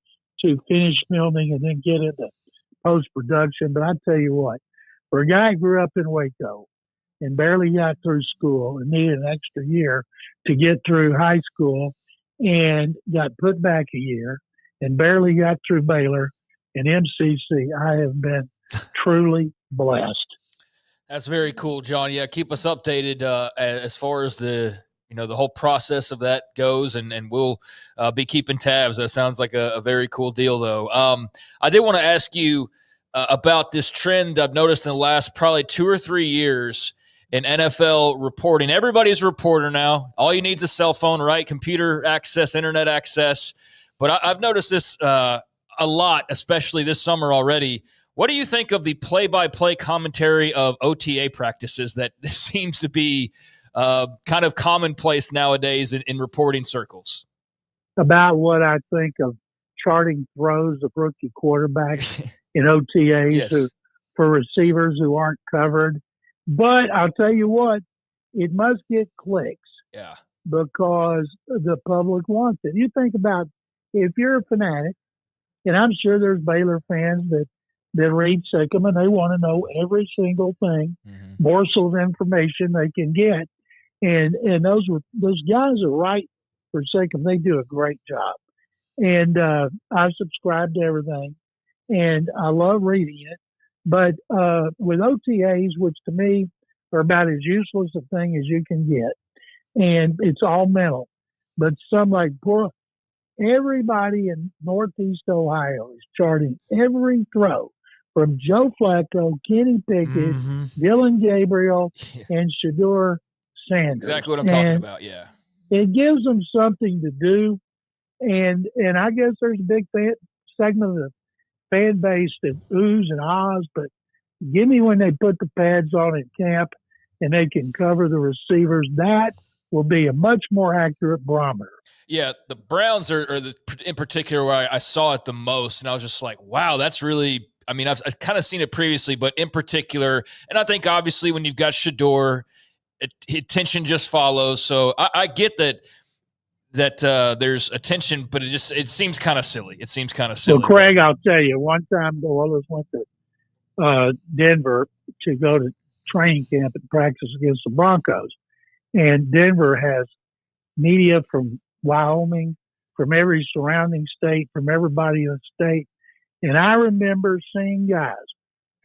to finish filming and then get into post-production. But I tell you what, for a guy who grew up in Waco and barely got through school and needed an extra year to get through high school and got put back a year and barely got through Baylor and MCC, I have been truly blessed. That's very cool, John. Yeah, keep us updated as far as the whole process of that goes, and we'll be keeping tabs. That sounds like a very cool deal, though. I did want to ask you about this trend I've noticed in the last probably 2 or 3 years in NFL reporting. Everybody's a reporter now. All you need is a cell phone, right? Computer access, internet access. But I've noticed this a lot, especially this summer already. What do you think of the play-by-play commentary of OTA practices that seems to be kind of commonplace nowadays in reporting circles? About what I think of charting throws of rookie quarterbacks in OTAs for receivers who aren't covered. But I'll tell you what, it must get clicks. Yeah. Because the public wants it. You think about, if you're a fanatic, and I'm sure there's Baylor fans that read Sikkim and they want to know every single thing, morsel of information they can get. And those guys are right for Sikkim. They do a great job. And I subscribe to everything, and I love reading it. But with OTAs, which to me are about as useless a thing as you can get, and it's all mental. But some everybody in Northeast Ohio is charting every throw from Joe Flacco, Kenny Pickett, Dylan Gabriel, and Shedeur Sanders. Exactly what I'm talking about, yeah. It gives them something to do. And I guess there's a big segment of the fan base that oohs and ahs, but give me when they put the pads on at camp and they can cover the receivers. That will be a much more accurate barometer. Yeah, the Browns are in particular where I saw it the most, and I was just like, wow, that's really – I mean, I've kind of seen it previously, but in particular – and I think obviously when you've got Shedeur, attention just follows. So I get that there's attention, but it seems kind of silly. It seems kind of silly. Well, Craig, I'll tell you, one time the Oilers went to Denver to go to training camp and practice against the Broncos. And Denver has media from Wyoming, from every surrounding state, from everybody in the state. And I remember seeing guys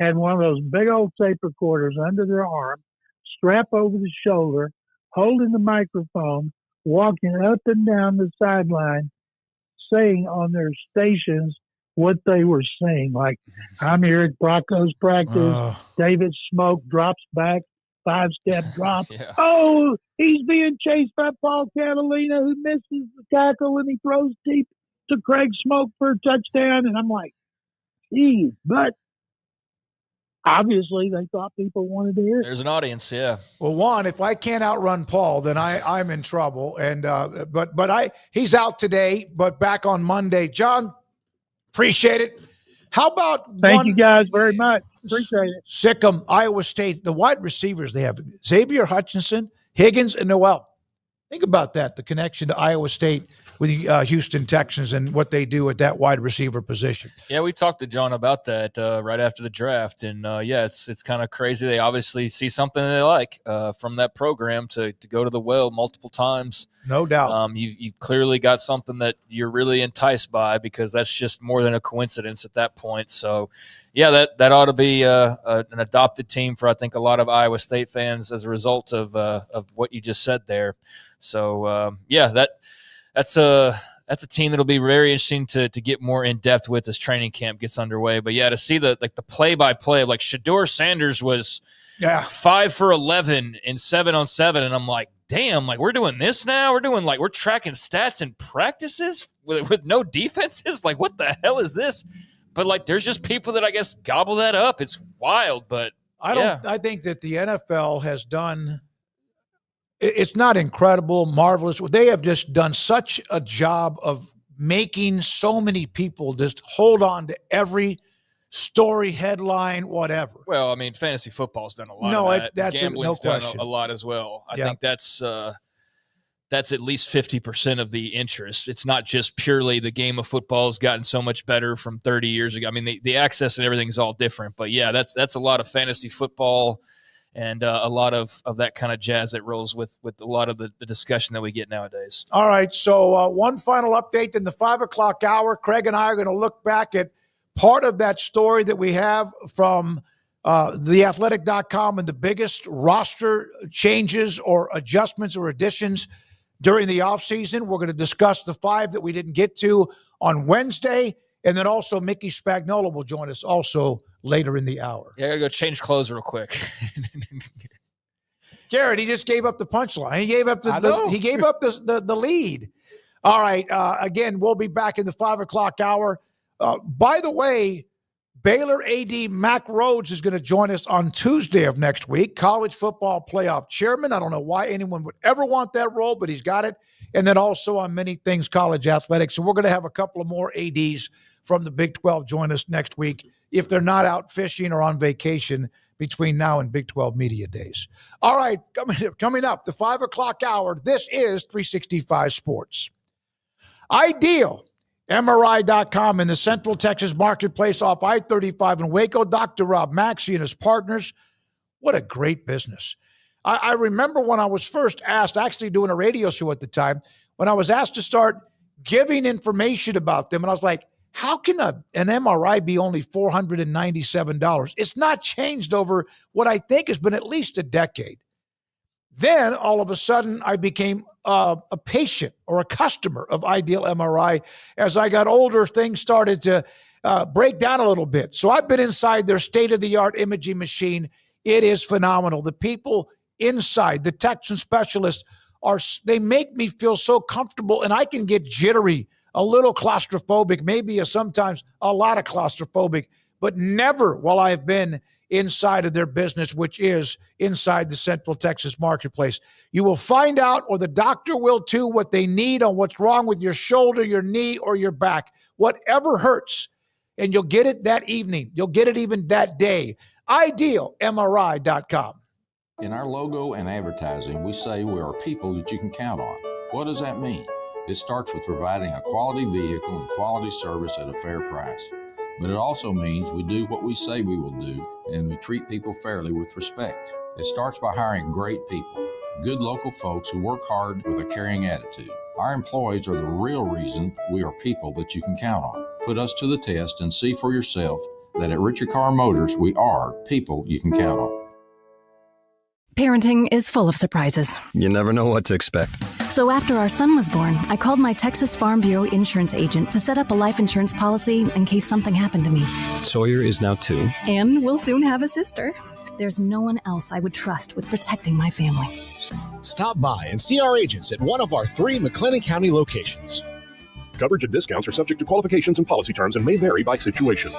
had one of those big old tape recorders under their arm, strap over the shoulder, holding the microphone, walking up and down the sideline, saying on their stations what they were saying. Like, I'm here at Broncos practice. David Smoak drops back, 5-step drop. Yeah. Oh, he's being chased by Paul Catalina, who misses the tackle and he throws deep to Craig Smoak for a touchdown. And I'm like, geez, but obviously they thought people wanted to hear it. There's an audience, yeah. Well, Juan, if I can't outrun Paul, then I'm in trouble. And but he's out today, but back on Monday. John, appreciate it. How about Thank you guys very much. Appreciate it. Sikkim, Iowa State, the wide receivers they have, Xavier Hutchinson, Higgins, and Noel. Think about that, the connection to Iowa State with Houston Texans and what they do at that wide receiver position. Yeah, we talked to John about that right after the draft. And, it's kind of crazy. They obviously see something they like from that program to go to the well multiple times. No doubt. You've clearly got something that you're really enticed by because that's just more than a coincidence at that point. So, yeah, that ought to be an adopted team for, I think, a lot of Iowa State fans as a result of what you just said there. So, that's a team that'll be very interesting to get more in depth with as training camp gets underway. But yeah, to see the play-by-play, like Shedeur Sanders was 5 for 11 in 7-on-7, and I'm like, damn, like we're doing this now. We're tracking stats in practices with no defenses. Like, what the hell is this? But like, there's just people that I guess gobble that up. It's wild, but I think that the NFL has done. It's not incredible, marvelous. They have just done such a job of making so many people just hold on to every story, headline, whatever. Well, I mean, fantasy football's done a lot of that. That's Gambling's no done a lot as well. I think that's at least 50% of the interest. It's not just purely the game of football has gotten so much better from 30 years ago. I mean, the access and everything is all different. But, yeah, that's a lot of fantasy football and a lot of that kind of jazz that rolls with a lot of the discussion that we get nowadays. All right, so one final update in the 5 o'clock hour. Craig and I are going to look back at part of that story that we have from theathletic.com and the biggest roster changes or adjustments or additions during the offseason. We're going to discuss the 5 that we didn't get to on Wednesday, and then also Mickey Spagnola will join us also later in the hour. Yeah, I got to go change clothes real quick. Garrett, he just gave up the punchline. He gave up the lead. All right. Again, we'll be back in the 5 o'clock hour. By the way, Baylor AD Mac Rhodes is going to join us on Tuesday of next week. College football playoff chairman. I don't know why anyone would ever want that role, but he's got it. And then also on many things college athletics. So we're going to have a couple of more ADs from the Big 12 join us next week if they're not out fishing or on vacation between now and Big 12 Media Days. All right, coming up, the 5 o'clock hour, this is 365 Sports. Ideal, MRI.com in the Central Texas Marketplace off I-35 in Waco. Dr. Rob Maxey and his partners. What a great business. I remember when I was first asked, actually doing a radio show at the time, when I was asked to start giving information about them, and I was like, how can an MRI be only $497? It's not changed over what I think has been at least a decade. Then all of a sudden I became a patient or a customer of Ideal MRI. As I got older, things started to break down a little bit. So I've been inside their state-of-the-art imaging machine. It is phenomenal. The people inside, the techs and specialists, they make me feel so comfortable, and I can get jittery, a little claustrophobic, maybe sometimes a lot of claustrophobic, but never while I've been inside of their business, which is inside the Central Texas marketplace. You will find out, or the doctor will too, what they need on what's wrong with your shoulder, your knee, or your back. Whatever hurts, and you'll get it that evening. You'll get it even that day. IdealMRI.com. In our logo and advertising, we say we are people that you can count on. What does that mean? It starts with providing a quality vehicle and quality service at a fair price. But it also means we do what we say we will do, and we treat people fairly with respect. It starts by hiring great people, good local folks who work hard with a caring attitude. Our employees are the real reason we are people that you can count on. Put us to the test and see for yourself that at Richard Carr Motors, we are people you can count on. Parenting is full of surprises. You never know what to expect. So after our son was born, I called my Texas Farm Bureau insurance agent to set up a life insurance policy in case something happened to me. Sawyer is now 2. And we'll soon have a sister. There's no one else I would trust with protecting my family. Stop by and see our agents at one of our 3 McClain County locations. Coverage and discounts are subject to qualifications and policy terms and may vary by situation.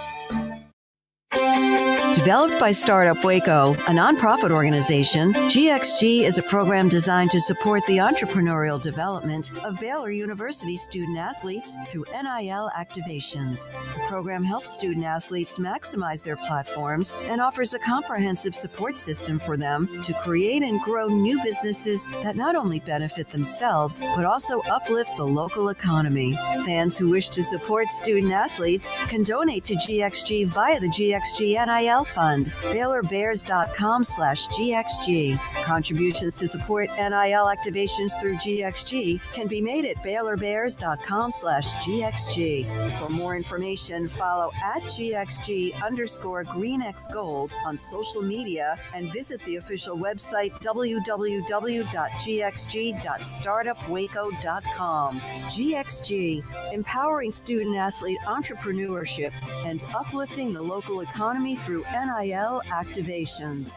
Developed by Startup Waco, a nonprofit organization, GXG is a program designed to support the entrepreneurial development of Baylor University student athletes through NIL activations. The program helps student athletes maximize their platforms and offers a comprehensive support system for them to create and grow new businesses that not only benefit themselves, but also uplift the local economy. Fans who wish to support student athletes can donate to GXG via the GXG NIL Fund, BaylorBears.com/GXG. Contributions to support NIL activations through GXG can be made at BaylorBears.com/GXG. For more information, follow at GXG_GreenXGold on social media and visit the official website www.gxg.startupwaco.com. GXG, empowering student athlete entrepreneurship and uplifting the local economy through NIL activations.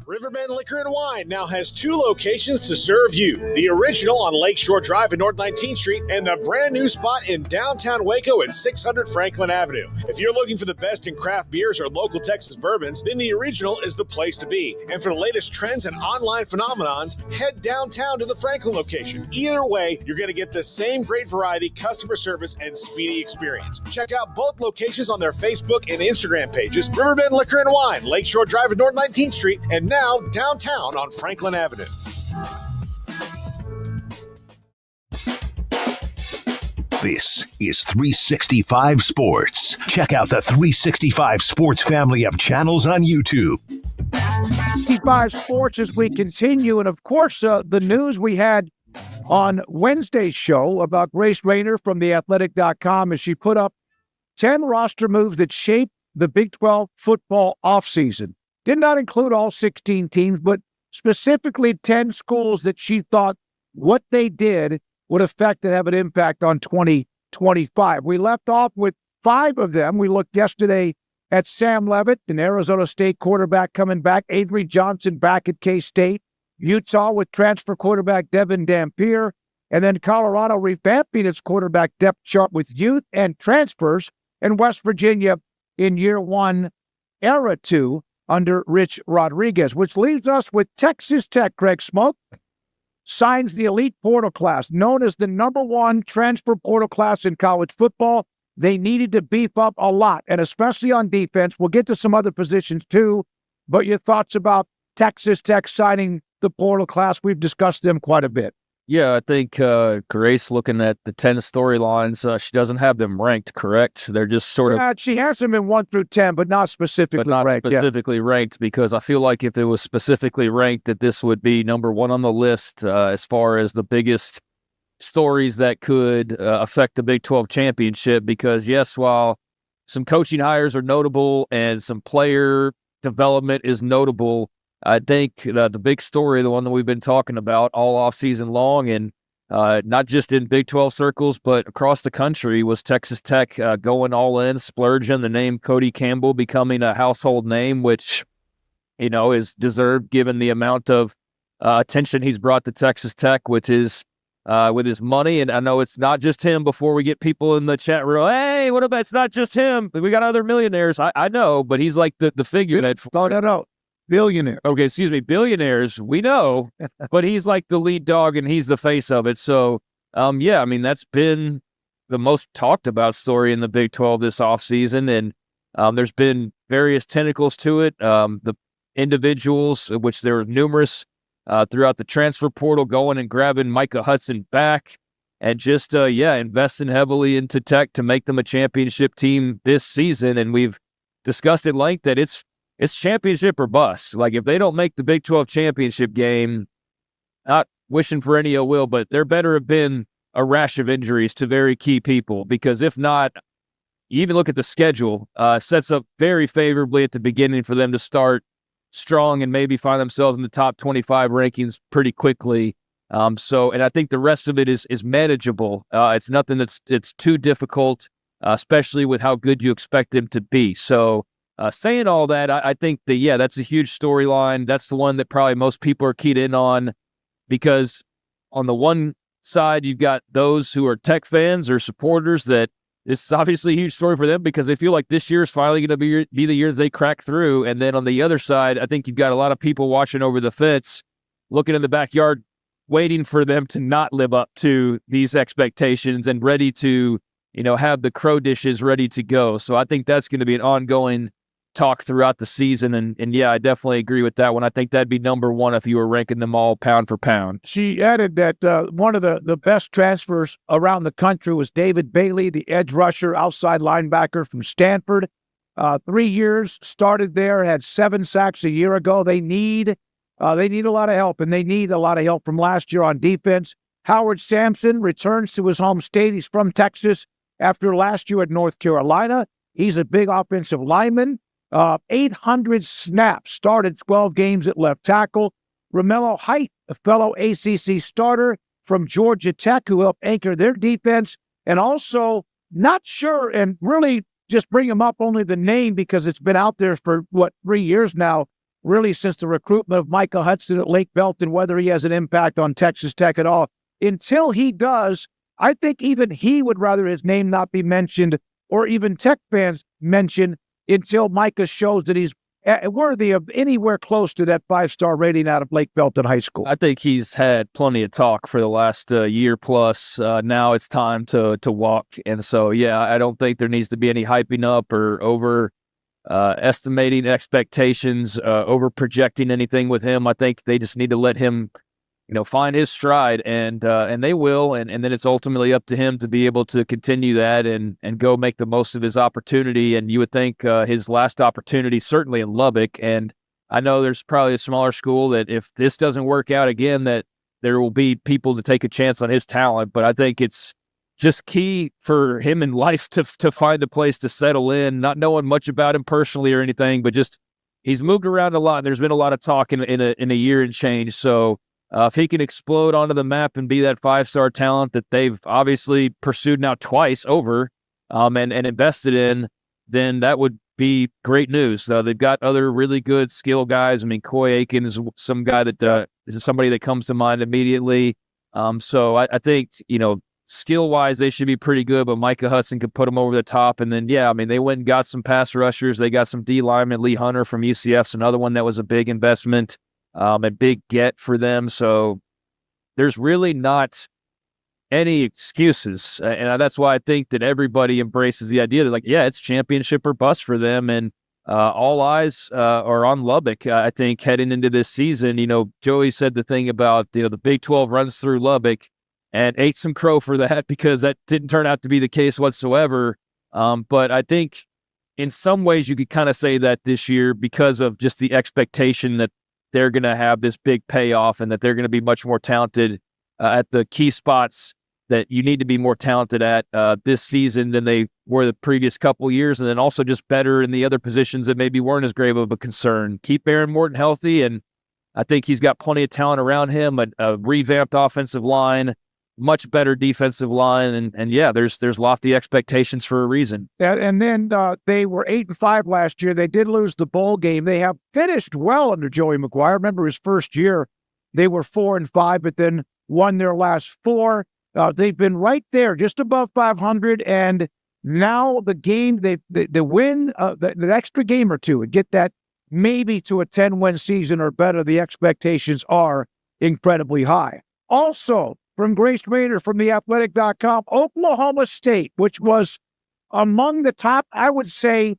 Riverbend Liquor and Wine now has 2 locations to serve you. The original on Lakeshore Drive at North 19th Street and the brand new spot in downtown Waco at 600 Franklin Avenue. If you're looking for the best in craft beers or local Texas bourbons, then the original is the place to be. And for the latest trends and online phenomenons, head downtown to the Franklin location. Either way, you're going to get the same great variety, customer service, and speedy experience. Check out both locations on their Facebook and Instagram pages, Riverbend Liquor and Wine, Lakeshore Drive at North 19th Street, and now downtown on Franklin Avenue. This is 365 Sports. Check out the 365 Sports family of channels on YouTube. 365 Sports as we continue. And of course, the news we had on Wednesday's show about Grace Rayner from theathletic.com as she put up 10 roster moves that shape the Big 12 football offseason. Did not include all 16 teams, but specifically 10 schools that she thought what they did would affect and have an impact on 2025. We left off with 5 of them. We looked yesterday at Sam Leavitt, an Arizona State quarterback coming back, Avery Johnson back at K-State, Utah with transfer quarterback Devin Dampier, and then Colorado revamping its quarterback depth chart with youth and transfers, and West Virginia in year 1, era 2, under Rich Rodriguez, which leaves us with Texas Tech. Greg Smoak signs the elite portal class, known as the #1 transfer portal class in college football. They needed to beef up a lot, and especially on defense. We'll get to some other positions too, but your thoughts about Texas Tech signing the portal class? We've discussed them quite a bit. Yeah, I think Grace, looking at the 10 storylines, she doesn't have them ranked, correct? They're just sort of... She has them in 1 through 10, but not specifically ranked. Ranked, because I feel like if it was specifically ranked, that this would be #1 on the list as far as the biggest stories that could affect the Big 12 championship. Because, yes, while some coaching hires are notable and some player development is notable, I think the big story, the one that we've been talking about all offseason long, and not just in Big 12 circles, but across the country, was Texas Tech going all in, splurging, the name Cody Campbell becoming a household name, which, is deserved given the amount of attention he's brought to Texas Tech with his money. And I know it's not just him. Before we get people in the chat room, hey, what about it's not just him? We got other millionaires. I know, but he's like the figure that. No. Billionaire. Okay, excuse me, billionaires. We know, but he's like the lead dog and he's the face of it. So, that's been the most talked about story in the Big 12 this offseason. And there's been various tentacles to it. The individuals, which there were numerous throughout the transfer portal, going and grabbing Micah Hudson back and just, investing heavily into Tech to make them a championship team this season. And we've discussed at length that it's championship or bust. Like, if they don't make the Big 12 championship game, not wishing for any ill will, but there better have been a rash of injuries to very key people, because if not, you even look at the schedule, sets up very favorably at the beginning for them to start strong and maybe find themselves in the top 25 rankings pretty quickly. And I think the rest of it is manageable. It's nothing it's too difficult, especially with how good you expect them to be. So, saying all that, I think that, that's a huge storyline. That's the one that probably most people are keyed in on, because on the one side, you've got those who are Tech fans or supporters that this is obviously a huge story for them because they feel like this year is finally going to be the year that they crack through. And then on the other side, I think you've got a lot of people watching over the fence, looking in the backyard, waiting for them to not live up to these expectations and ready to, have the crow dishes ready to go. So I think that's going to be an ongoing talk throughout the season. And I definitely agree with that one. I think that'd be number one if you were ranking them all pound for pound. She added that one of the best transfers around the country was David Bailey, the edge rusher, outside linebacker from Stanford. 3 years, started there, had 7 sacks a year ago. They need a lot of help, and they need a lot of help from last year on defense. Howard Sampson returns to his home state. He's from Texas after last year at North Carolina. He's a big offensive lineman. 800 snaps, started 12 games at left tackle. Romello Height, a fellow ACC starter from Georgia Tech, who helped anchor their defense. And also, not sure, and really just bring him up only the name because it's been out there for, 3 years now, really since the recruitment of Micah Hudson at Lake Belton, whether he has an impact on Texas Tech at all. Until he does, I think even he would rather his name not be mentioned, or even Tech fans mention, until Micah shows that he's worthy of anywhere close to that 5-star rating out of Lake Belton High School. I think he's had plenty of talk for the last year plus. Now it's time to walk. And so, I don't think there needs to be any hyping up or over estimating expectations, over projecting anything with him. I think they just need to let him find his stride, and they will, and then it's ultimately up to him to be able to continue that and go make the most of his opportunity. And you would think his last opportunity, certainly in Lubbock, and I know there's probably a smaller school that if this doesn't work out again, that there will be people to take a chance on his talent. But I think it's just key for him in life to find a place to settle in, not knowing much about him personally or anything, but just he's moved around a lot, and there's been a lot of talk in a year and change. So if he can explode onto the map and be that 5-star talent that they've obviously pursued now twice over and invested in, then that would be great news. They've got other really good skill guys. I mean, Coy Aiken is some guy that is somebody that comes to mind immediately. So I think, skill-wise, they should be pretty good, but Micah Hudson could put them over the top. And then, they went and got some pass rushers. They got some D lineman. Lee Hunter from UCF's another one that was a big investment. A big get for them. So there's really not any excuses. And that's why I think that everybody embraces the idea that, it's championship or bust for them. And all eyes are on Lubbock, I think, heading into this season. Joey said the thing about, the Big 12 runs through Lubbock, and ate some crow for that because that didn't turn out to be the case whatsoever. But I think in some ways you could kind of say that this year because of just the expectation that they're going to have this big payoff and that they're going to be much more talented at the key spots that you need to be more talented at this season than they were the previous couple of years. And then also just better in the other positions that maybe weren't as grave of a concern. Keep Aaron Morton healthy, and I think he's got plenty of talent around him, a revamped offensive line, much better defensive line, and yeah, there's lofty expectations for a reason. And then they were 8-5 last year. They did lose the bowl game. They have finished well under Joey McGuire. Remember his first year, they were 4-5, but then won their last 4. They've been right there, just above 500, and now the game, they win the extra game or two and get that maybe to a 10-win season or better. The expectations are incredibly high. Also, from Grace Raider from theathletic.com, Oklahoma State, which was among the top, I would say,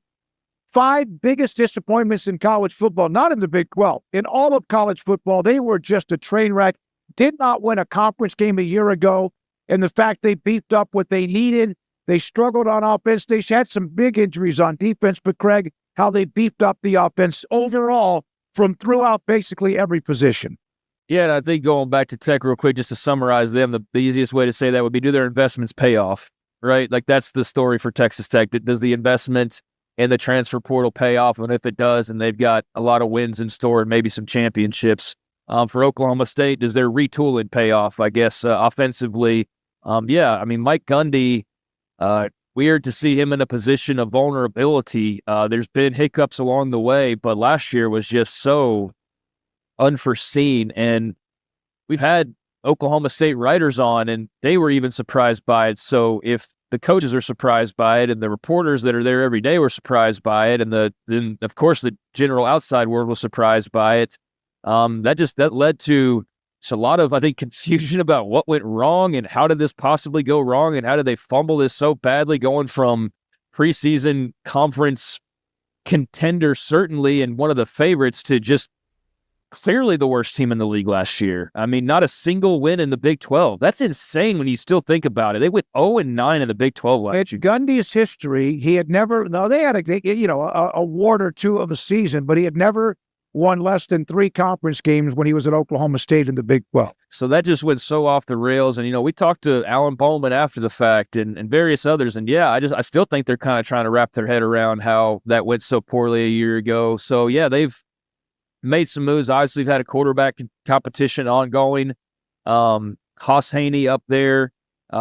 5 biggest disappointments in college football, not in the Big 12. In all of college football, they were just a train wreck, did not win a conference game a year ago, and the fact they beefed up what they needed, they struggled on offense. They had some big injuries on defense, but Craig, how they beefed up the offense overall from throughout basically every position. Yeah, and I think going back to Tech real quick, just to summarize them, the easiest way to say that would be, do their investments pay off, right? Like, that's the story for Texas Tech. Does the investment and the transfer portal pay off? And if it does, and they've got a lot of wins in store and maybe some championships. For Oklahoma State, does their retooling pay off, I guess, offensively? Yeah, I mean, Mike Gundy, weird to see him in a position of vulnerability. There's been hiccups along the way, but last year was just so unforeseen, and we've had Oklahoma State writers on, and they were even surprised by it. So if the coaches are surprised by it, and the reporters that are there every day were surprised by it, and then of course the general outside world was surprised by it, that led to a lot of, I think, confusion about what went wrong and how did this possibly go wrong, and how did they fumble this so badly, going from preseason conference contender certainly and one of the favorites to just clearly the worst team in the league last year. I mean, not a single win in the Big 12. That's insane when you still think about it. They went 0-9 in the Big 12 last year. Gundy's history, he had never, they had a ward or two of a season, but he had never won less than 3 conference games when he was at Oklahoma State in the Big 12. So that just went so off the rails. And, we talked to Alan Bowman after the fact and various others. And yeah, I still think they're kind of trying to wrap their head around how that went so poorly a year ago. So yeah, they've made some moves. Obviously, they've had a quarterback competition ongoing. Haas Haney up there.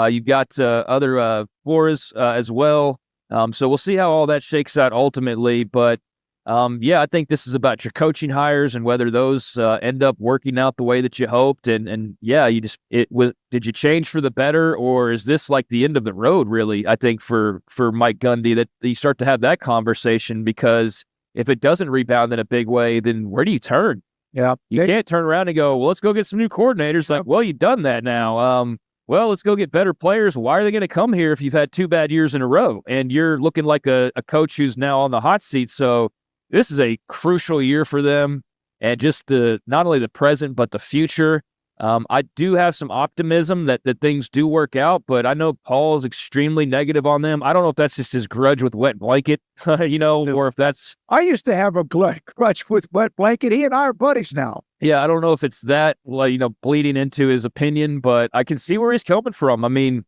You've got other Flores as well. So we'll see how all that shakes out ultimately. But yeah, I think this is about your coaching hires and whether those end up working out the way that you hoped. And yeah, did you change for the better, or is this like the end of the road? Really, I think for Mike Gundy, that you start to have that conversation, because if it doesn't rebound in a big way, then where do you turn? Yeah. You can't turn around and go, well, let's go get some new coordinators. Like, well, you've done that now. Well, let's go get better players. Why are they going to come here if you've had 2 bad years in a row and you're looking like a coach who's now on the hot seat? So this is a crucial year for them, and just not only the present, but the future. I do have some optimism that things do work out, but I know Paul is extremely negative on them. I don't know if that's just his grudge with Wet Blanket, or if that's... I used to have a grudge with Wet Blanket. He and I are buddies now. Yeah, I don't know if it's that, bleeding into his opinion, but I can see where he's coming from. I mean,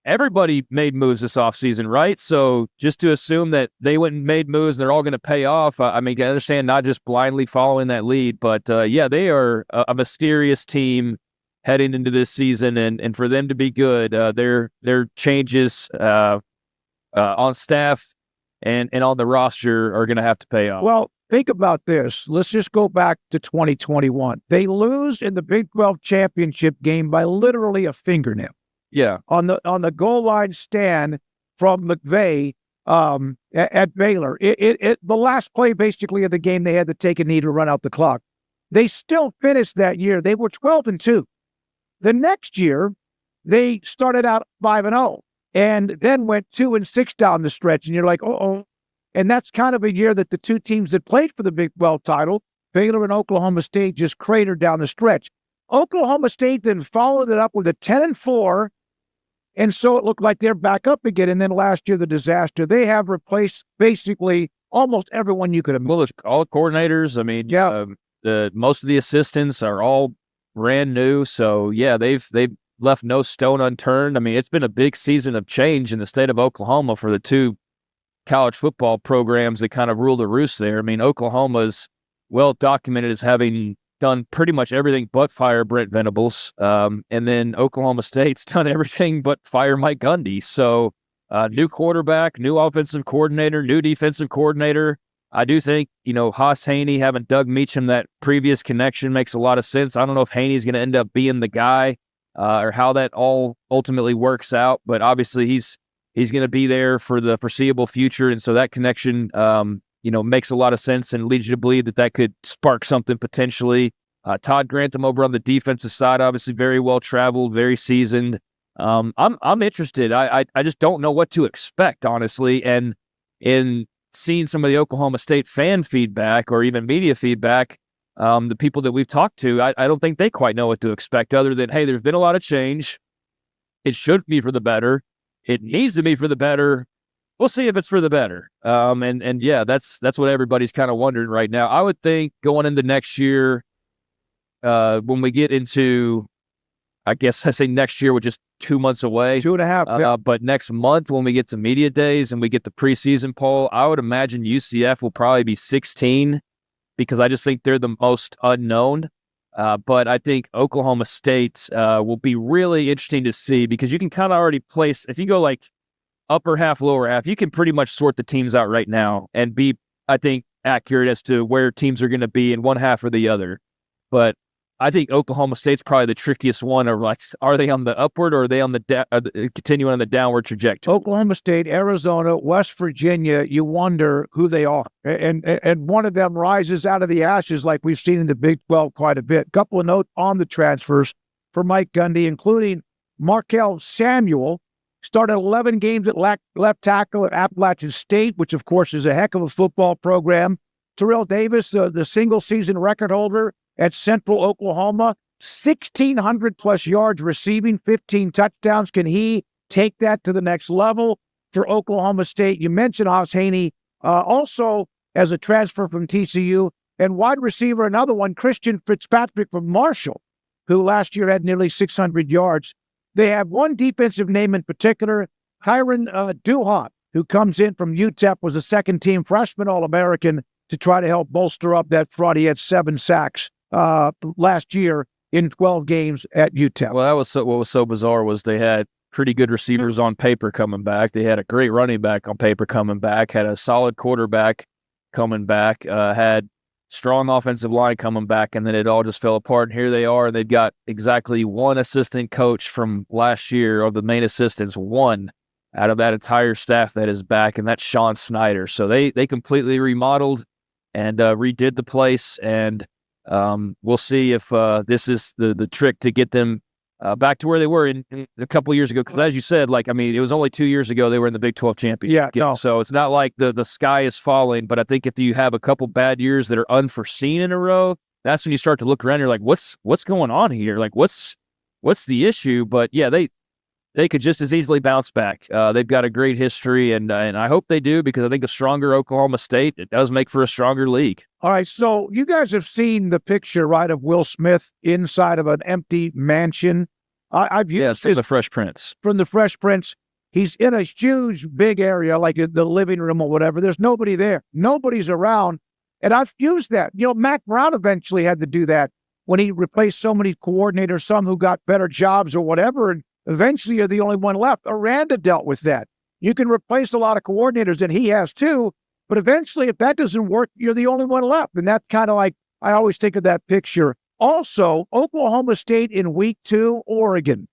everybody made moves this offseason, right? So just to assume that they went and made moves and they're all going to pay off, I mean, I understand not just blindly following that lead, but yeah, they are a mysterious team heading into this season, and for them to be good, their changes on staff and on the roster are going to have to pay off. Well, think about this. Let's just go back to 2021. They lose in the Big 12 championship game by literally a fingernail. Yeah, on the goal line stand from McVay at Baylor. The last play basically of the game, they had to take a knee to run out the clock. They still finished that year. They were 12-2. The next year, they started out 5-0 and then went 2-6 down the stretch. And you're like, uh-oh. And that's kind of a year that the 2 teams that played for the Big 12 title, Baylor and Oklahoma State, just cratered down the stretch. Oklahoma State then followed it up with a 10-4. And so it looked like they're back up again. And then last year, the disaster. They have replaced basically almost everyone you could have. Well, all the coordinators. I mean, yeah, most of the assistants are all brand new. So yeah, they've left no stone unturned. I mean, it's been a big season of change in the state of Oklahoma for the 2 college football programs that kind of rule the roost there. I mean, Oklahoma's well documented as having done pretty much everything but fire Brent Venables. And then Oklahoma State's done everything but fire Mike Gundy. So new quarterback, new offensive coordinator, new defensive coordinator. I do think, Haas Haney having Doug Meacham, that previous connection makes a lot of sense. I don't know if Haney's going to end up being the guy or how that all ultimately works out, but obviously he's going to be there for the foreseeable future. And so that connection, makes a lot of sense and leads you to believe that could spark something potentially. Todd Grantham over on the defensive side, obviously very well traveled, very seasoned. I'm interested. I just don't know what to expect, honestly. And in seeing some of the Oklahoma State fan feedback or even media feedback, the people that we've talked to, I don't think they quite know what to expect other than, hey, there's been a lot of change. It should be for the better. It needs to be for the better. We'll see if it's for the better. And yeah, that's what everybody's kind of wondering right now. I would think going into next year, when we get into, I guess I say next year, which is 2 months away. 2.5. Yeah. But next month, when we get to media days and we get the preseason poll, I would imagine UCF will probably be 16 because I just think they're the most unknown. But I think Oklahoma State will be really interesting to see because you can kind of already place, if you go like upper half, lower half, you can pretty much sort the teams out right now and be, I think, accurate as to where teams are going to be in one half or the other. But I think Oklahoma State's probably the trickiest one. Or like, are they on the upward or are they on the continuing on the downward trajectory? Oklahoma State, Arizona, West Virginia, you wonder who they are. And one of them rises out of the ashes like we've seen in the Big 12 quite a bit. Couple of notes on the transfers for Mike Gundy, including Markel Samuel, started 11 games at left tackle at Appalachian State, which, of course, is a heck of a football program. Terrell Davis, the single-season record holder at Central Oklahoma, 1,600-plus yards receiving, 15 touchdowns. Can he take that to the next level for Oklahoma State? You mentioned Haas Haney, also as a transfer from TCU. And wide receiver, another one, Christian Fitzpatrick from Marshall, who last year had nearly 600 yards. They have one defensive name in particular, Hiron Duhon, who comes in from UTEP, was a second-team freshman All-American to try to help bolster up that front. He had 7 sacks last year in 12 games at UTEP. Well, what was so bizarre was they had pretty good receivers on paper coming back. They had a great running back on paper coming back, had a solid quarterback coming back, had strong offensive line coming back, and then it all just fell apart. And here they are, and they've got exactly one assistant coach from last year, or the main assistants, one out of that entire staff that is back, and that's Sean Snyder. So they completely remodeled and redid the place, and we'll see if this is the trick to get them back to where they were in a couple of years ago. Because as you said, it was only 2 years ago they were in the Big 12 championship. Yeah, no. So it's not like the sky is falling, but I think if you have a couple bad years that are unforeseen in a row, that's when you start to look around. You're like, what's going on here? Like, what's the issue? But yeah, they could just as easily bounce back. They've got a great history, and I hope they do, because I think a stronger Oklahoma State, it does make for a stronger league. All right, so you guys have seen the picture, right, of Will Smith inside of an empty mansion. I've used from the Fresh Prince. From the Fresh Prince. He's in a huge, big area, like the living room or whatever. There's nobody there. Nobody's around. And I've used that. Mac Brown eventually had to do that when he replaced so many coordinators, some who got better jobs or whatever, and eventually you're the only one left. Aranda dealt with that. You can replace a lot of coordinators, and he has too, but eventually if that doesn't work, you're the only one left. And that's kind of like, I always think of that picture. Also, Oklahoma State in week 2, Oregon.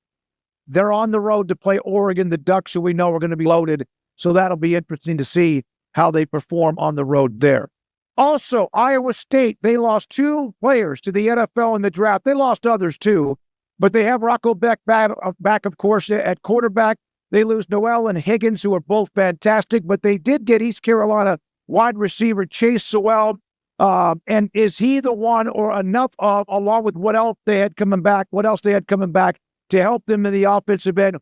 They're on the road to play Oregon, the Ducks, who we know are going to be loaded. So that'll be interesting to see how they perform on the road there. Also, Iowa State, they lost 2 players to the NFL in the draft. They lost others too, but they have Rocco Beck back, of course, at quarterback. They lose Noel and Higgins, who are both fantastic, but they did get East Carolina wide receiver Chase Sewell. And is he the one, or enough of, along with what else they had coming back to help them in the offensive end?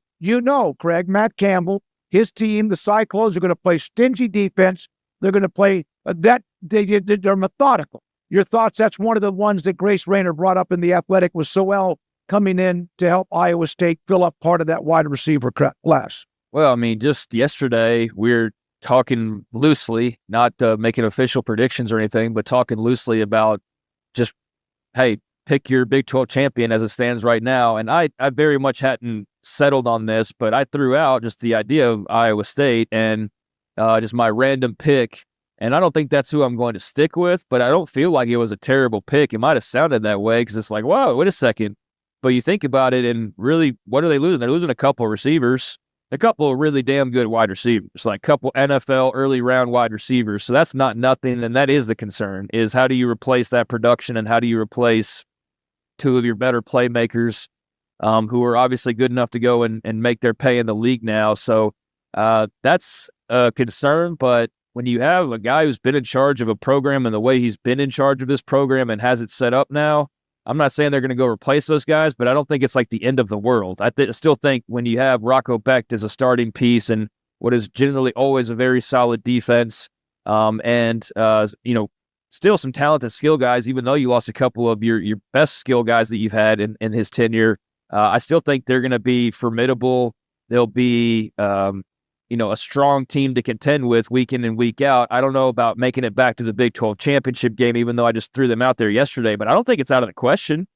Craig, Matt Campbell, his team, the Cyclones, are going to play stingy defense. They're going to play they're methodical. Your thoughts? That's one of the ones that Grace Rayner brought up in The Athletic, was Sewell coming in to help Iowa State fill up part of that wide receiver class. Well, I mean, just yesterday we're talking loosely, not making official predictions or anything, but talking loosely about just hey, pick your Big 12 champion as it stands right now. And I very much hadn't settled on this, but I threw out just the idea of Iowa State and just my random pick. And I don't think that's who I'm going to stick with, but I don't feel like it was a terrible pick. It might have sounded that way because it's like, whoa, wait a second. But you think about it, and really, what are they losing? They're losing a couple of receivers, a couple of really damn good wide receivers, like a couple NFL early round wide receivers. So that's not nothing, and that is the concern, is how do you replace that production and how do you replace two of your better playmakers who are obviously good enough to go and make their pay in the league now. So that's a concern, but when you have a guy who's been in charge of a program and the way he's been in charge of this program and has it set up now, I'm not saying they're going to go replace those guys, but I don't think it's like the end of the world. I still think when you have Rocco Becht as a starting piece and what is generally always a very solid defense, still some talented skill guys, even though you lost a couple of your best skill guys that you've had in his tenure, I still think they're going to be formidable. They'll be, a strong team to contend with week in and week out. I don't know about making it back to the Big 12 championship game, even though I just threw them out there yesterday, but I don't think it's out of the question.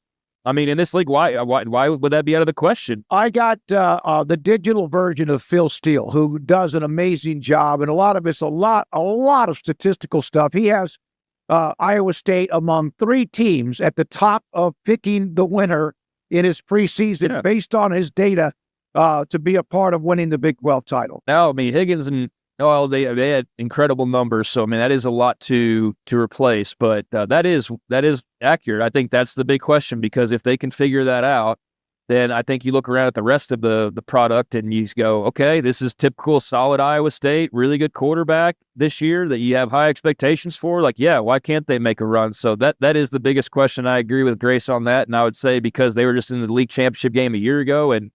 I mean, in this league, why would that be out of the question? I got the digital version of Phil Steele, who does an amazing job, and a lot of it's a lot of statistical stuff. He has Iowa State among 3 teams at the top of picking the winner in his preseason based on his data to be a part of winning the Big 12 title. Now, I mean, Higgins and Noel, they had incredible numbers. So, I mean, that is a lot to replace, but that is accurate. I think that's the big question, because if they can figure that out, then I think you look around at the rest of the product and you go, okay, this is typical solid Iowa State, really good quarterback this year that you have high expectations for. Like, yeah, why can't they make a run? So that is the biggest question. I agree with Grace on that. And I would say because they were just in the league championship game a year ago and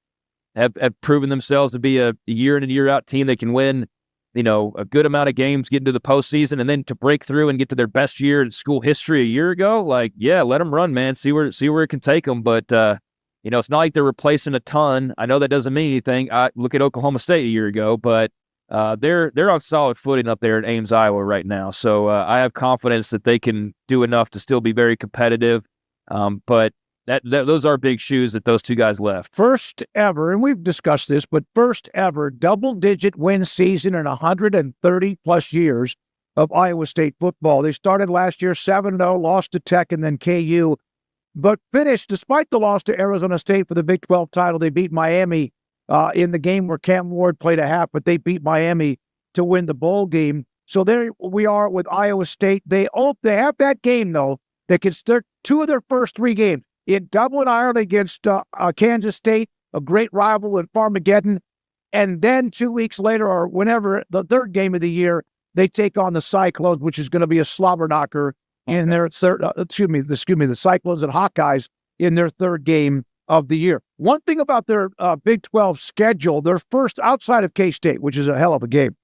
have proven themselves to be a year in and year out team that can win, a good amount of games, get into the postseason, and then to break through and get to their best year in school history a year ago. Like, yeah, let them run, man. See where it can take them. But it's not like they're replacing a ton. I know that doesn't mean anything. I look at Oklahoma State a year ago, but they're on solid footing up there in Ames, Iowa right now. So I have confidence that they can do enough to still be very competitive. But those are big shoes that those two guys left. First ever, and we've discussed this, but first ever double-digit win season in 130-plus years of Iowa State football. They started last year 7-0, lost to Tech and then KU, but finished, despite the loss to Arizona State for the Big 12 title, they beat Miami in the game where Cam Ward played a half, but they beat Miami to win the bowl game. So there we are with Iowa State. They have that game, though, that can start 2 of their first 3 games. In Dublin, Ireland against Kansas State, a great rival in Farmageddon. And then 2 weeks later, or whenever, the third game of the year, they take on the Cyclones, which is going to be a slobber knocker in their third, the Cyclones and Hawkeyes in their third game of the year. One thing about their Big 12 schedule, their first outside of K-State, which is a hell of a game,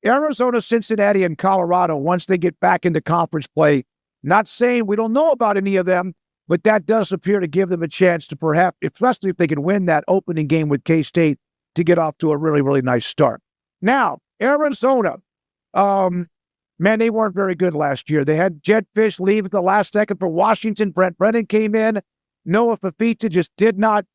Arizona, Cincinnati, and Colorado, once they get back into conference play, not saying we don't know about any of them, but that does appear to give them a chance to perhaps, especially if they can win that opening game with K-State, to get off to a really, really nice start. Now, Arizona, man, they weren't very good last year. They had Jed Fish leave at the last second for Washington. Brent Brennan came in. Noah Fafita just did not.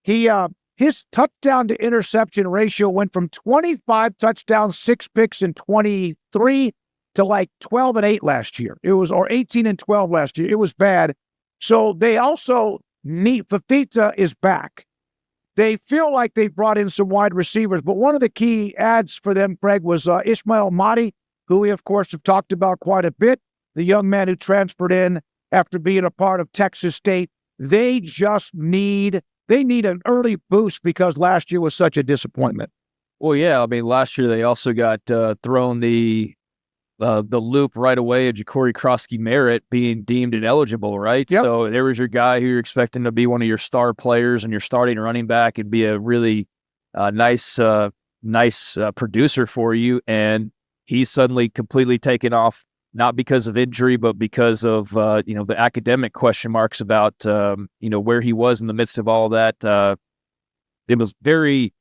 His touchdown to interception ratio went from 25 touchdowns, 6 picks in 23 to like 12 and 8 last year. Or 18 and 12 last year. It was bad. So they also need, Fafita is back. They feel like they've brought in some wide receivers, but one of the key adds for them, Craig, was Ishmael Mahdi, who we, of course, have talked about quite a bit, the young man who transferred in after being a part of Texas State. They need an early boost because last year was such a disappointment. Well, yeah, I mean, last year they also got thrown the loop right away of Ja'Cory Krosky-Merritt being deemed ineligible, right? Yep. So there was your guy who you're expecting to be one of your star players and your starting running back and be a really nice producer for you. And he's suddenly completely taken off, not because of injury, but because of, the academic question marks about, where he was in the midst of all that. It was very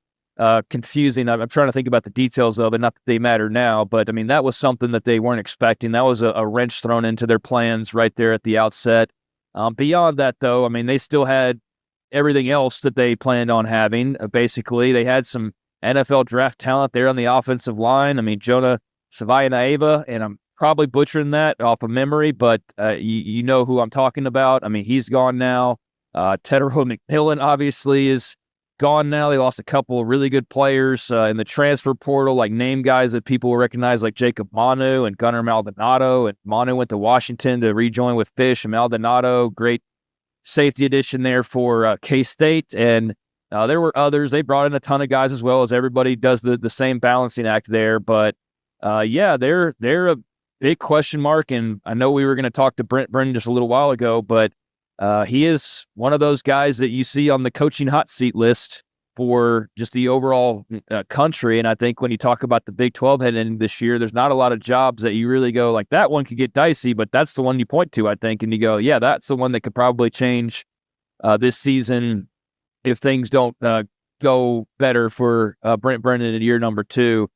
confusing. I'm trying to think about the details of it, not that they matter now, but I mean, that was something that they weren't expecting. That was a wrench thrown into their plans right there at the outset. Beyond that, though, I mean, they still had everything else that they planned on having. Basically, they had some NFL draft talent there on the offensive line. I mean, Jonah Savaiinaeva, and I'm probably butchering that off of memory, but you know who I'm talking about. I mean, he's gone now. Tetero McMillan obviously is gone now. They lost a couple of really good players in the transfer portal, like name guys that people will recognize, like Jacob Manu and Gunnar Maldonado. And Manu went to Washington to rejoin with Fish and Maldonado. Great safety addition there for K-State. And there were others. They brought in a ton of guys as well, as everybody does the same balancing act there. But yeah, they're a big question mark. And I know we were going to talk to Brent Brennan just a little while ago, but he is one of those guys that you see on the coaching hot seat list for just the overall country. And I think when you talk about the Big 12 heading into this year, there's not a lot of jobs that you really go like, that one could get dicey, but that's the one you point to, I think. And you go, yeah, that's the one that could probably change this season if things don't go better for Brent Brennan in year number 2.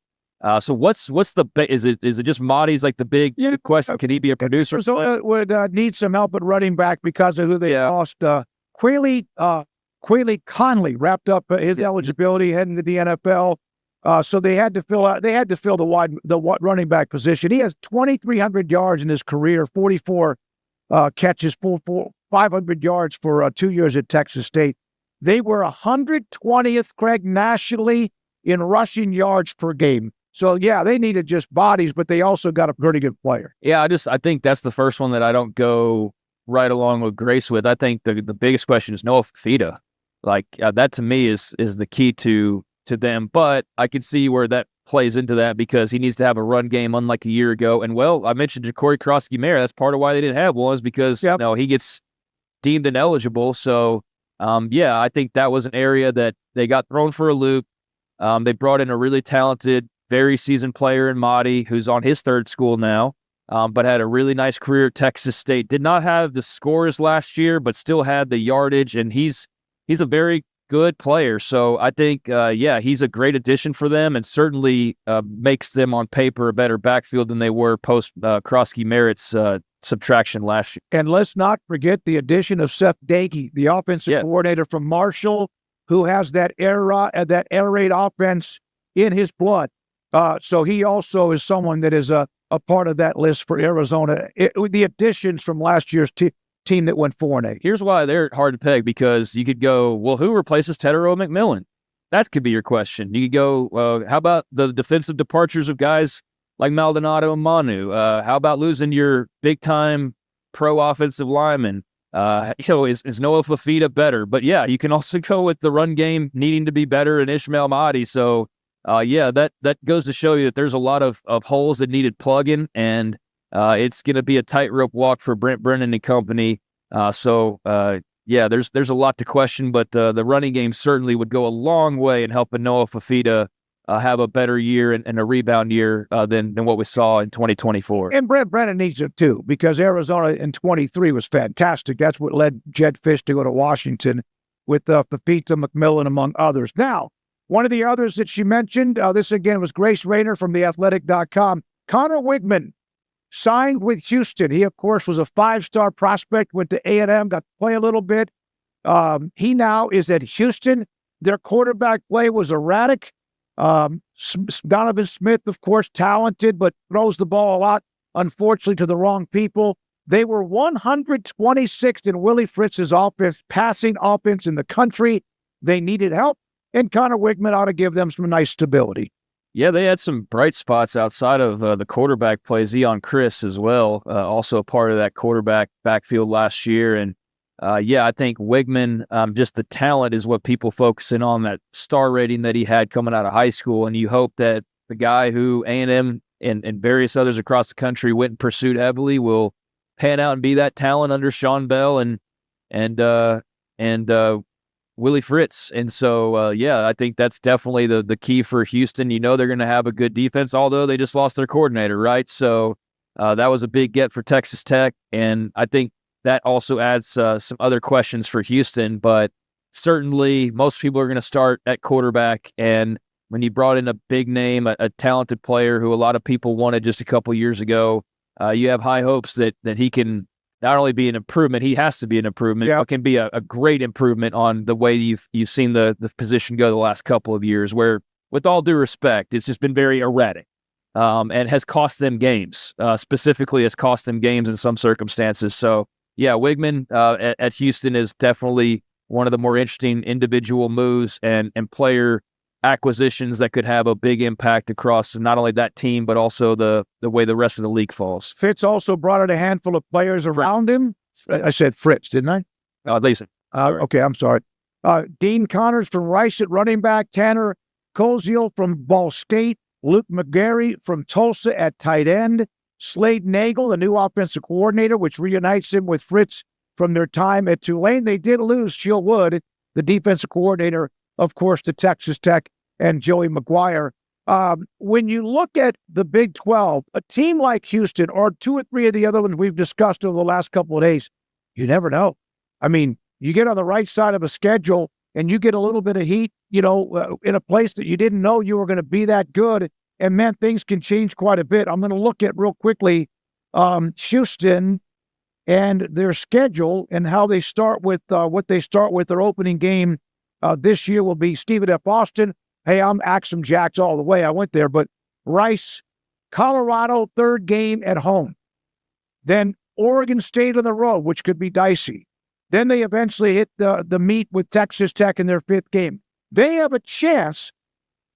So what's the is it just Marty's like the big question? Can he be a producer? Arizona would need some help at running back because of who they lost. Quayle Conley wrapped up his eligibility heading to the NFL. So they had to fill the running back position. He has 2,300 yards in his career, 44 catches, 500 yards for 2 years at Texas State. They were 120th, Craig, nationally in rushing yards per game. So, yeah, they needed just bodies, but they also got a pretty good player. Yeah, I think that's the first one that I don't go right along with Grace with. I think the biggest question is Noah Fifita. Like, that to me is the key to them. But I can see where that plays into that because he needs to have a run game unlike a year ago. And, well, I mentioned Ja'Cory Krosky-Mayer. That's part of why they didn't have one is because he gets deemed ineligible. So, yeah, I think that was an area that they got thrown for a loop. They brought in a really talented, very seasoned player in Mahdi, who's on his third school now, but had a really nice career at Texas State. Did not have the scores last year, but still had the yardage, and he's a very good player. So I think, he's a great addition for them and certainly makes them on paper a better backfield than they were post Krosky-Merritt's subtraction last year. And let's not forget the addition of Seth Dagey, the offensive coordinator from Marshall, who has that air raid offense in his blood. So he also is someone that is a part of that list for Arizona. The additions from last year's team that went 4-8. Here's why they're hard to peg, because you could go, well, who replaces Tetero McMillan? That could be your question. You could go, how about the defensive departures of guys like Maldonado and Manu? How about losing your big-time pro offensive lineman? Is Noah Fifita better? But, yeah, you can also go with the run game needing to be better and Ishmael Mahdi. So, that goes to show you that there's a lot of holes that needed plugging, and it's going to be a tightrope walk for Brent Brennan and company. There's a lot to question, but the running game certainly would go a long way in helping Noah Fifita have a better year and a rebound year than what we saw in 2024. And Brent Brennan needs it too, because Arizona in 23 was fantastic. That's what led Jed Fish to go to Washington with Fifita, McMillan, among others. Now, one of the others that she mentioned, this again was Grace Rayner from theathletic.com. Connor Wigman signed with Houston. He, of course, was a 5-star prospect, went to A&M, got to play a little bit. He now is at Houston. Their quarterback play was erratic. Donovan Smith, of course, talented, but throws the ball a lot, unfortunately, to the wrong people. They were 126th in Willie Fritz's offense, passing offense in the country. They needed help. And Connor Wigman ought to give them some nice stability. Yeah, they had some bright spots outside of the quarterback play. Zion Chris as well, also a part of that quarterback backfield last year. And, I think Wigman, just the talent is what people focusing on, that star rating that he had coming out of high school. And you hope that the guy who A&M and various others across the country went and pursued heavily will pan out and be that talent under Sean Bell and Willie Fritz. And so, I think that's definitely the key for Houston. You know they're going to have a good defense, although they just lost their coordinator, right? So that was a big get for Texas Tech, and I think that also adds some other questions for Houston. But certainly most people are going to start at quarterback, and when you brought in a big name, a talented player who a lot of people wanted just a couple years ago, you have high hopes that he can not only be an improvement, he has to be an improvement, but can be a great improvement on the way you've seen the position go the last couple of years, where, with all due respect, it's just been very erratic and has cost them games. Specifically, has cost them games in some circumstances. So, yeah, Wigman at Houston is definitely one of the more interesting individual moves and player acquisitions that could have a big impact across not only that team, but also the way the rest of the league falls. Fitz also brought in a handful of players around him. I said Fritz, didn't I? Lisa. Okay, I'm sorry. Dean Connors from Rice at running back, Tanner Koziel from Ball State, Luke McGarry from Tulsa at tight end, Slade Nagel, the new offensive coordinator, which reunites him with Fritz from their time at Tulane. They did lose Chill Wood, the defensive coordinator, of course, to Texas Tech, and Joey McGuire. When you look at the Big 12, a team like Houston or two or three of the other ones we've discussed over the last couple of days, you never know. I mean, you get on the right side of a schedule and you get a little bit of heat, in a place that you didn't know you were going to be that good. And, man, things can change quite a bit. I'm going to look at real quickly Houston and their schedule and how they start with what they start with. Their opening game this year will be Stephen F. Austin. Hey, I'm Axum Jacks all the way. I went there. But Rice, Colorado, third game at home. Then Oregon State on the road, which could be dicey. Then they eventually hit the meet with Texas Tech in their fifth game. They have a chance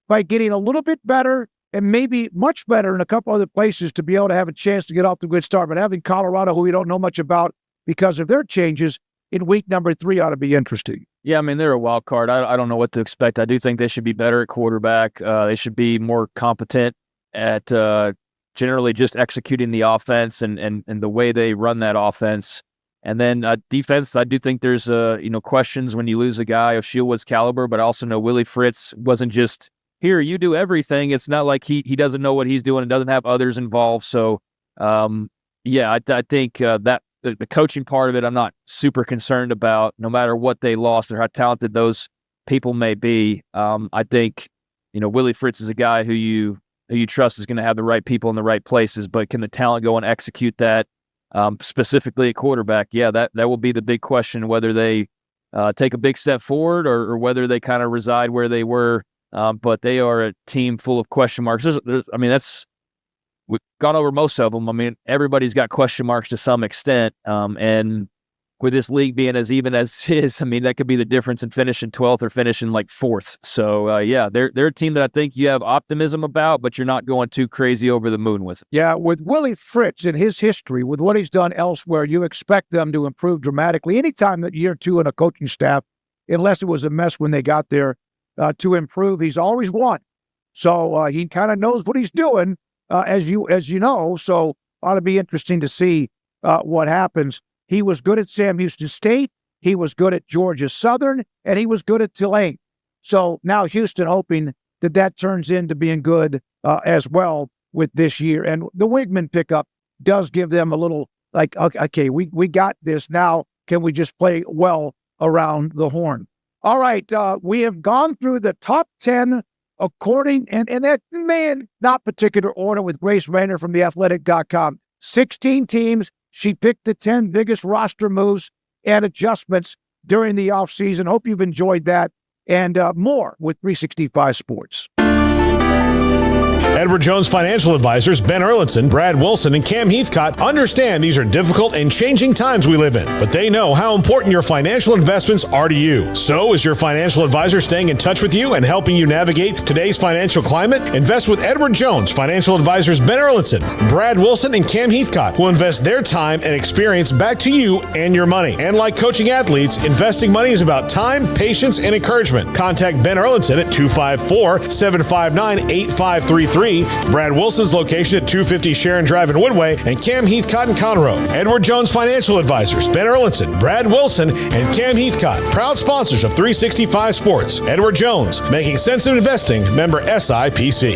by getting a little bit better and maybe much better in a couple other places to be able to have a chance to get off to a good start. But having Colorado, who we don't know much about because of their changes, in week number 3 ought to be interesting. Yeah, I mean, they're a wild card. I don't know what to expect. I do think they should be better at quarterback. They should be more competent at generally just executing the offense and the way they run that offense. And then defense, I do think there's questions when you lose a guy of Shieldwood's caliber, but I also know Willie Fritz wasn't just, here, you do everything. It's not like he doesn't know what he's doing and doesn't have others involved. So, I think that the coaching part of it, I'm not super concerned about, no matter what they lost or how talented those people may be. I think, Willie Fritz is a guy who you trust is going to have the right people in the right places, but can the talent go and execute that? Specifically at quarterback, that will be the big question, whether they take a big step forward or whether they kind of reside where they were. But they are a team full of question marks. We've gone over most of them. I mean, everybody's got question marks to some extent. And with this league being as even as it is, I mean, that could be the difference in finishing 12th or finishing like 4th. So, they're a team that I think you have optimism about, but you're not going too crazy over the moon with it. Yeah, with Willie Fritz and his history, with what he's done elsewhere, you expect them to improve dramatically. Anytime that year 2 in a coaching staff, unless it was a mess when they got there, to improve, he's always won. So he kind of knows what he's doing, as you know. So ought to be interesting to see what happens. He was good at Sam Houston State. He was good at Georgia Southern, and he was good at Tulane. So now Houston hoping that turns into being good as well with this year. And the Wigman pickup does give them a little like, okay, we got this now. Can we just play well around the horn? All right, we have gone through the top 10 according, and that man, not particular order, with Grace Rayner from theathletic.com. 16 teams. She picked the 10 biggest roster moves and adjustments during the offseason. Hope you've enjoyed that and more with 365 Sports. Edward Jones Financial Advisors Ben Erlinson, Brad Wilson, and Cam Heathcott understand these are difficult and changing times we live in, but they know how important your financial investments are to you. So is your financial advisor staying in touch with you and helping you navigate today's financial climate? Invest with Edward Jones Financial Advisors Ben Erlinson, Brad Wilson, and Cam Heathcott, who invest their time and experience back to you and your money. And like coaching athletes, investing money is about time, patience, and encouragement. Contact Ben Erlinson at 254-759-8533. Brad Wilson's location at 250 Sharon Drive in Woodway, and Cam Heathcott in Conroe. Edward Jones Financial Advisors, Ben Erlinson, Brad Wilson, and Cam Heathcott, proud sponsors of 365 Sports. Edward Jones, making sense of investing, member SIPC.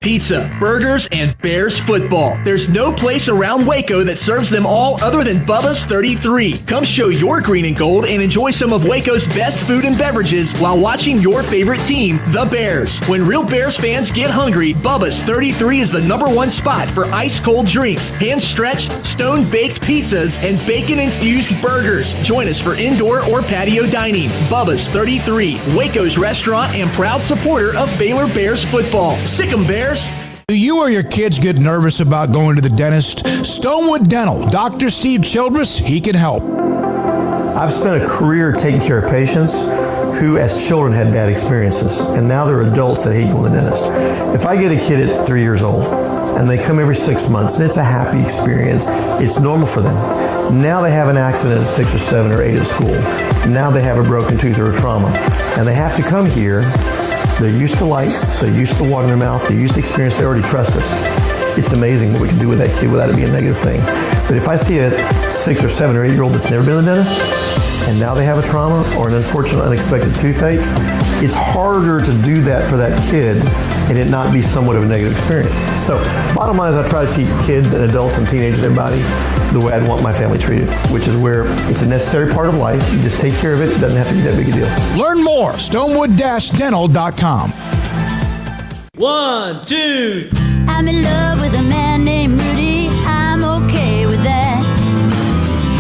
pizza, burgers, and Bears football. There's no place around Waco that serves them all other than Bubba's 33. Come show your green and gold and enjoy some of Waco's best food and beverages while watching your favorite team, the Bears. When real Bears fans get hungry, Bubba's 33 is the #1 spot for ice-cold drinks, hand-stretched, stone-baked pizzas, and bacon-infused burgers. Join us for indoor or patio dining. Bubba's 33, Waco's restaurant and proud supporter of Baylor Bears football. Sick 'em, Bears! Do you or your kids get nervous about going to the dentist? Stonewood Dental, Dr. Steve Childress, he can help. I've spent a career taking care of patients who as children had bad experiences, and now they're adults that hate going to the dentist. If I get a kid at 3 years old and they come every 6 months and it's a happy experience, it's normal for them. Now they have an accident at 6 or 7 or 8 at school. Now they have a broken tooth or a trauma, and they have to come here. They're used to lights, they're used to water in their mouth, they're used to experience, they already trust us. It's amazing what we can do with that kid without it being a negative thing. But if I see a 6 or 7 or 8 year old that's never been to the dentist, and now they have a trauma or an unfortunate unexpected toothache, it's harder to do that for that kid and it not be somewhat of a negative experience. So bottom line is I try to teach kids and adults and teenagers and everybody the way I'd want my family treated, which is where it's a necessary part of life. You just take care of it. It doesn't have to be that big a deal. Learn more, stonewood-dental.com. 1, 2. I'm in love with a man named Rudy. I'm okay with that.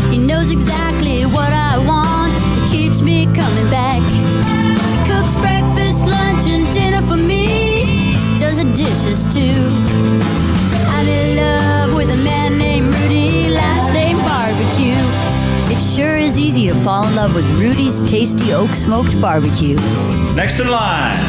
He knows exactly what I want. He keeps me coming back. He cooks breakfast, lunch, and dinner for me. Does the dishes too. I'm in love with a man named Rudy. Last name Barbecue. It sure is easy to fall in love with Rudy's tasty oak smoked barbecue. Next in line.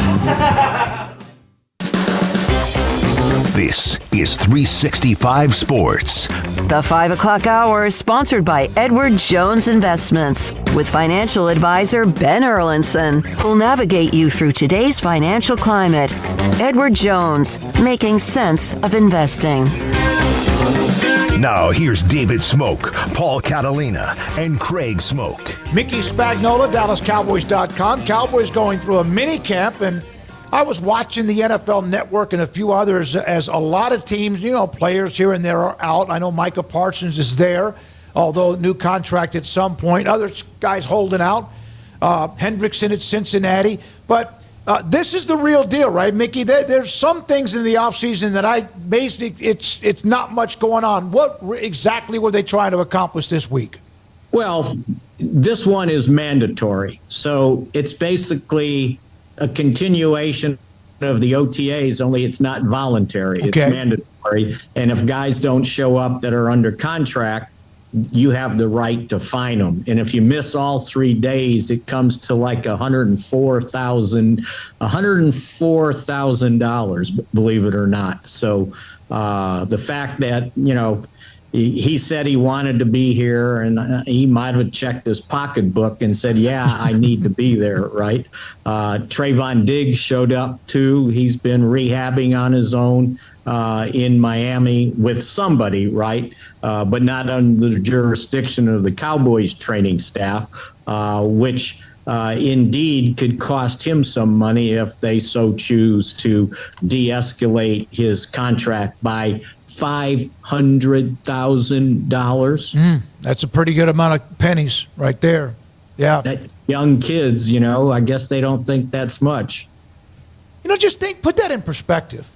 This is 365 Sports. The 5 o'clock hour is sponsored by Edward Jones Investments with financial advisor Ben Erlinson, who'll navigate you through today's financial climate. Edward Jones, making sense of investing. Now here's David Smoak, Paul Catalina, and Craig Smoak. Mickey Spagnola, DallasCowboys.com. Cowboys going through a mini camp, and I was watching the NFL Network and a few others as a lot of teams, players here and there are out. I know Micah Parsons is there, although new contract at some point. Other guys holding out. Hendrickson at Cincinnati. But this is the real deal, right, Mickey? There's some things in the offseason that it's not much going on. What exactly were they trying to accomplish this week? Well, this one is mandatory. So it's basically a continuation of the OTAs, only it's not voluntary. Okay. It's mandatory. And if guys don't show up that are under contract, you have the right to fine them. And if you miss all 3 days, it comes to like $104,000, believe it or not. So the fact that, he said he wanted to be here, and he might have checked his pocketbook and said, yeah, I need to be there, right? Trayvon Diggs showed up, too. He's been rehabbing on his own in Miami with somebody, right? But not under the jurisdiction of the Cowboys training staff, which indeed could cost him some money if they so choose to de-escalate his contract by $500,000. That's a pretty good amount of pennies right there. Yeah. That young kids, I guess they don't think that's much. Just put that in perspective.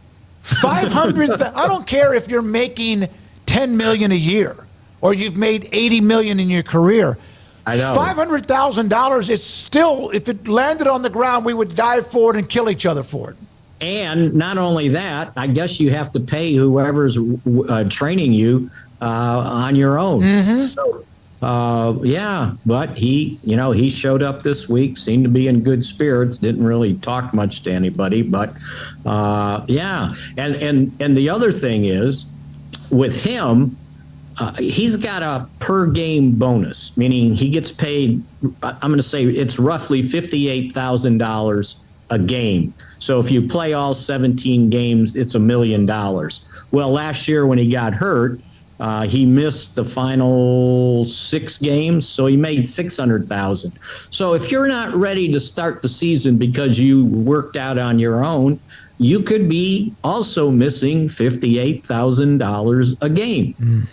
500. I don't care if you're making $10 million a year or you've made $80 million in your career. I know. $500,000. It's still, if it landed on the ground, we would dive for it and kill each other for it. And not only that, I guess you have to pay whoever's training you on your own. Mm-hmm. So, but he showed up this week, seemed to be in good spirits, didn't really talk much to anybody. But, And the other thing is, with him, he's got a per game bonus, meaning he gets paid, I'm going to say it's roughly $58,000 a game. So if you play all 17 games, it's $1 million. Well, last year when he got hurt, he missed the final 6 games, so he made $600,000. So if you're not ready to start the season because you worked out on your own, you could be also missing $58,000 a game.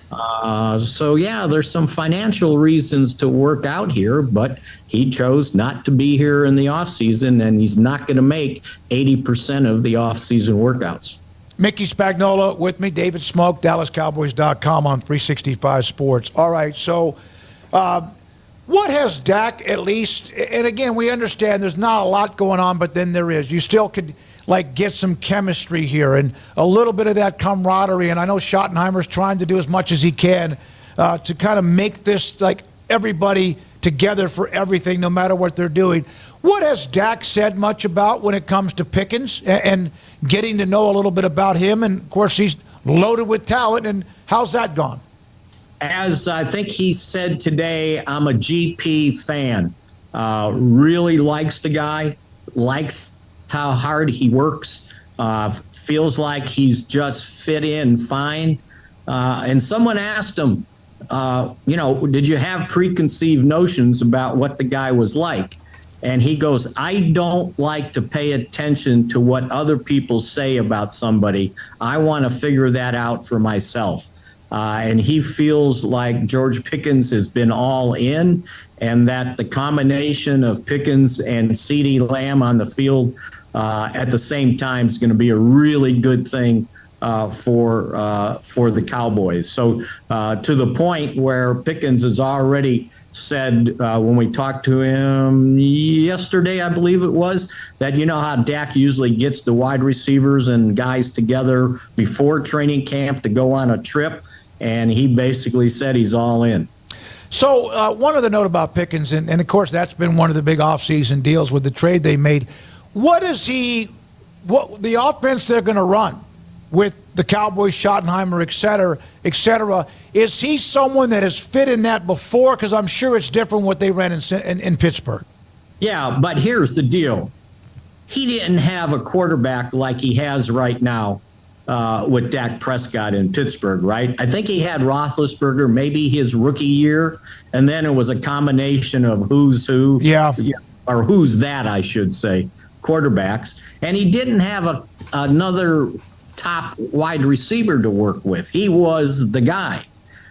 So yeah, there's some financial reasons to work out here, but he chose not to be here in the offseason, and he's not going to make 80% of the offseason workouts. Mickey Spagnola with me, David Smoak, DallasCowboys.com on 365 Sports. All right, so what has Dak at least, and again, we understand there's not a lot going on, but then there is. You still could get some chemistry here and a little bit of that camaraderie, and I know Schottenheimer's trying to do as much as he can to kind of make this everybody together for everything, no matter what they're doing. What has Dak said much about when it comes to Pickens and getting to know a little bit about him? And, of course, he's loaded with talent. And how's that gone? As I think he said today, I'm a GP fan. Really likes the guy, likes how hard he works, feels like he's just fit in fine. And someone asked him, did you have preconceived notions about what the guy was like? And he goes, I don't like to pay attention to what other people say about somebody. I want to figure that out for myself. And he feels like George Pickens has been all in, and that the combination of Pickens and CeeDee Lamb on the field at the same time is going to be a really good thing for the Cowboys. So to the point where Pickens has already said when we talked to him yesterday, I believe it was, that you know how Dak usually gets the wide receivers and guys together before training camp to go on a trip, and he basically said he's all in. So one other note about Pickens, and of course that's been one of the big offseason deals with the trade they made. What the offense they're going to run with the Cowboys, Schottenheimer, et cetera, is he someone that has fit in that before? Because I'm sure it's different what they ran in Pittsburgh. Yeah, but here's the deal. He didn't have a quarterback like he has right now with Dak Prescott in Pittsburgh, right? I think he had Roethlisberger maybe his rookie year, and then it was a combination of who's who. Yeah. Or who's that, I should say, quarterbacks. And he didn't have another top wide receiver to work with. He was the guy.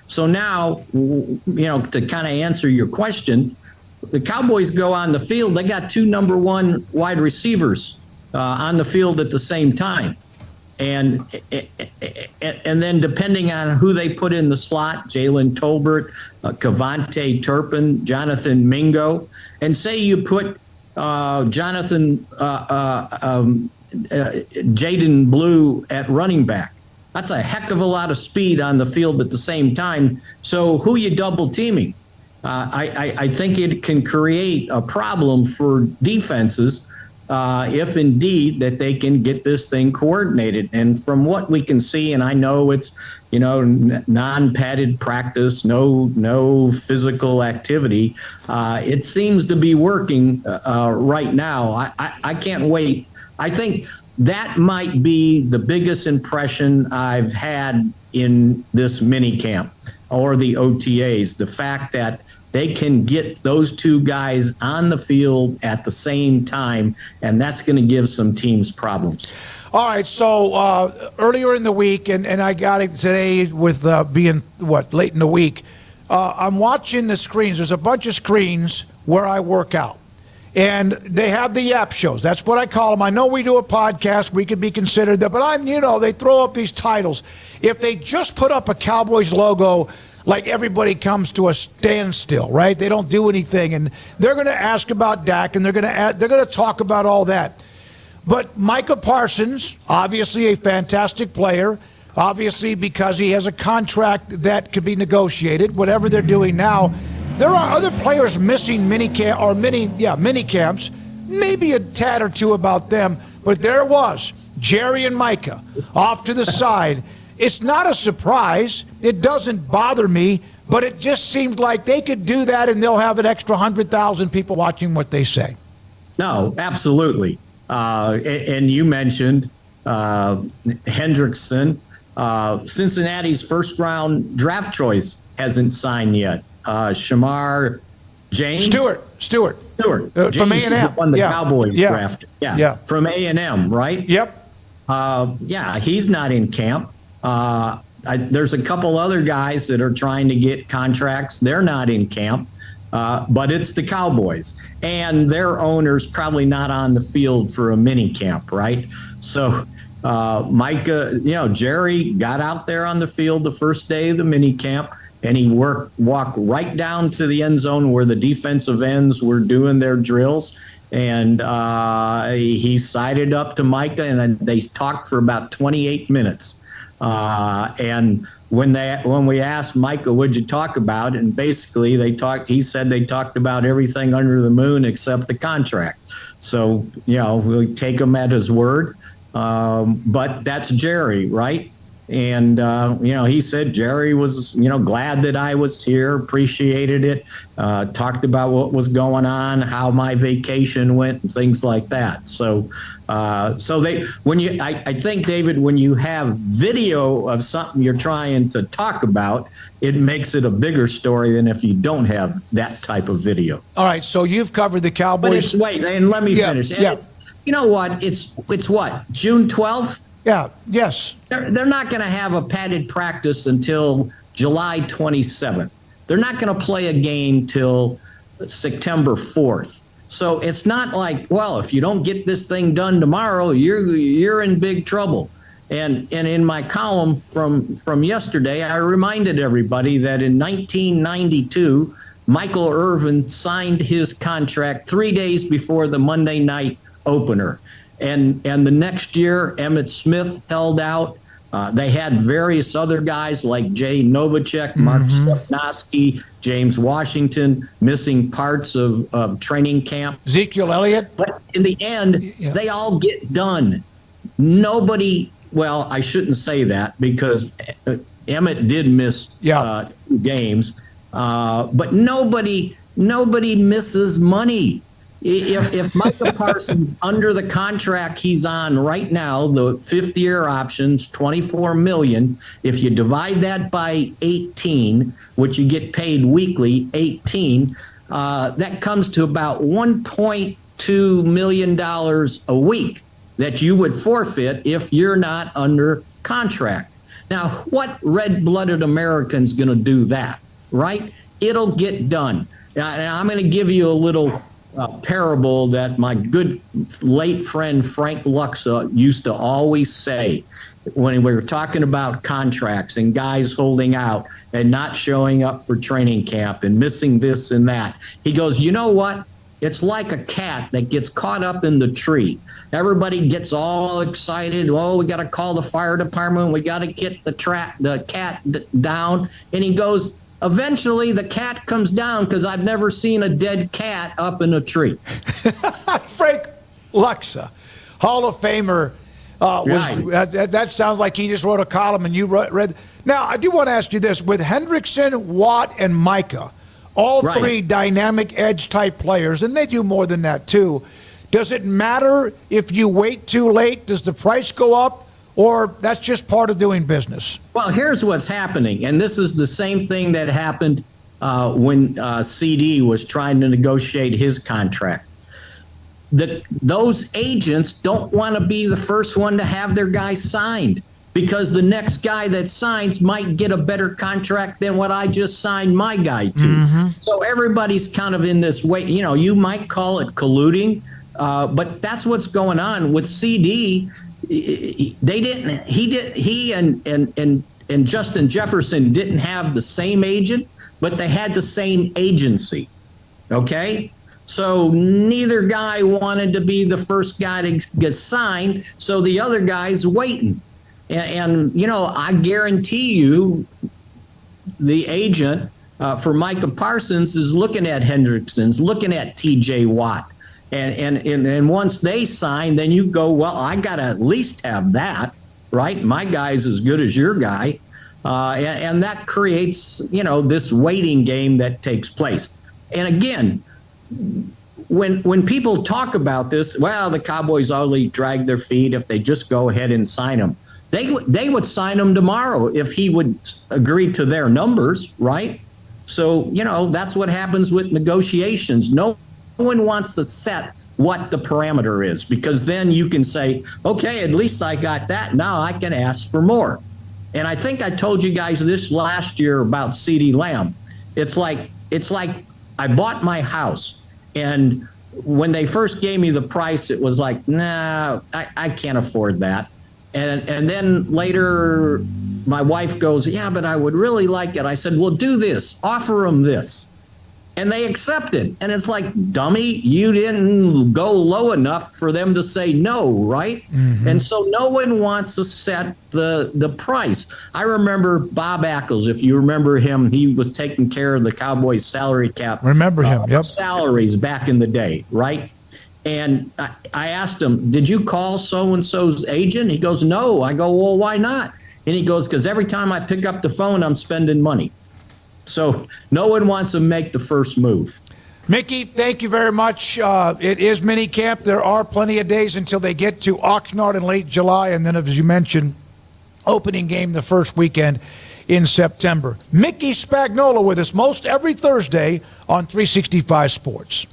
So now, to kind of answer your question, the Cowboys go on the field. They got two number one wide receivers on the field at the same time. And then depending on who they put in the slot, Jalen Tolbert, Kevontae Turpin, Jonathan Mingo, and say you put Jaden Blue at running back. That's a heck of a lot of speed on the field at the same time. So who you double teaming? I think it can create a problem for defenses if indeed that they can get this thing coordinated. And from what we can see, and I know it's, non-padded practice, no physical activity, it seems to be working right now. I can't wait. I think that might be the biggest impression I've had in this mini camp or the OTAs, the fact that they can get those two guys on the field at the same time, and that's going to give some teams problems. All right, so earlier in the week, and I got it today with being, late in the week, I'm watching the screens. There's a bunch of screens where I work out. And they have the Yap shows. That's what I call them. I know we do a podcast. We could be considered that. But they throw up these titles. If they just put up a Cowboys logo, like everybody comes to a standstill, right? They don't do anything. And they're going to ask about Dak, and they're going to talk about all that. But Micah Parsons, obviously a fantastic player, obviously because he has a contract that could be negotiated, whatever they're doing now. There are other players missing mini camps, maybe a tad or two about them, but there was Jerry and Micah off to the side. It's not a surprise. It doesn't bother me, but it just seems like they could do that and they'll have an extra 100,000 people watching what they say. No, absolutely. And you mentioned Hendrickson. Cincinnati's first-round draft choice hasn't signed yet. Shamar James? Stewart. James from A&M. Won the Cowboys draft. Yeah. From A&M, right? Yep. Yeah, he's not in camp. There's a couple other guys that are trying to get contracts. They're not in camp, but it's the Cowboys, and their owner's probably not on the field for a mini camp, right? So Micah, Jerry got out there on the field the first day of the mini camp, and he walked right down to the end zone where the defensive ends were doing their drills. And he sided up to Micah, and they talked for about 28 minutes. And when we asked Micah, what'd you talk about? And basically he said they talked about everything under the moon except the contract. So, we take him at his word. But that's Jerry, right? And, he said Jerry was, glad that I was here, appreciated it, talked about what was going on, how my vacation went, and things like that. So I think, David, when you have video of something you're trying to talk about, it makes it a bigger story than if you don't have that type of video. All right. So you've covered the Cowboys. But and let me finish. Yeah. You know what? It's what, June 12th? Yeah. Yes. They're not going to have a padded practice until July 27th. They're not going to play a game till September 4th. So it's not like, well, if you don't get this thing done tomorrow, you're in big trouble. And in my column from yesterday, I reminded everybody that in 1992, Michael Irvin signed his contract 3 days before the Monday night opener. And the next year, Emmitt Smith held out. They had various other guys like Jay Novacek, Mark Stepnoski, James Washington, missing parts of training camp. Ezekiel Elliott. But in the end, they all get done. Nobody, well, I shouldn't say that because Emmitt did miss 2 games. But nobody misses money. If Micah Parsons, under the contract he's on right now, the 5th-year options, $24 million, if you divide that by 18, which you get paid weekly, 18, that comes to about $1.2 million a week that you would forfeit if you're not under contract. Now, what red-blooded American's going to do that, right? It'll get done. And I'm going to give you a little parable that my good late friend Frank Luxa used to always say when we were talking about contracts and guys holding out and not showing up for training camp and missing this and that. He goes, you know what? It's like a cat that gets caught up in the tree. Everybody gets all excited. Oh, we got to call the fire department. We got to get the cat down. And he goes, eventually, the cat comes down because I've never seen a dead cat up in a tree. Frank Luxa, Hall of Famer. That sounds like he just wrote a column and you read. Now, I do want to ask you this. With Hendrickson, Watt, and Micah, all three dynamic edge-type players, and they do more than that too, does it matter if you wait too late? Does the price go up? Or that's just part of doing business? Well, here's what's happening. And this is the same thing that happened when CD was trying to negotiate his contract. Those agents don't want to be the first one to have their guy signed because the next guy that signs might get a better contract than what I just signed my guy to. So everybody's kind of in this way. You might call it colluding, but that's what's going on with CD. He and Justin Jefferson didn't have the same agent, but they had the same agency. Okay? So neither guy wanted to be the first guy to get signed, so the other guy's waiting. And I guarantee you the agent for Micah Parsons is looking at Hendrickson's, looking at TJ Watt. And once they sign, then you go, well, I got to at least have that, right? My guy's as good as your guy. And that creates, this waiting game that takes place. And again, when people talk about this, well, the Cowboys only drag their feet if they just go ahead and sign him. They would sign him tomorrow if he would agree to their numbers, right? So, that's what happens with negotiations. No one wants to set what the parameter is, because then you can say, okay, at least I got that. Now I can ask for more. And I think I told you guys this last year about CeeDee Lamb. It's like I bought my house, and when they first gave me the price, it was like, nah, I can't afford that. And then later my wife goes, yeah, but I would really like it. I said, well, do this, offer them this. And they accepted. And it's like, dummy, you didn't go low enough for them to say no, right? Mm-hmm. And so no one wants to set the price. I remember Bob Ackles, if you remember him, he was taking care of the Cowboys salary cap. Remember him, yep. Salaries back in the day, right? And I asked him, did you call so-and-so's agent? He goes, no. I go, well, why not? And he goes, because every time I pick up the phone, I'm spending money. So no one wants to make the first move. Mickey, thank you very much. It is mini camp. There are plenty of days until they get to Oxnard in late July. And then, as you mentioned, opening game the first weekend in September. Mickey Spagnola with us most every Thursday on 365 Sports.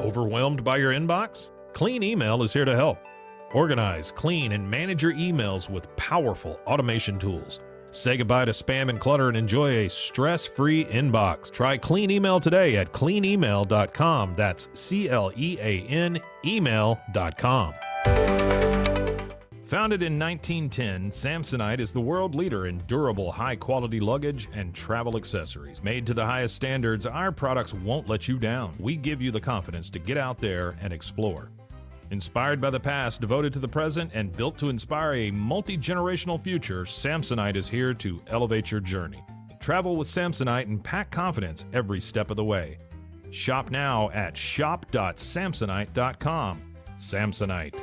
Overwhelmed by your inbox? Clean Email is here to help. Organize, clean, and manage your emails with powerful automation tools. Say goodbye to spam and clutter and enjoy a stress-free inbox. Try Clean Email today at cleanemail.com. That's CLEAN email.com. Founded in 1910, Samsonite is the world leader in durable, high-quality luggage and travel accessories. Made to the highest standards, our products won't let you down. We give you the confidence to get out there and explore. Inspired by the past, devoted to the present, and built to inspire a multi-generational future, Samsonite is here to elevate your journey. Travel with Samsonite and pack confidence every step of the way. Shop now at shop.samsonite.com. Samsonite.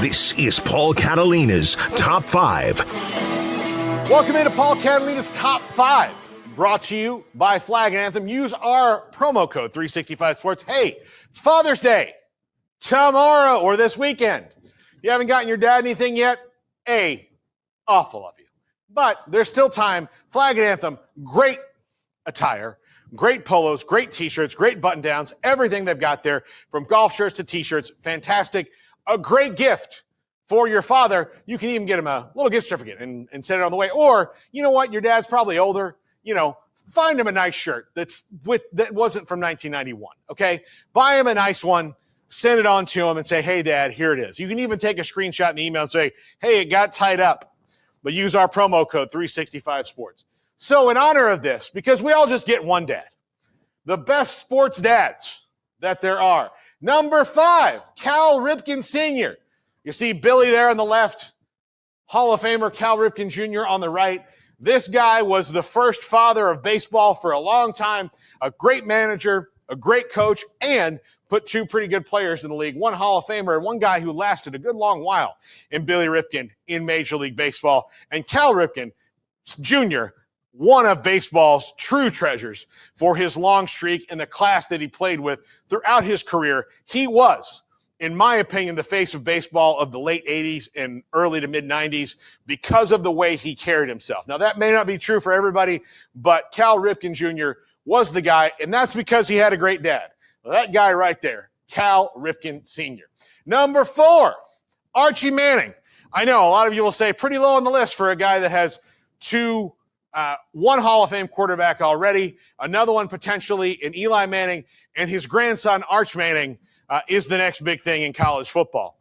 This is Paul Catalina's Top 5. Welcome into Paul Catalina's Top 5, brought to you by Flag and Anthem. Use our promo code 365 Sports. Hey, it's Father's Day tomorrow or this weekend. You haven't gotten your dad anything yet? Awful of you. But there's still time. Flag and Anthem, great attire, great polos, great T-shirts, great button-downs, everything they've got there, from golf shirts to T-shirts, fantastic. A great gift for your father. You can even get him a little gift certificate and send it on the way. Or, you know what, your dad's probably older. Find him a nice shirt that wasn't from 1991, okay? Buy him a nice one, send it on to him and say, hey, Dad, here it is. You can even take a screenshot in the email and say, hey, it got tied up. But use our promo code 365 Sports. So in honor of this, because we all just get one dad, the best sports dads that there are. Number 5, Cal Ripken Sr. You see Billy there on the left, Hall of Famer Cal Ripken Jr. on the right. This guy was the first father of baseball for a long time, a great manager, a great coach, and put 2 pretty good players in the league, one Hall of Famer and one guy who lasted a good long while in Billy Ripken in Major League Baseball. And Cal Ripken Jr., one of baseball's true treasures for his long streak and the class that he played with throughout his career. He was, in my opinion, the face of baseball of the late 80s and early to mid 90s because of the way he carried himself. Now, that may not be true for everybody, but Cal Ripken Jr. was the guy, and that's because he had a great dad. Well, that guy right there, Cal Ripken Sr. Number 4, Archie Manning. I know a lot of you will say pretty low on the list for a guy that has one Hall of Fame quarterback already, another one potentially in Eli Manning, and his grandson, Arch Manning, is the next big thing in college football.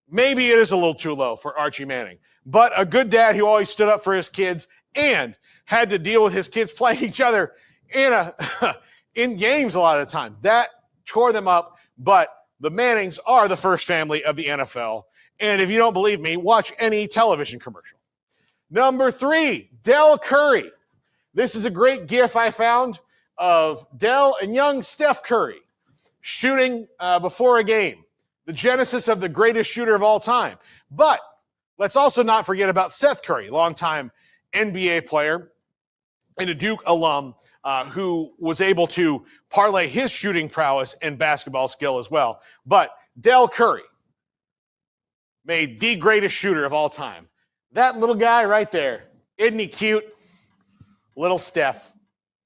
Maybe it is a little too low for Archie Manning, but a good dad who always stood up for his kids and had to deal with his kids playing each other in games a lot of the time. That tore them up, but the Mannings are the first family of the NFL. And if you don't believe me, watch any television commercial. Number 3, Del Curry. This is a great gif I found of Del and young Steph Curry shooting before a game. The genesis of the greatest shooter of all time. But let's also not forget about Seth Curry, longtime NBA player and a Duke alum who was able to parlay his shooting prowess and basketball skill as well. But Del Curry made the greatest shooter of all time. That little guy right there, isn't he cute? Little Steph.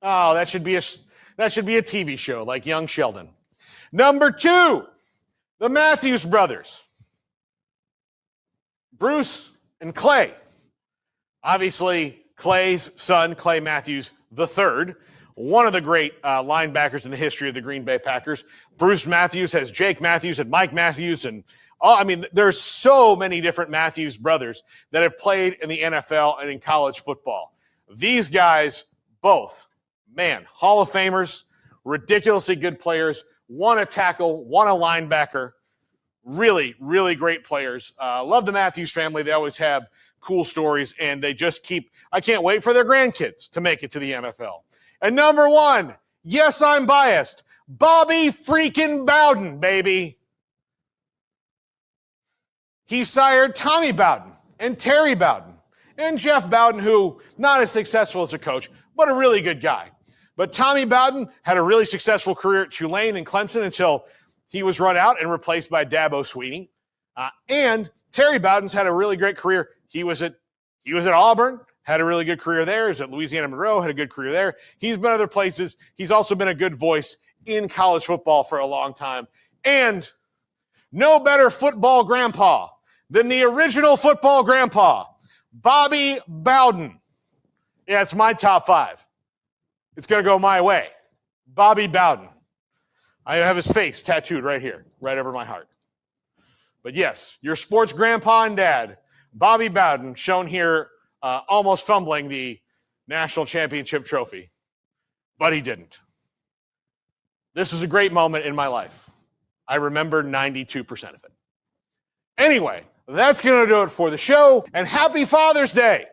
Oh, that should be a TV show like Young Sheldon. Number 2, the Matthews brothers. Bruce and Clay. Obviously, Clay's son, Clay Matthews III, one of the great linebackers in the history of the Green Bay Packers. Bruce Matthews has Jake Matthews and Mike Matthews. And there's so many different Matthews brothers that have played in the NFL and in college football. These guys, both, Hall of Famers, ridiculously good players, one a tackle, one a linebacker. Really, really great players. Love the Matthews family. They always have cool stories, and they just I can't wait for their grandkids to make it to the NFL. And number 1, yes, I'm biased, Bobby freaking Bowden, baby. He sired Tommy Bowden and Terry Bowden and Jeff Bowden, who not as successful as a coach, but a really good guy. But Tommy Bowden had a really successful career at Tulane and Clemson until he was run out and replaced by Dabo Swinney. And Terry Bowden's had a really great career. He was at Auburn, had a really good career there. He was at Louisiana Monroe, had a good career there. He's been other places. He's also been a good voice in college football for a long time. And no better football grandpa than the original football grandpa, Bobby Bowden. Yeah, it's my top 5. It's going to go my way. Bobby Bowden. I have his face tattooed right here, right over my heart. But yes, your sports grandpa and dad, Bobby Bowden, shown here almost fumbling the national championship trophy. But he didn't. This was a great moment in my life. I remember 92% of it. Anyway, that's going to do it for the show. And happy Father's Day